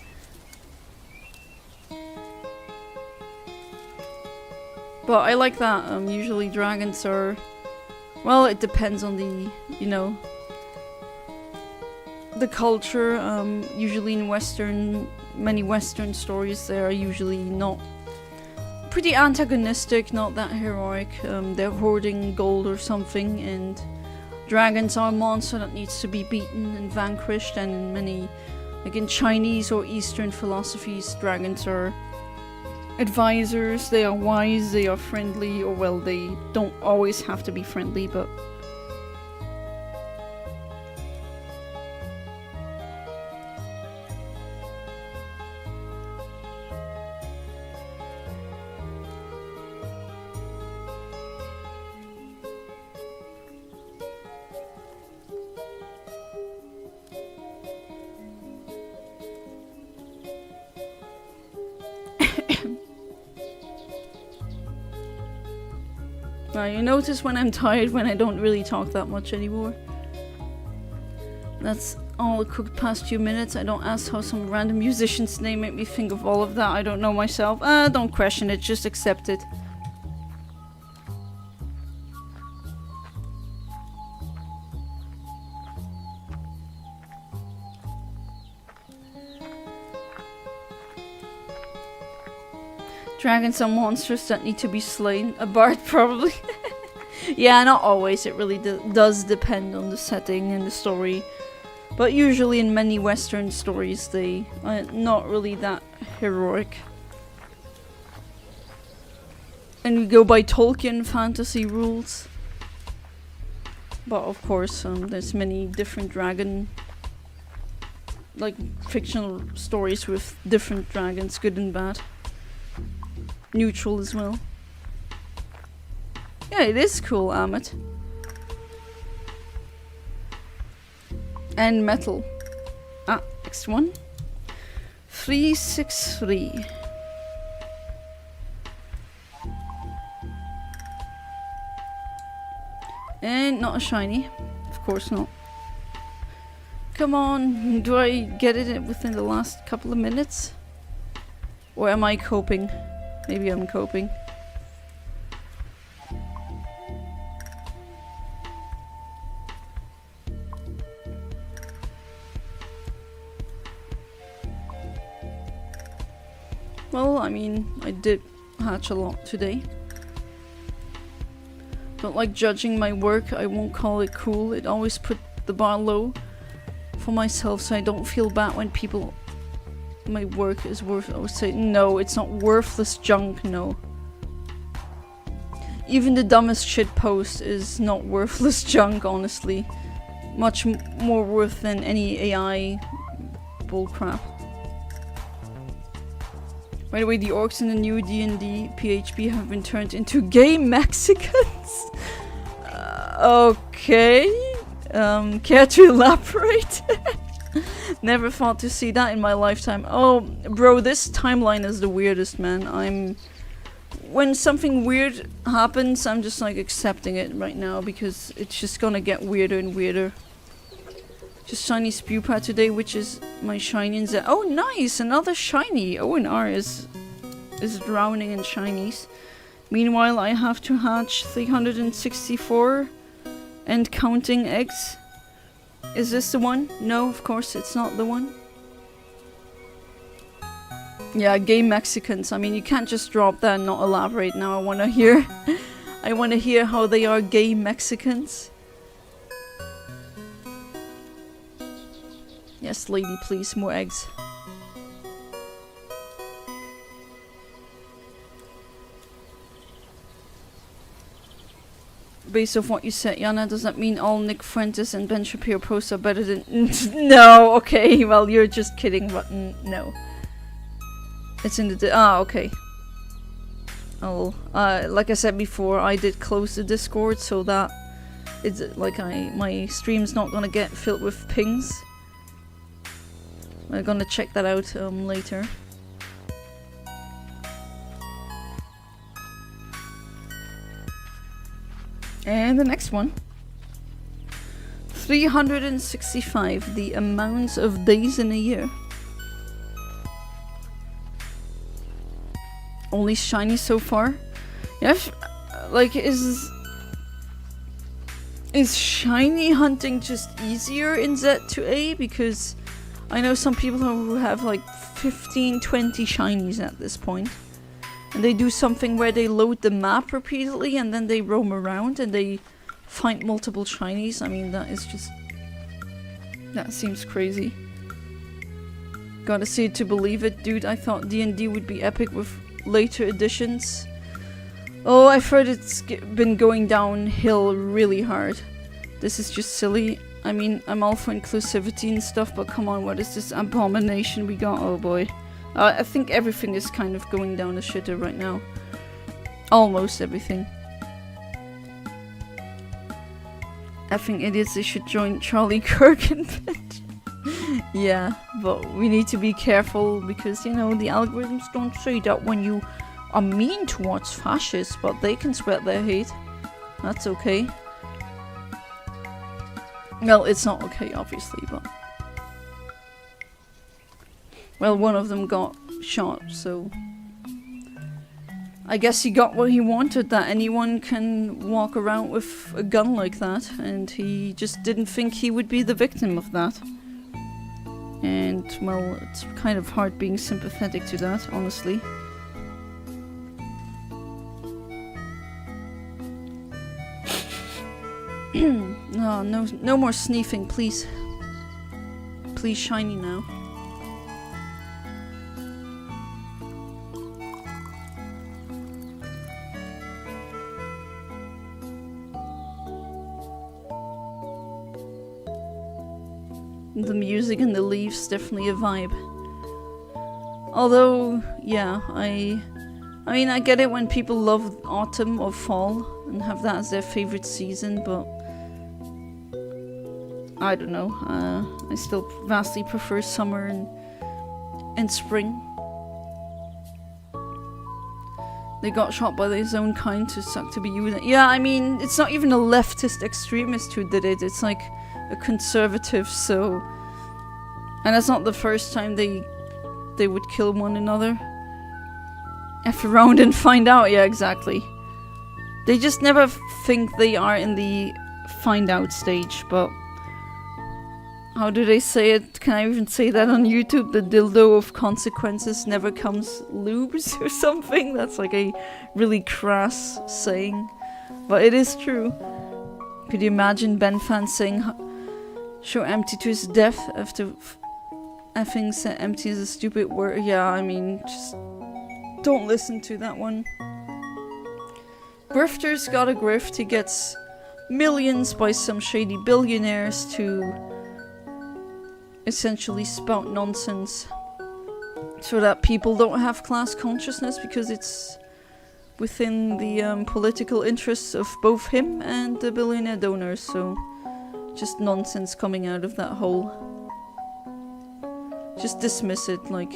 Speaker 2: But I like that. Usually dragons are... Well, it depends on the, you know, the culture. Usually in many Western stories, they are usually not... Pretty antagonistic, not that heroic. They're hoarding gold or something, and dragons are a monster that needs to be beaten and vanquished. And in many, like in Chinese or Eastern philosophies, dragons are advisors, they are wise, they are friendly, or well, they don't always have to be friendly, but... Now you notice when I'm tired when I don't really talk that much anymore. That's all the cooked past few minutes. I don't ask how some random musician's name made me think of all of that. I don't know myself. Don't question it, just accept it. Dragons are monsters that need to be slain. A bard, probably. Yeah, not always. It really does depend on the setting and the story. But usually in many Western stories, they are not really that heroic. And we go by Tolkien fantasy rules. But of course, there's many different dragon... like, fictional stories with different dragons, good and bad. Neutral as well. Yeah, it is cool, Amit. And metal. Ah, next one. 363. And not a shiny. Of course not. Come on, do I get it within the last couple of minutes? Or am I coping? Maybe I'm coping. Well, I mean, I did hatch a lot today. Don't like judging my work, I won't call it cool. It always put the bar low for myself so I don't feel bad when people my work is worth. I would say no, it's not worthless junk. No. Even the dumbest shit post is not worthless junk. Honestly, much more worth than any AI bullcrap. By the way, the orcs in the new D&D PHP have been turned into gay Mexicans. Okay. Care to elaborate? Never thought to see that in my lifetime. Oh, bro, this timeline is the weirdest, man. When something weird happens, I'm just like accepting it right now because it's just gonna get weirder and weirder. Just shiny spew pad today, which is my shiny and oh, nice, another shiny. ONR is drowning in shinies. Meanwhile, I have to hatch 364 and counting eggs. Is this the one? No, of course it's not the one. Yeah, gay Mexicans. I mean, you can't just drop that and not elaborate now. I want to hear I want to hear how they are gay Mexicans. Yes, lady, please, more eggs. Based off what you said, Yana, does that mean all Nick Fuentes and Ben Shapiro posts are better than... No, okay, well, you're just kidding, but no. It's in the... okay. Oh, like I said before, I did close the Discord so that it's like my stream's not gonna get filled with pings. I'm gonna check that out later. And the next one. 365, the amount of days in a year. Only shiny so far. Yeah, like is shiny hunting just easier in Z to A? Because I know some people who have like 15, 20 shinies at this point. And they do something where they load the map repeatedly and then they roam around and they find multiple shinies. I mean, that is just... that seems crazy. Gotta see it to believe it, dude. I thought D&D would be epic with later editions. Oh, I've heard it's been going downhill really hard. This is just silly. I mean, I'm all for inclusivity and stuff, but come on, what is this abomination we got? Oh boy. I think everything is kind of going down the shitter right now. Almost everything. Effing idiots, they should join Charlie Kirk and bitch. Yeah, but we need to be careful because, you know, the algorithms don't say that when you are mean towards fascists, but they can spread their hate. That's okay. Well, it's not okay, obviously, but... well, one of them got shot, so... I guess he got what he wanted, that anyone can walk around with a gun like that, and he just didn't think he would be the victim of that. And, well, it's kind of hard being sympathetic to that, honestly. No more sneezing, please. Please, shiny now. The music and the leaves, definitely a vibe. Although, yeah, I mean, I get it when people love autumn or fall and have that as their favorite season, but I don't know. I still vastly prefer summer and spring. They got shot by their own kind to suck to be you. Yeah, I mean, it's not even a leftist extremist who did it. It's like a conservative, so... and that's not the first time they would kill one another. F around and find out, yeah, exactly. They just never think they are in the find out stage, but... how do they say it? Can I even say that on YouTube? The dildo of consequences never comes lubes or something? That's like a really crass saying. But it is true. Could you imagine Ben Fan saying show empty to his death after Effing set empty is a stupid word. Yeah, I mean, just don't listen to that one. Grifter's got a grift. He gets millions by some shady billionaires to essentially spout nonsense so that people don't have class consciousness, because it's within the political interests of both him and the billionaire donors. So just nonsense coming out of that hole. Just dismiss it. Like,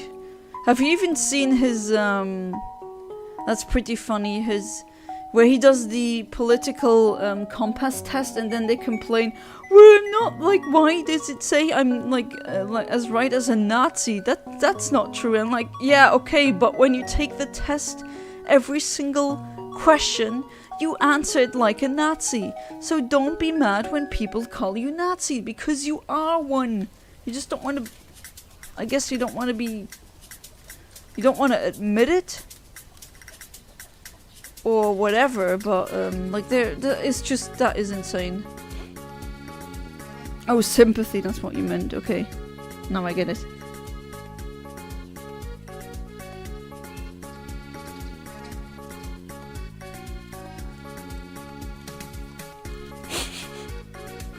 Speaker 2: have you even seen his that's pretty funny, his where he does the political compass test and then they complain, well, I'm not, like, why does it say I'm like as right as a Nazi? That's not true. And like, yeah, okay, but when you take the test, every single question you answered like a Nazi. So don't be mad when people call you Nazi, because you are one. You just don't want to, I guess you don't want to be, you don't want to admit it or whatever, but like there it's just, that is insane. Oh, sympathy, that's what you meant. Okay, now I get it.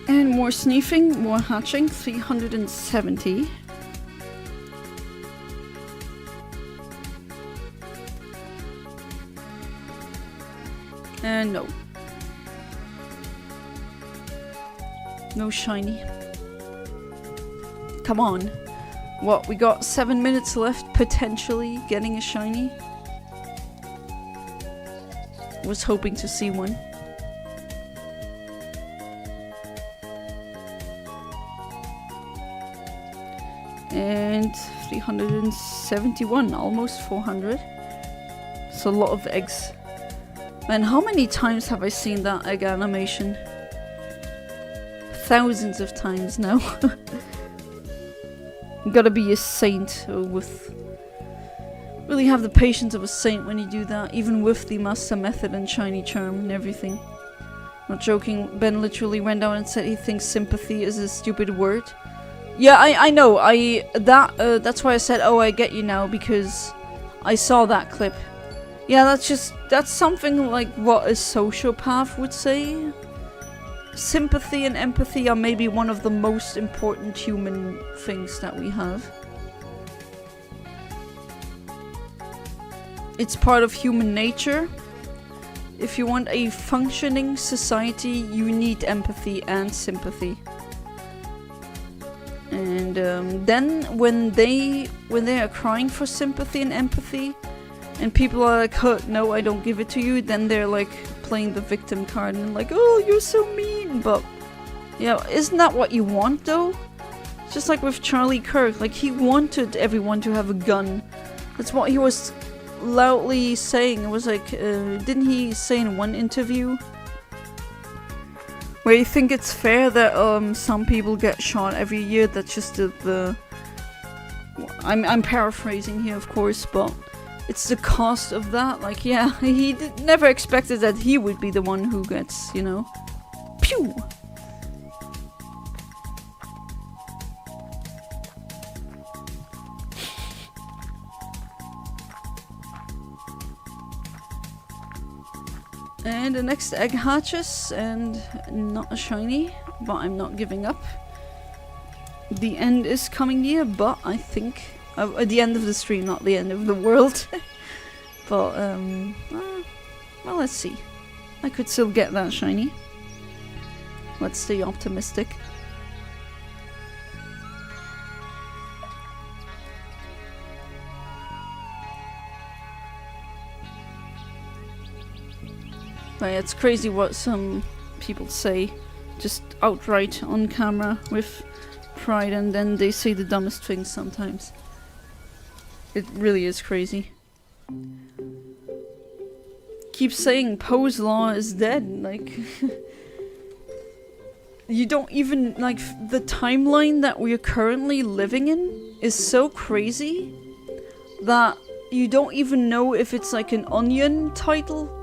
Speaker 2: And more sniffing, more hatching, 370. And no. No shiny. Come on. What, we got 7 minutes left, potentially getting a shiny? Was hoping to see one. And 371, almost 400. It's a lot of eggs. Man, how many times have I seen that egg animation? Thousands of times now. You gotta be a saint with... really have the patience of a saint when you do that, even with the Masuda Method and shiny charm and everything. Not joking, Ben literally went down and said he thinks sympathy is a stupid word. Yeah, I know, that's why I said, oh, I get you now, because I saw that clip. Yeah, that's something like what a sociopath would say. Sympathy and empathy are maybe one of the most important human things that we have. It's part of human nature. If you want a functioning society, you need empathy and sympathy. And then when they are crying for sympathy and empathy, and people are like, huh, no, I don't give it to you, then they're like playing the victim card and like, oh, you're so mean. But yeah, isn't that what you want though? It's just like with Charlie Kirk, like he wanted everyone to have a gun. That's what he was loudly saying. It was like, didn't he say in one interview where you think it's fair that some people get shot every year? That's just the I'm paraphrasing here, of course, but it's the cost of that. Like, yeah, he never expected that he would be the one who gets, you know, pew. And the next egg hatches, and not a shiny, but I'm not giving up. The end is coming near, but I think... at the end of the stream, not the end of the world. But, well, let's see. I could still get that shiny. Let's stay optimistic. But yeah, it's crazy what some people say, just outright on camera with pride, and then they say the dumbest things sometimes. It really is crazy. Keep saying Poe's law is dead, like... You don't even, like, the timeline that we're currently living in is so crazy that you don't even know if it's like an Onion title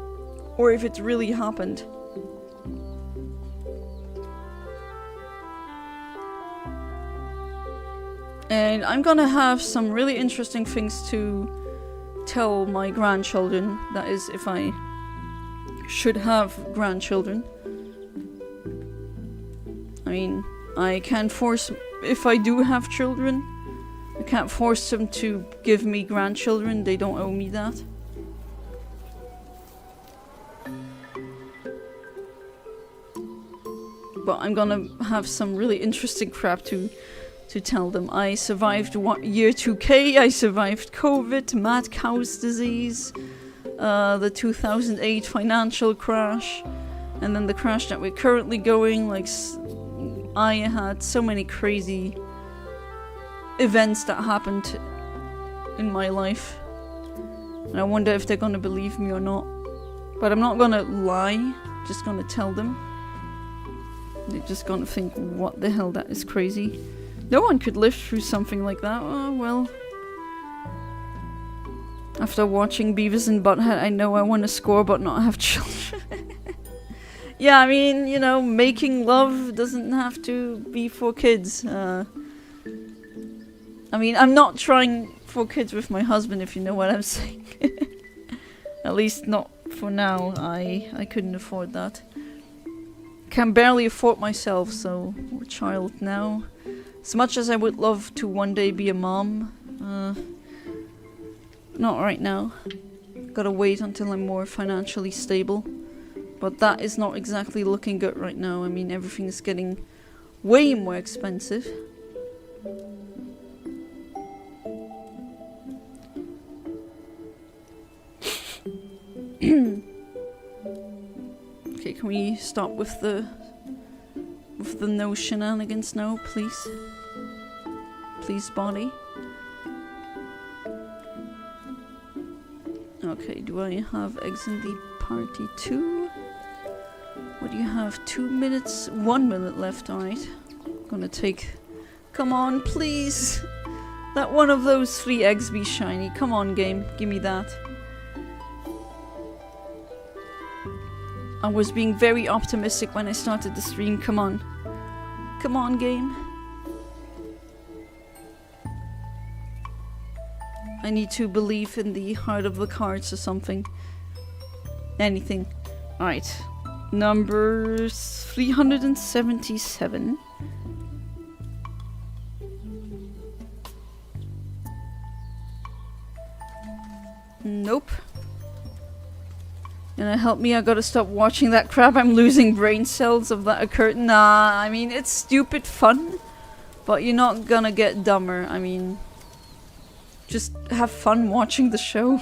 Speaker 2: or if it really happened. And I'm gonna have some really interesting things to tell my grandchildren. That is, if I should have grandchildren. I mean, I can't force, if I do have children, I can't force them to give me grandchildren. They don't owe me that. But I'm gonna have some really interesting crap to tell them. I survived year 2K, I survived COVID, mad cow's disease, the 2008 financial crash, and then the crash that we're currently going. Like, I had so many crazy events that happened in my life. And I wonder if they're gonna believe me or not. But I'm not gonna lie, just gonna tell them. They're just gonna think, what the hell, that is crazy. No one could live through something like that. Oh, well. After watching Beavis and Butthead, I know I want to score but not have children. Yeah, I mean, you know, making love doesn't have to be for kids. I mean, I'm not trying for kids with my husband, if you know what I'm saying. At least not for now. I couldn't afford that. Can barely afford myself, so we're a child now. As much as I would love to one day be a mom, not right now. Gotta wait until I'm more financially stable. But that is not exactly looking good right now. I mean, everything is getting way more expensive. Okay, can we stop with the no shenanigans now, please? Please, body. Okay, do I have eggs in the party too? What do you have? 2 minutes? 1 minute left, alright. Gonna take... Come on, please! Let one of those 3 eggs be shiny. Come on, game. Give me that. I was being very optimistic when I started the stream. Come on. Come on, game. I need to believe in the heart of the cards or something. Anything. Alright. Number 377. Nope. Gonna help me? I gotta stop watching that crap. I'm losing brain cells of that occurred. Nah, I mean, it's stupid fun. But you're not gonna get dumber. I mean, just have fun watching the show.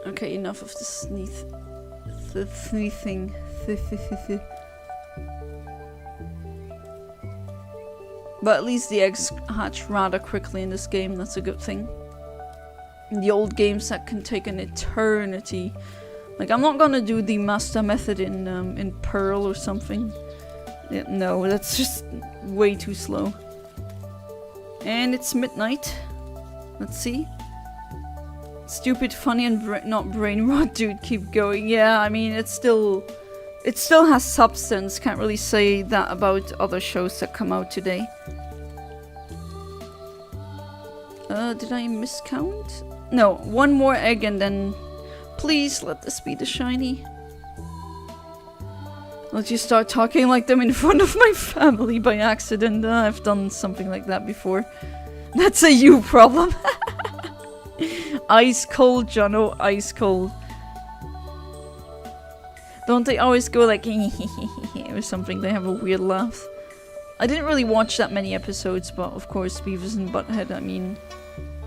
Speaker 2: Okay, enough of the sneezing. But at least the eggs hatch rather quickly in this game. That's a good thing. In the old games, that can take an eternity. Like, I'm not gonna do the Masuda Method in Pearl or something. Yeah, no, that's just way too slow. And it's midnight. Let's see. Stupid, funny, and not brain rot, dude. Keep going. Yeah, I mean, it still has substance. Can't really say that about other shows that come out today. Did I miscount? No, one more egg and then... Please, let this be the shiny. Let you start talking like them in front of my family by accident. I've done something like that before. That's a you problem. Ice cold, Jono, ice cold. Don't they always go like or something? They have a weird laugh. I didn't really watch that many episodes, but of course Beavis and Butthead, I mean,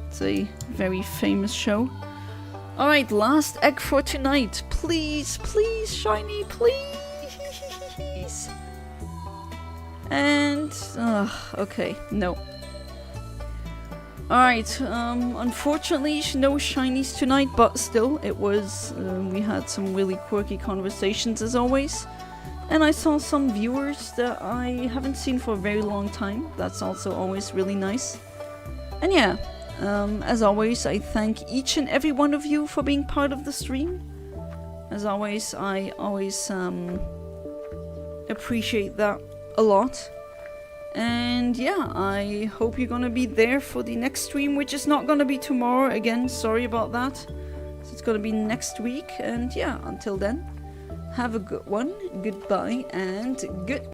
Speaker 2: it's a very famous show. Alright, last egg for tonight. Please, please, shiny, please. And, okay, no. Alright, unfortunately no shinies tonight, but still, it was, we had some really quirky conversations as always. And I saw some viewers that I haven't seen for a very long time. That's also always really nice. And yeah, As always, I thank each and every one of you for being part of the stream. As always, I always appreciate that a lot. And yeah, I hope you're gonna be there for the next stream, which is not gonna be tomorrow again. Sorry about that. So it's gonna be next week. And yeah, until then, have a good one. Goodbye and good.